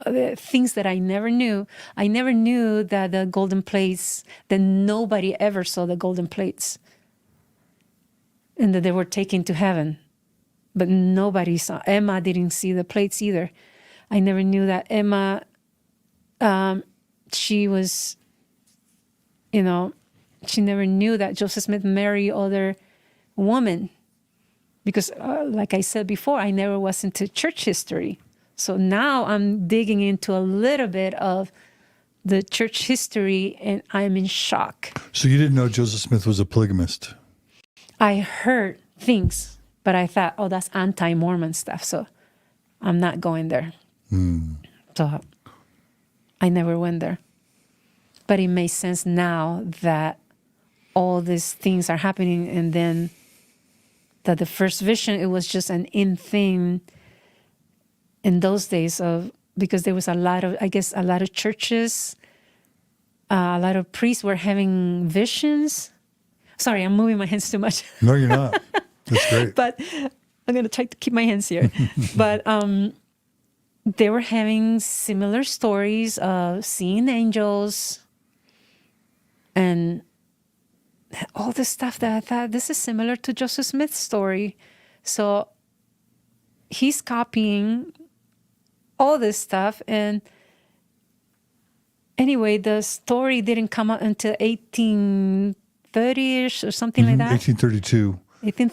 the things that I never knew. I never knew that the golden plates, that nobody ever saw the golden plates. And that they were taken to heaven. But nobody saw. Emma didn't see the plates either. I never knew that Emma, she was, she never knew that Joseph Smith married other women. Because like I said before, I never was into church history. So now I'm digging into a little bit of the church history and I'm in shock. So you didn't know Joseph Smith was a polygamist? I heard things, but I thought, that's anti-Mormon stuff. So I'm not going there. So I never went there. But it makes sense now that all these things are happening and then that the first vision, it was just an in thing in those days because there was a lot of churches, a lot of priests were having visions. Sorry, I'm moving my hands too much. No, you're not. That's great. But I'm going to try to keep my hands here. But they were having similar stories of seeing angels and all this stuff that I thought, this is similar to Joseph Smith's story. So he's copying all this stuff. And anyway, the story didn't come out until 1830-ish or something like that. 1832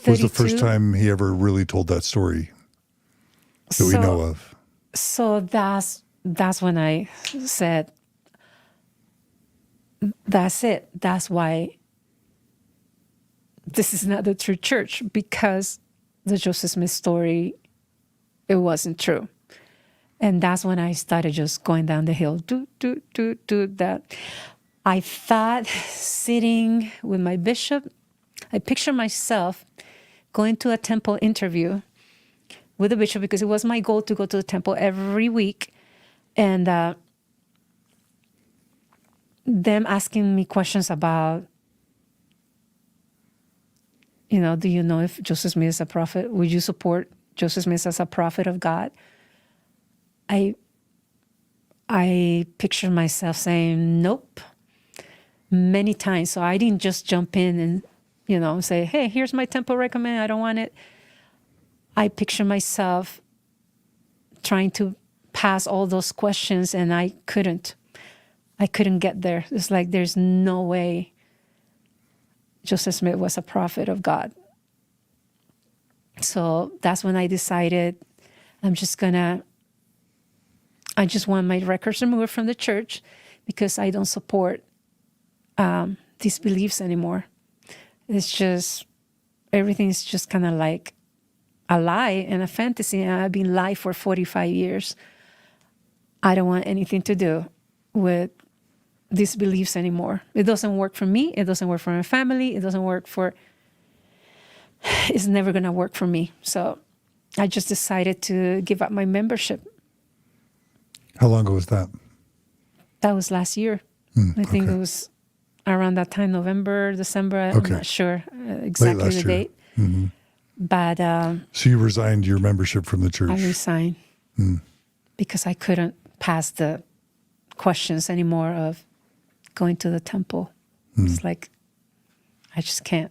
was the first time he ever really told that story that we know of. So that's when I said, that's it. That's why this is not the true church, because the Joseph Smith story, it wasn't true. And that's when I started just going down the hill, do that. I thought sitting with my bishop, I pictured myself going to a temple interview with the bishop, because it was my goal to go to the temple every week. And them asking me questions about, do you know if Joseph Smith is a prophet? Would you support Joseph Smith as a prophet of God? I pictured myself saying nope many times. So I didn't just jump in and, say, hey, here's my temple recommend. I don't want it. I picture myself trying to pass all those questions, and I couldn't get there. It's like there's no way Joseph Smith was a prophet of God. So that's when I decided I just want my records removed from the church, because I don't support these beliefs anymore. It's just, everything's just kind of like a lie and a fantasy. And I've been lying for 45 years. I don't want anything to do with these beliefs anymore. It doesn't work for me. It doesn't work for my family. It's never going to work for me. So I just decided to give up my membership. How long ago was that? That was last year. I think it was around that time, November, December. I'm not sure exactly the date. Mm-hmm. But so you resigned your membership from the church? I resigned because I couldn't pass the questions anymore of going to the temple. It's like, I just can't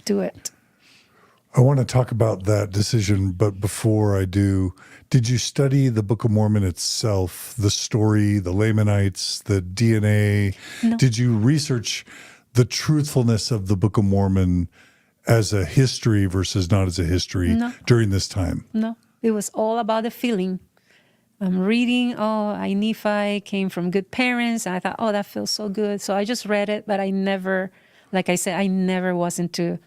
do it. I want to talk about that decision, but before I do, did you study the Book of Mormon itself, the story, the Lamanites, the DNA? No. Did you research the truthfulness of the Book of Mormon as a history versus not as a history during this time? No, it was all about the feeling. I'm reading, Nephi came from good parents. And I thought, that feels so good. So I just read it, but I never, like I said, I never was into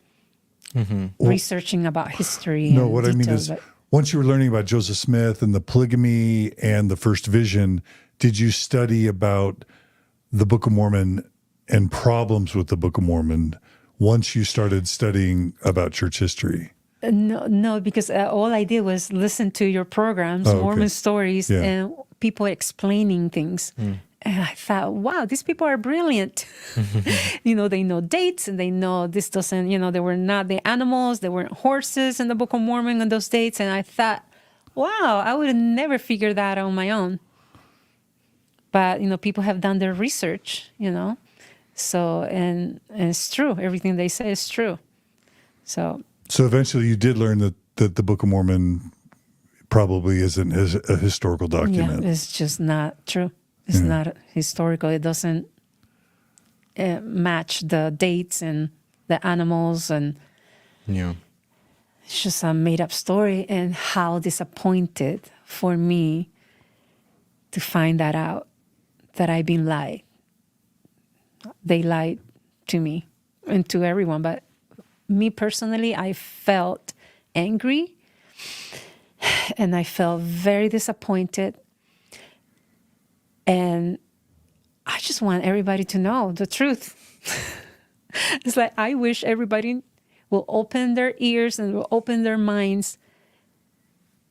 researching about history. No, and what details, I mean is, once you were learning about Joseph Smith and the polygamy and the first vision, did you study about the Book of Mormon and problems with the Book of Mormon once you started studying about church history? No, because all I did was listen to your programs, Mormon stories, and people explaining things. And I thought, wow, these people are brilliant. They know dates, and they know this doesn't, they were not the animals, they weren't horses in the Book of Mormon on those dates. And I thought, wow, I would have never figured that out on my own. But, people have done their research, So, and it's true. Everything they say is true. So eventually you did learn that the Book of Mormon probably isn't a historical document. Yeah, it's just not true. It's not historical. It doesn't match the dates and the animals, and it's just a made-up story. And how disappointed for me to find that out, that I've been lied. They lied to me and to everyone, but me personally, I felt angry and I felt very disappointed. And I just want everybody to know the truth. It's like, I wish everybody will open their ears and will open their minds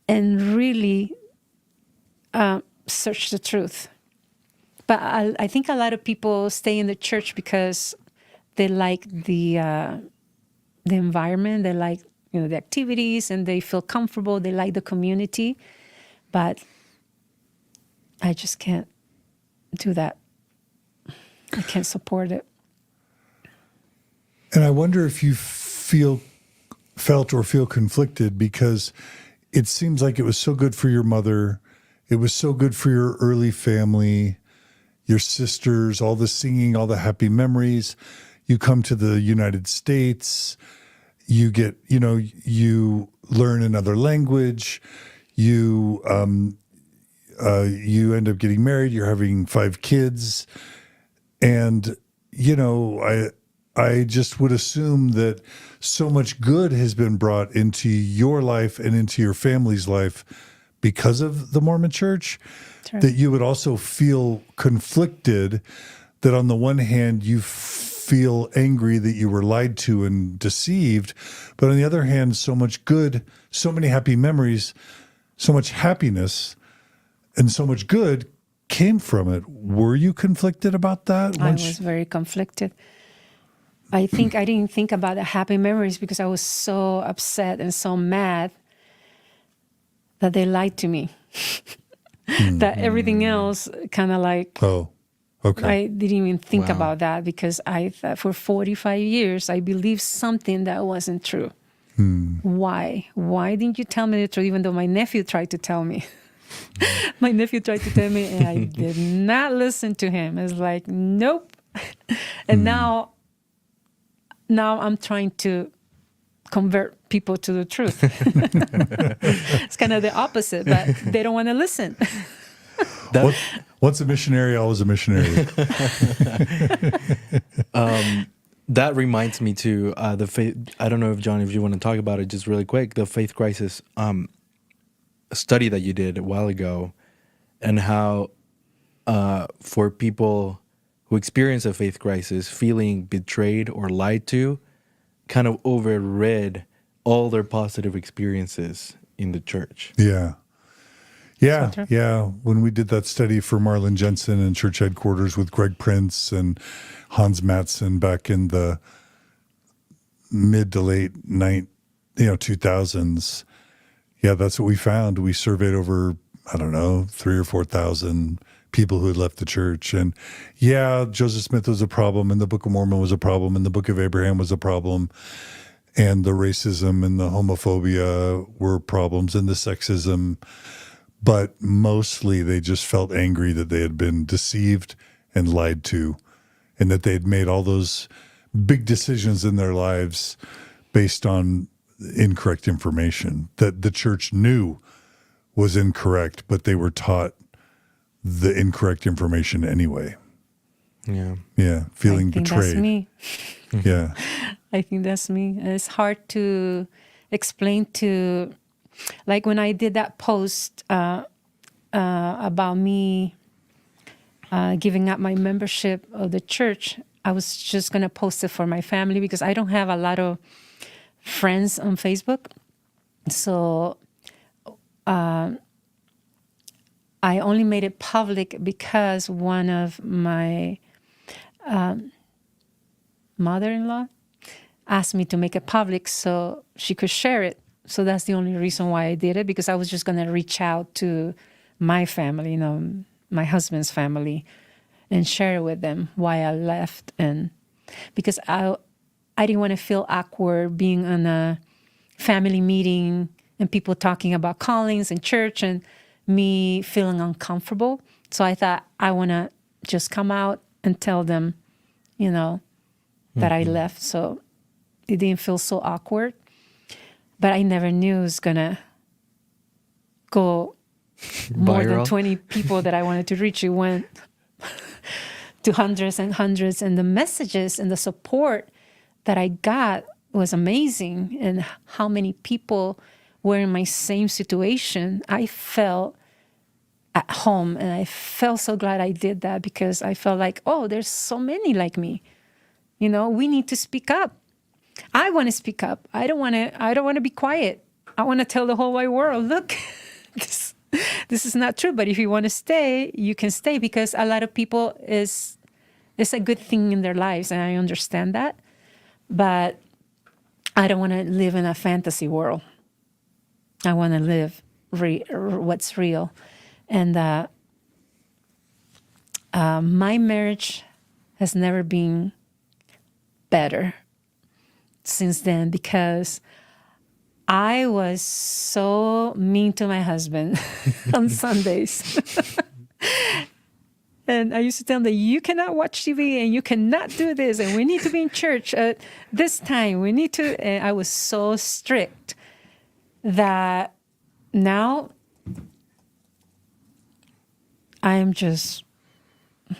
and really search the truth. But I think a lot of people stay in the church because they like the environment. They like, the activities, and they feel comfortable. They like the community, but I just can't do that. I can't support it. And I wonder if you felt or feel conflicted, because it seems like it was so good for your mother. It was so good for your early family, your sisters, all the singing, all the happy memories. You come to the United States, you get, you learn another language, you end up getting married, you're having 5 kids. And, I just would assume that so much good has been brought into your life and into your family's life because of the Mormon Church, Sure. that you would also feel conflicted, that on the one hand, you feel angry that you were lied to and deceived, but on the other hand, so much good, so many happy memories, so much happiness, and so much good came from it. Were you conflicted about that? I was very conflicted. I think I didn't think about the happy memories because I was so upset and so mad that they lied to me. That everything else kind of like, Oh, okay. I didn't even think Wow. about that because I thought for 45 years, I believed something that wasn't true. Why? Why didn't you tell me the truth, even though my nephew tried to tell me? My nephew tried to tell me, and I did not listen to him. It's like, nope. And now I'm trying to convert people to the truth. It's kind of the opposite, but they don't want to listen. Once a missionary, always a missionary. That reminds me to the faith. I don't know if John, if you want to talk about it just really quick, the faith crisis study that you did a while ago, and how for people who experience a faith crisis, feeling betrayed or lied to kind of overrid all their positive experiences in the church. Yeah. Yeah. So true. Yeah. When we did that study for Marlon Jensen and church headquarters with Greg Prince and Hans Matson back in the mid to late 2000s. Yeah, that's what we found. We surveyed over, 3,000 or 4,000 people who had left the church. And yeah, Joseph Smith was a problem, and the Book of Mormon was a problem, and the Book of Abraham was a problem, and the racism and the homophobia were problems, and the sexism. But mostly they just felt angry that they had been deceived and lied to, and that they had made all those big decisions in their lives based on incorrect information that the church knew was incorrect, but they were taught the incorrect information anyway. Yeah. Yeah, feeling I think betrayed. That's me. Yeah. I think that's me. It's hard to explain to, like when I did that post about me giving up my membership of the church, I was just going to post it for my family because I don't have a lot of friends on Facebook. So I only made it public because one of my mother-in-law asked me to make it public so she could share it. So that's the only reason why I did it, because I was just going to reach out to my family, my husband's family, and share it with them why I left. And because I didn't want to feel awkward being on a family meeting and people talking about callings and church and me feeling uncomfortable. So I thought I want to just come out and tell them, that I left. So it didn't feel so awkward. But I never knew it was going to go more than Viral. 20 people that I wanted to reach. It went to hundreds and hundreds. And the messages and the support that I got was amazing. And how many people were in my same situation. I felt at home. And I felt so glad I did that, because I felt like, oh, there's so many like me. We need to speak up. I want to speak up. I don't want to be quiet. I want to tell the whole wide world, look, this is not true. But if you want to stay, you can stay, because a lot of people it's a good thing in their lives, and I understand that. But I don't want to live in a fantasy world. I want to live what's real. And my marriage has never been better since then, because I was so mean to my husband on Sundays. And I used to tell him that you cannot watch TV and you cannot do this, and we need to be in church at this time. We need to. And I was so strict that now I'm just,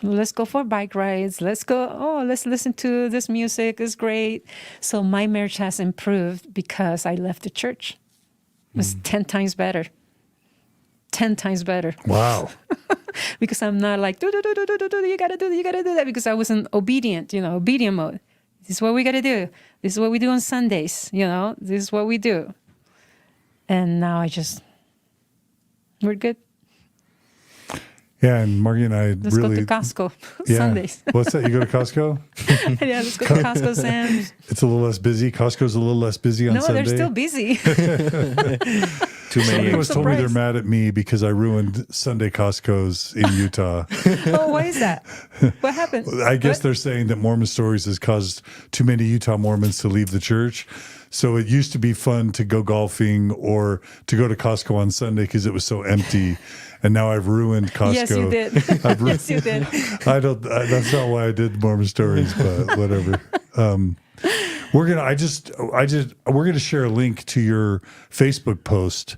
let's go for bike rides. Let's go, let's listen to this music. It's great. So my marriage has improved because I left the church. It was 10 times better. 10 times better. Wow. Because I'm not like, you gotta do that, because I wasn't obedient, obedient mode. This is what we gotta do. This is what we do on Sundays, this is what we do. And now we're good. Yeah, and Margie and I Let's go to Costco Sundays. What's that? You go to Costco? Yeah, let's go to Costco, Sam's. It's a little less busy. Costco's a little less busy on Sunday. No, they're still busy. Too many. Somebody was told me they're Surprise. mad at me because I ruined Sunday Costco's in Utah. Oh, why is that? What happened? I guess What? they're saying that Mormon Stories has caused too many Utah Mormons to leave the church. So it used to be fun to go golfing or to go to Costco on Sunday because it was so empty. And now I've ruined Costco. Yes, you did. Yes, you did. That's not why I did Mormon Stories, but whatever. We're gonna share a link to your Facebook post.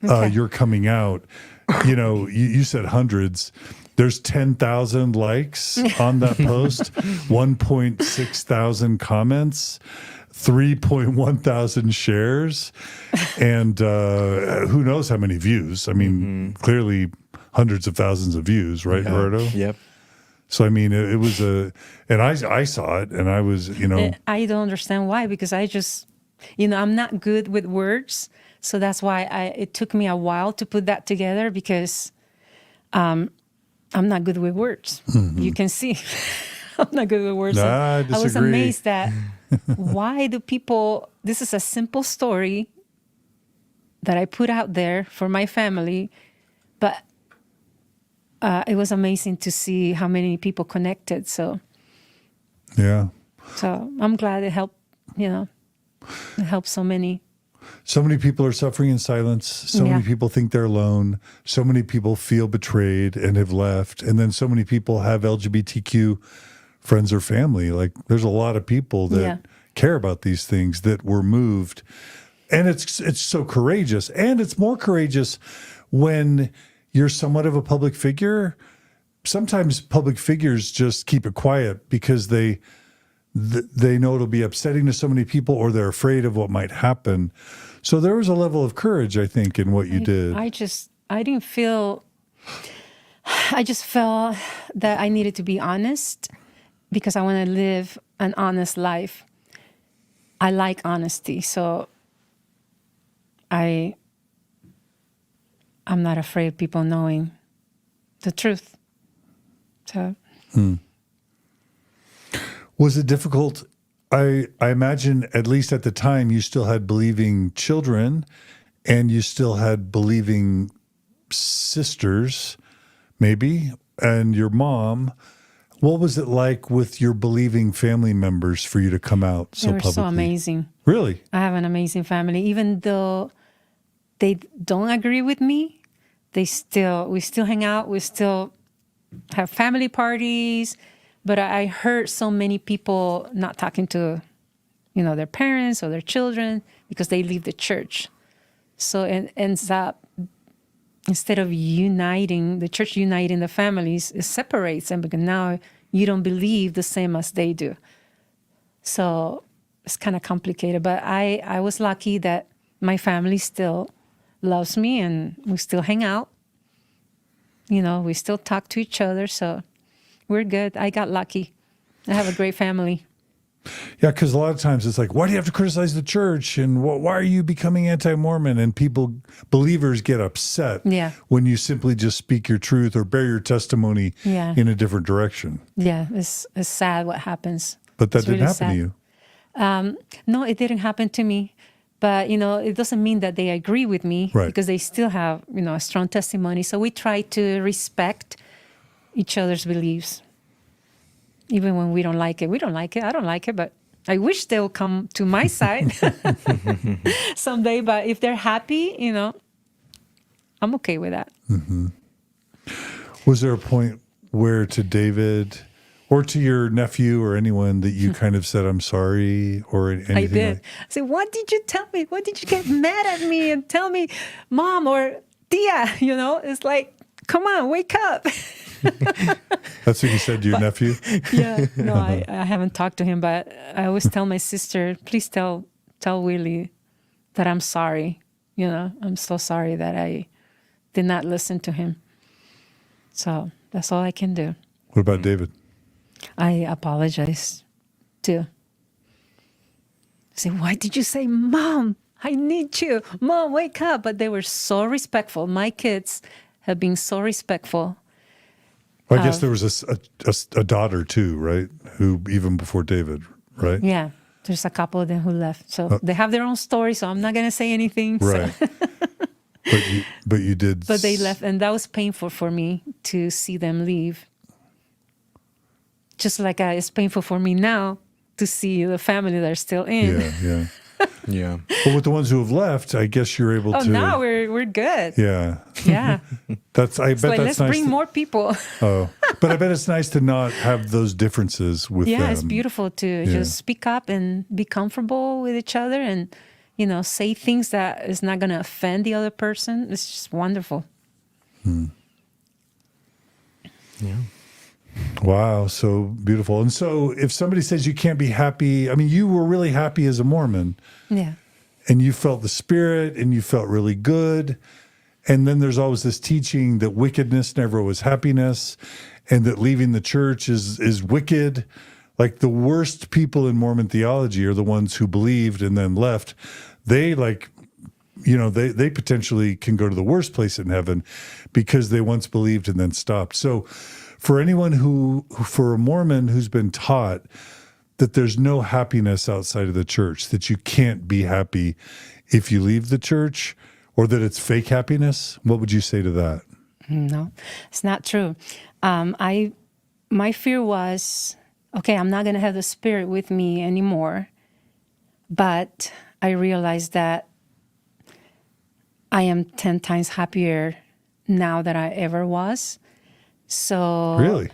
Okay. You're coming out. You said hundreds. There's 10,000 likes on that post, 1.6 thousand comments, 3.1 thousand shares, and who knows how many views. I mean, clearly hundreds of thousands of views, right, Roberto? Yep. So, I mean, it was and I saw it, and I was, I don't understand why, because I just, I'm not good with words. So that's why it took me a while to put that together, because I'm not good with words. You can see I'm not good with words. Nah, And I I was disagree. amazed that why do people, this is a simple story that I put out there for my family, but it was amazing to see how many people connected. So yeah. I'm glad it helped, it helped so many. So many people are suffering in silence. So many people think they're alone. So many people feel betrayed and have left. And then so many people have LGBTQ friends or family. Like, there's a lot of people that care about these things, that were moved. And it's so courageous. And it's more courageous when you're somewhat of a public figure. Sometimes public figures just keep it quiet because they know it'll be upsetting to so many people, or they're afraid of what might happen. So there was a level of courage, I think, in what you did. I just felt that I needed to be honest, because I want to live an honest life. I like honesty, so I'm not afraid of people knowing the truth. So. Was it difficult? I imagine, at least at the time, you still had believing children and you still had believing sisters, maybe, and your mom. What was it like with your believing family members for you to come out so They were publicly? so amazing. Really? I have an amazing family. Even though they don't agree with me, we still hang out. We still have family parties. But I heard so many people not talking to, their parents or their children because they leave the church. So it ends up, instead of uniting, the church uniting the families, it separates them, because now you don't believe the same as they do. So it's kind of complicated. But I was lucky that my family still loves me and we still hang out. We still talk to each other. So we're good. I got lucky. I have a great family. Yeah, because a lot of times it's like, why do you have to criticize the church? And why are you becoming anti-Mormon? And believers get upset when you simply just speak your truth or bear your testimony in a different direction. Yeah, it's sad what happens. But that It's didn't really happen sad. to you. No, it didn't happen to me. But, it doesn't mean that they agree with me Right. because they still have, a strong testimony. So we try to respect each other's beliefs, even when we don't like it. We don't like it. I don't like it, but I wish they'll come to my side someday. But if they're happy, I'm okay with that. Was there a point where to David or to your nephew or anyone that you kind of said, I'm sorry, or anything? I did. Like, I said, what did you tell me? What did you get mad at me and tell me, Mom or Tia? It's like, come on, wake up. that's what you said to your nephew? Yeah, no, I haven't talked to him, but I always tell my sister, please tell Willie that I'm sorry. I'm so sorry that I did not listen to him. So that's all I can do. What about David? I apologize too. I said, why did you say, Mom, I need you. Mom, wake up. But they were so respectful. My kids have been so respectful. Well, I guess there was a daughter too, right? Who even before David, right? Yeah, there's a couple of them who left. So they have their own story, so I'm not going to say anything. Right. So. But you did. But they left, and that was painful for me to see them leave. Just like it's painful for me now to see the family that are still in. Yeah. Yeah. But with the ones who have left, I guess you're able to. Now we're good. Yeah. Yeah. I bet Like, that's let's nice. bring more people. Oh, but I bet it's nice to not have those differences with them. Yeah, it's beautiful to just speak up and be comfortable with each other and, say things that is not going to offend the other person. It's just wonderful. Yeah. Wow, so beautiful. And so if somebody says you can't be happy, I mean, you were really happy as a Mormon. Yeah. And you felt the Spirit and you felt really good. And then there's always this teaching that wickedness never was happiness and that leaving the church is wicked. Like the worst people in Mormon theology are the ones who believed and then left. They they potentially can go to the worst place in heaven because they once believed and then stopped. So for anyone for a Mormon who's been taught that there's no happiness outside of the church, that you can't be happy if you leave the church, or that it's fake happiness, what would you say to that? No, it's not true. My fear was, okay, I'm not going to have the Spirit with me anymore. But I realized that I am 10 times happier now than I ever was. So Really?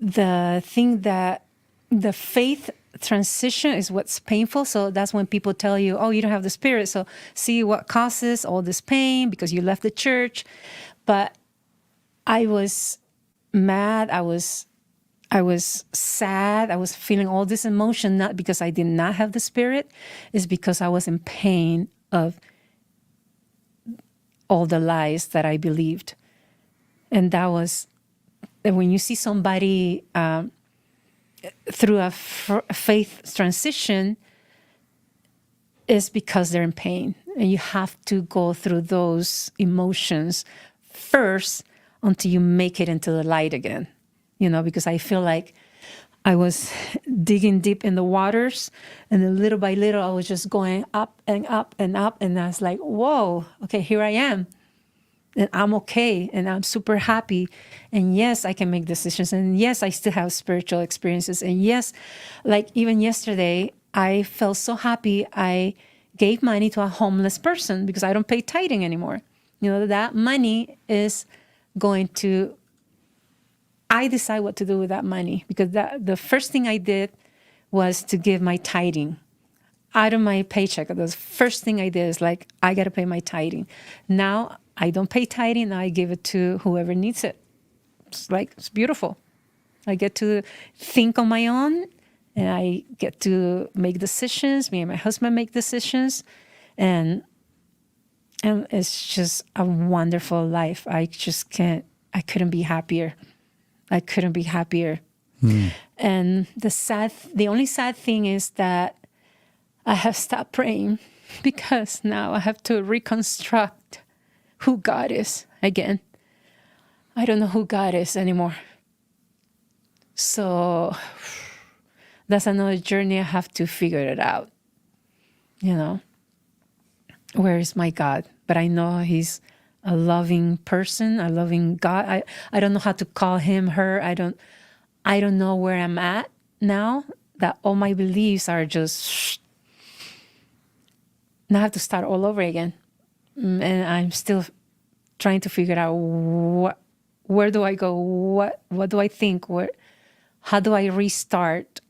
the thing that the faith transition is what's painful. So that's when people tell you, oh, you don't have the Spirit. So see what causes all this pain because you left the church. But I was mad. I was sad. I was feeling all this emotion, not because I did not have the Spirit. It's because I was in pain of all the lies that I believed. And that was, when you see somebody through a faith transition, is because they're in pain. And you have to go through those emotions first until you make it into the light again. Because I feel like I was digging deep in the waters, and then little by little, I was just going up and up and up. And I was like, whoa, okay, here I am. And I'm okay, and I'm super happy. And yes, I can make decisions. And yes, I still have spiritual experiences. And yes, like even yesterday, I felt so happy. I gave money to a homeless person because I don't pay tithing anymore. That money is going to, I decide what to do with that money, because the first thing I did was to give my tithing out of my paycheck. The first thing I did is like, I got to pay my tithing. Now I don't pay tithing. Now I give it to whoever needs it. It's beautiful. I get to think on my own, and I get to make decisions. Me and my husband make decisions, and it's just a wonderful life. I couldn't be happier. I couldn't be happier. And the only sad thing is that I have stopped praying, because now I have to reconstruct who God is again. I don't know who God is anymore. So that's another journey. I have to figure it out. Where is my God? But I know he's a loving person, a loving God. I don't know how to call him, her. I don't know where I'm at now, that all my beliefs are just, now I have to start all over again. And I'm still trying to figure out where do I go? What do I think? How do I restart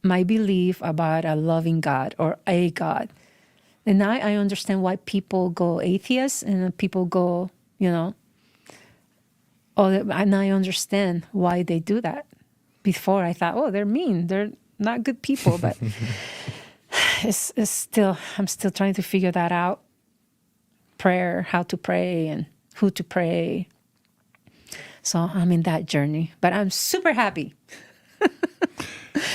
my belief about a loving God or a God? And now I understand why people go atheists and people go, and I understand why they do that. Before I thought, oh, they're mean. They're not good people. But I'm still trying to figure that out. Prayer, how to pray and who to pray. So I'm in that journey, but I'm super happy.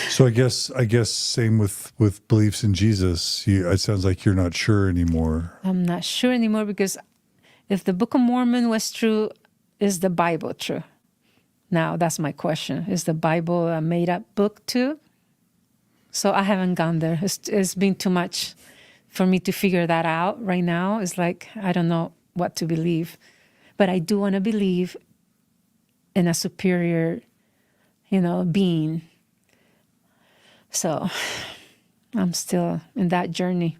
So I guess same with beliefs in Jesus. It sounds like you're not sure anymore. I'm not sure anymore, because if the Book of Mormon was true, is the Bible true? Now that's my question. Is the Bible a made-up book too? So I haven't gone there. It's been too much for me to figure that out right now. It's like I don't know what to believe, but I do want to believe in a superior, being. So I'm still in that journey.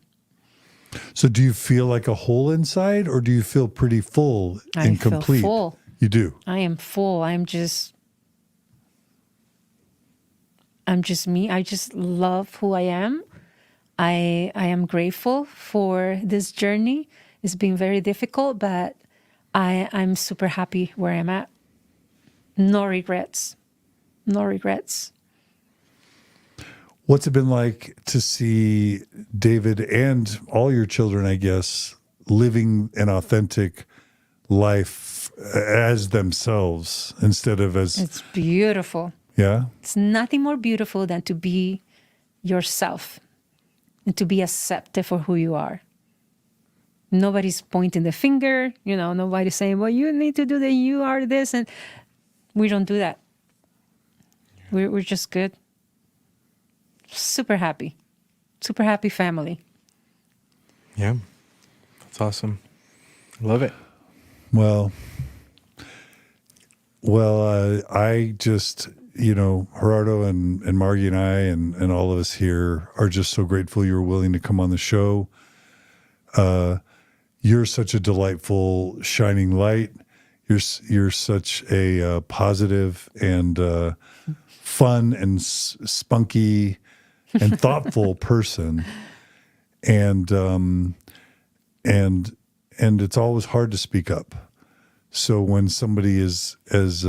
So do you feel like a hole inside, or do you feel pretty full and complete? I feel full. You do? I am full. I'm just me. I just love who I am. I am grateful for this journey. It's been very difficult, but I'm super happy where I'm at. No regrets. No regrets. What's it been like to see David and all your children, I guess, living an authentic life as themselves instead of as... It's beautiful. Yeah? It's nothing more beautiful than to be yourself and to be accepted for who you are. Nobody's pointing the finger, nobody's saying, well, you need to do that, you are this, and we don't do that. We're just good. Super happy family. Yeah, that's awesome. Love it. Well, I just, Gerardo and Margie and I and all of us here are just so grateful you were willing to come on the show. You're such a delightful, shining light. You're such a positive and fun and spunky and thoughtful person, and it's always hard to speak up. So when somebody is as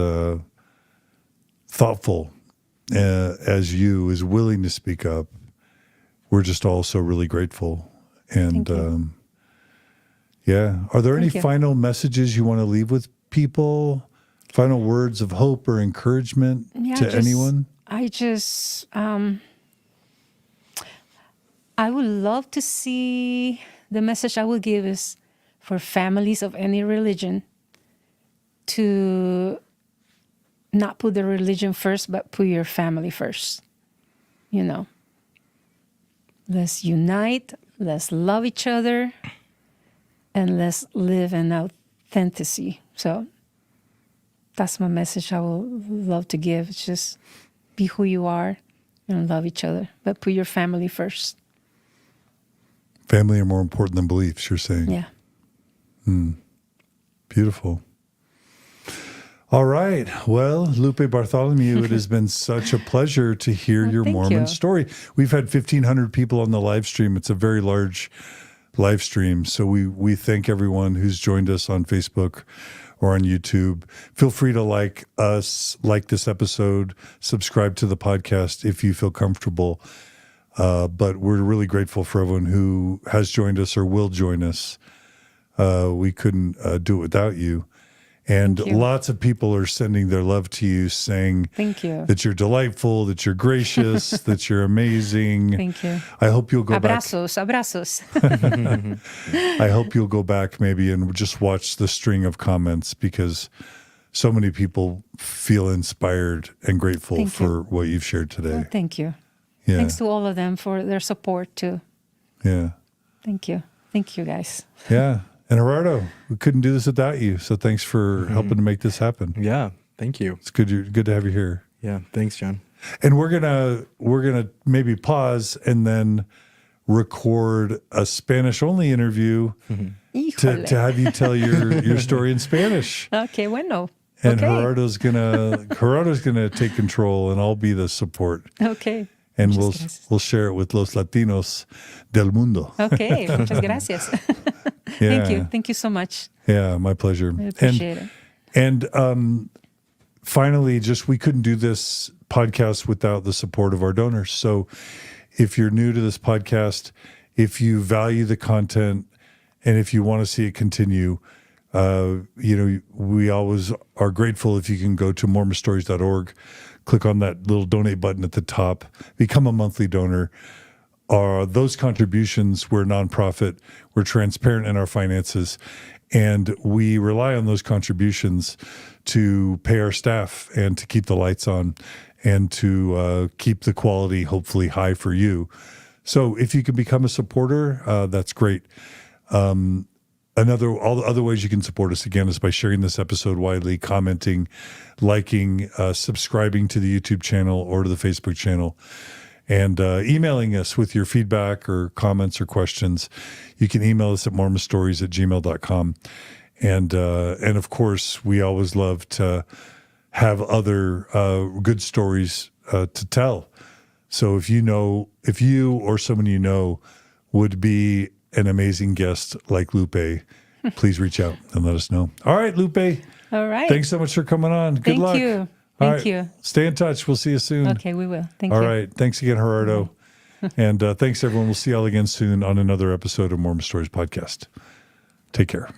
thoughtful as you is willing to speak up, we're just all so really grateful. And are there any final messages you want to leave with people? Final words of hope or encouragement to anyone? I would love to see, the message I would give is for families of any religion to not put the religion first, but put your family first. Let's unite, let's love each other, and let's live in authenticity. So that's my message I would love to give. It's just be who you are and love each other, but put your family first. Family are more important than beliefs, you're saying? Yeah. Beautiful. All right. Well, Lupe Bartholomew, it has been such a pleasure to hear your Mormon story. We've had 1,500 people on the live stream. It's a very large live stream. So we thank everyone who's joined us on Facebook or on YouTube. Feel free to like us, like this episode, subscribe to the podcast if you feel comfortable. But we're really grateful for everyone who has joined us or will join us. We couldn't do it without you. And lots of people are sending their love to you, saying Thank you. that you're delightful, that you're gracious, that you're amazing. Thank you. I hope you'll go Abrazos. back. I hope you'll go back maybe and just watch the string of comments, because so many people feel inspired and grateful Thank you. for what you've shared today. Well, thank you. Yeah. Thanks to all of them for their support too. Yeah. Thank you. Thank you, guys. Yeah. And Gerardo, we couldn't do this without you. So thanks for helping to make this happen. Yeah. Thank you. It's good to have you here. Yeah. Thanks, John. And we're gonna maybe pause and then record a Spanish only interview Híjole. to have you tell your story in Spanish. Okay, bueno. And Okay. Gerardo's gonna take control, and I'll be the support. Okay. And Muchas we'll gracias. share it with los Latinos del mundo. Okay, muchas gracias. Yeah. Thank you so much. Yeah, my pleasure. I appreciate it. And finally, we couldn't do this podcast without the support of our donors. So if you're new to this podcast, if you value the content, and if you want to see it continue, we always are grateful if you can go to mormonstories.org, click on that little donate button at the top, become a monthly donor. Those contributions, we're a nonprofit, we're transparent in our finances, and we rely on those contributions to pay our staff and to keep the lights on and to keep the quality hopefully high for you. So if you can become a supporter, that's great. All the other ways you can support us, again, is by sharing this episode widely, commenting, liking, subscribing to the YouTube channel or to the Facebook channel, and emailing us with your feedback or comments or questions. You can email us at mormonstories@gmail.com. And of course, we always love to have other good stories to tell. So if you or someone you know would be an amazing guest like Lupe, please reach out and let us know. All right, Lupe. All right. Thanks so much for coming on. Good Thank luck. you. All Thank right, you. Stay in touch. We'll see you soon. Okay, we will. Thank All you. right. Thanks again, Gerardo. And thanks, everyone. We'll see y'all again soon on another episode of Mormon Stories Podcast. Take care.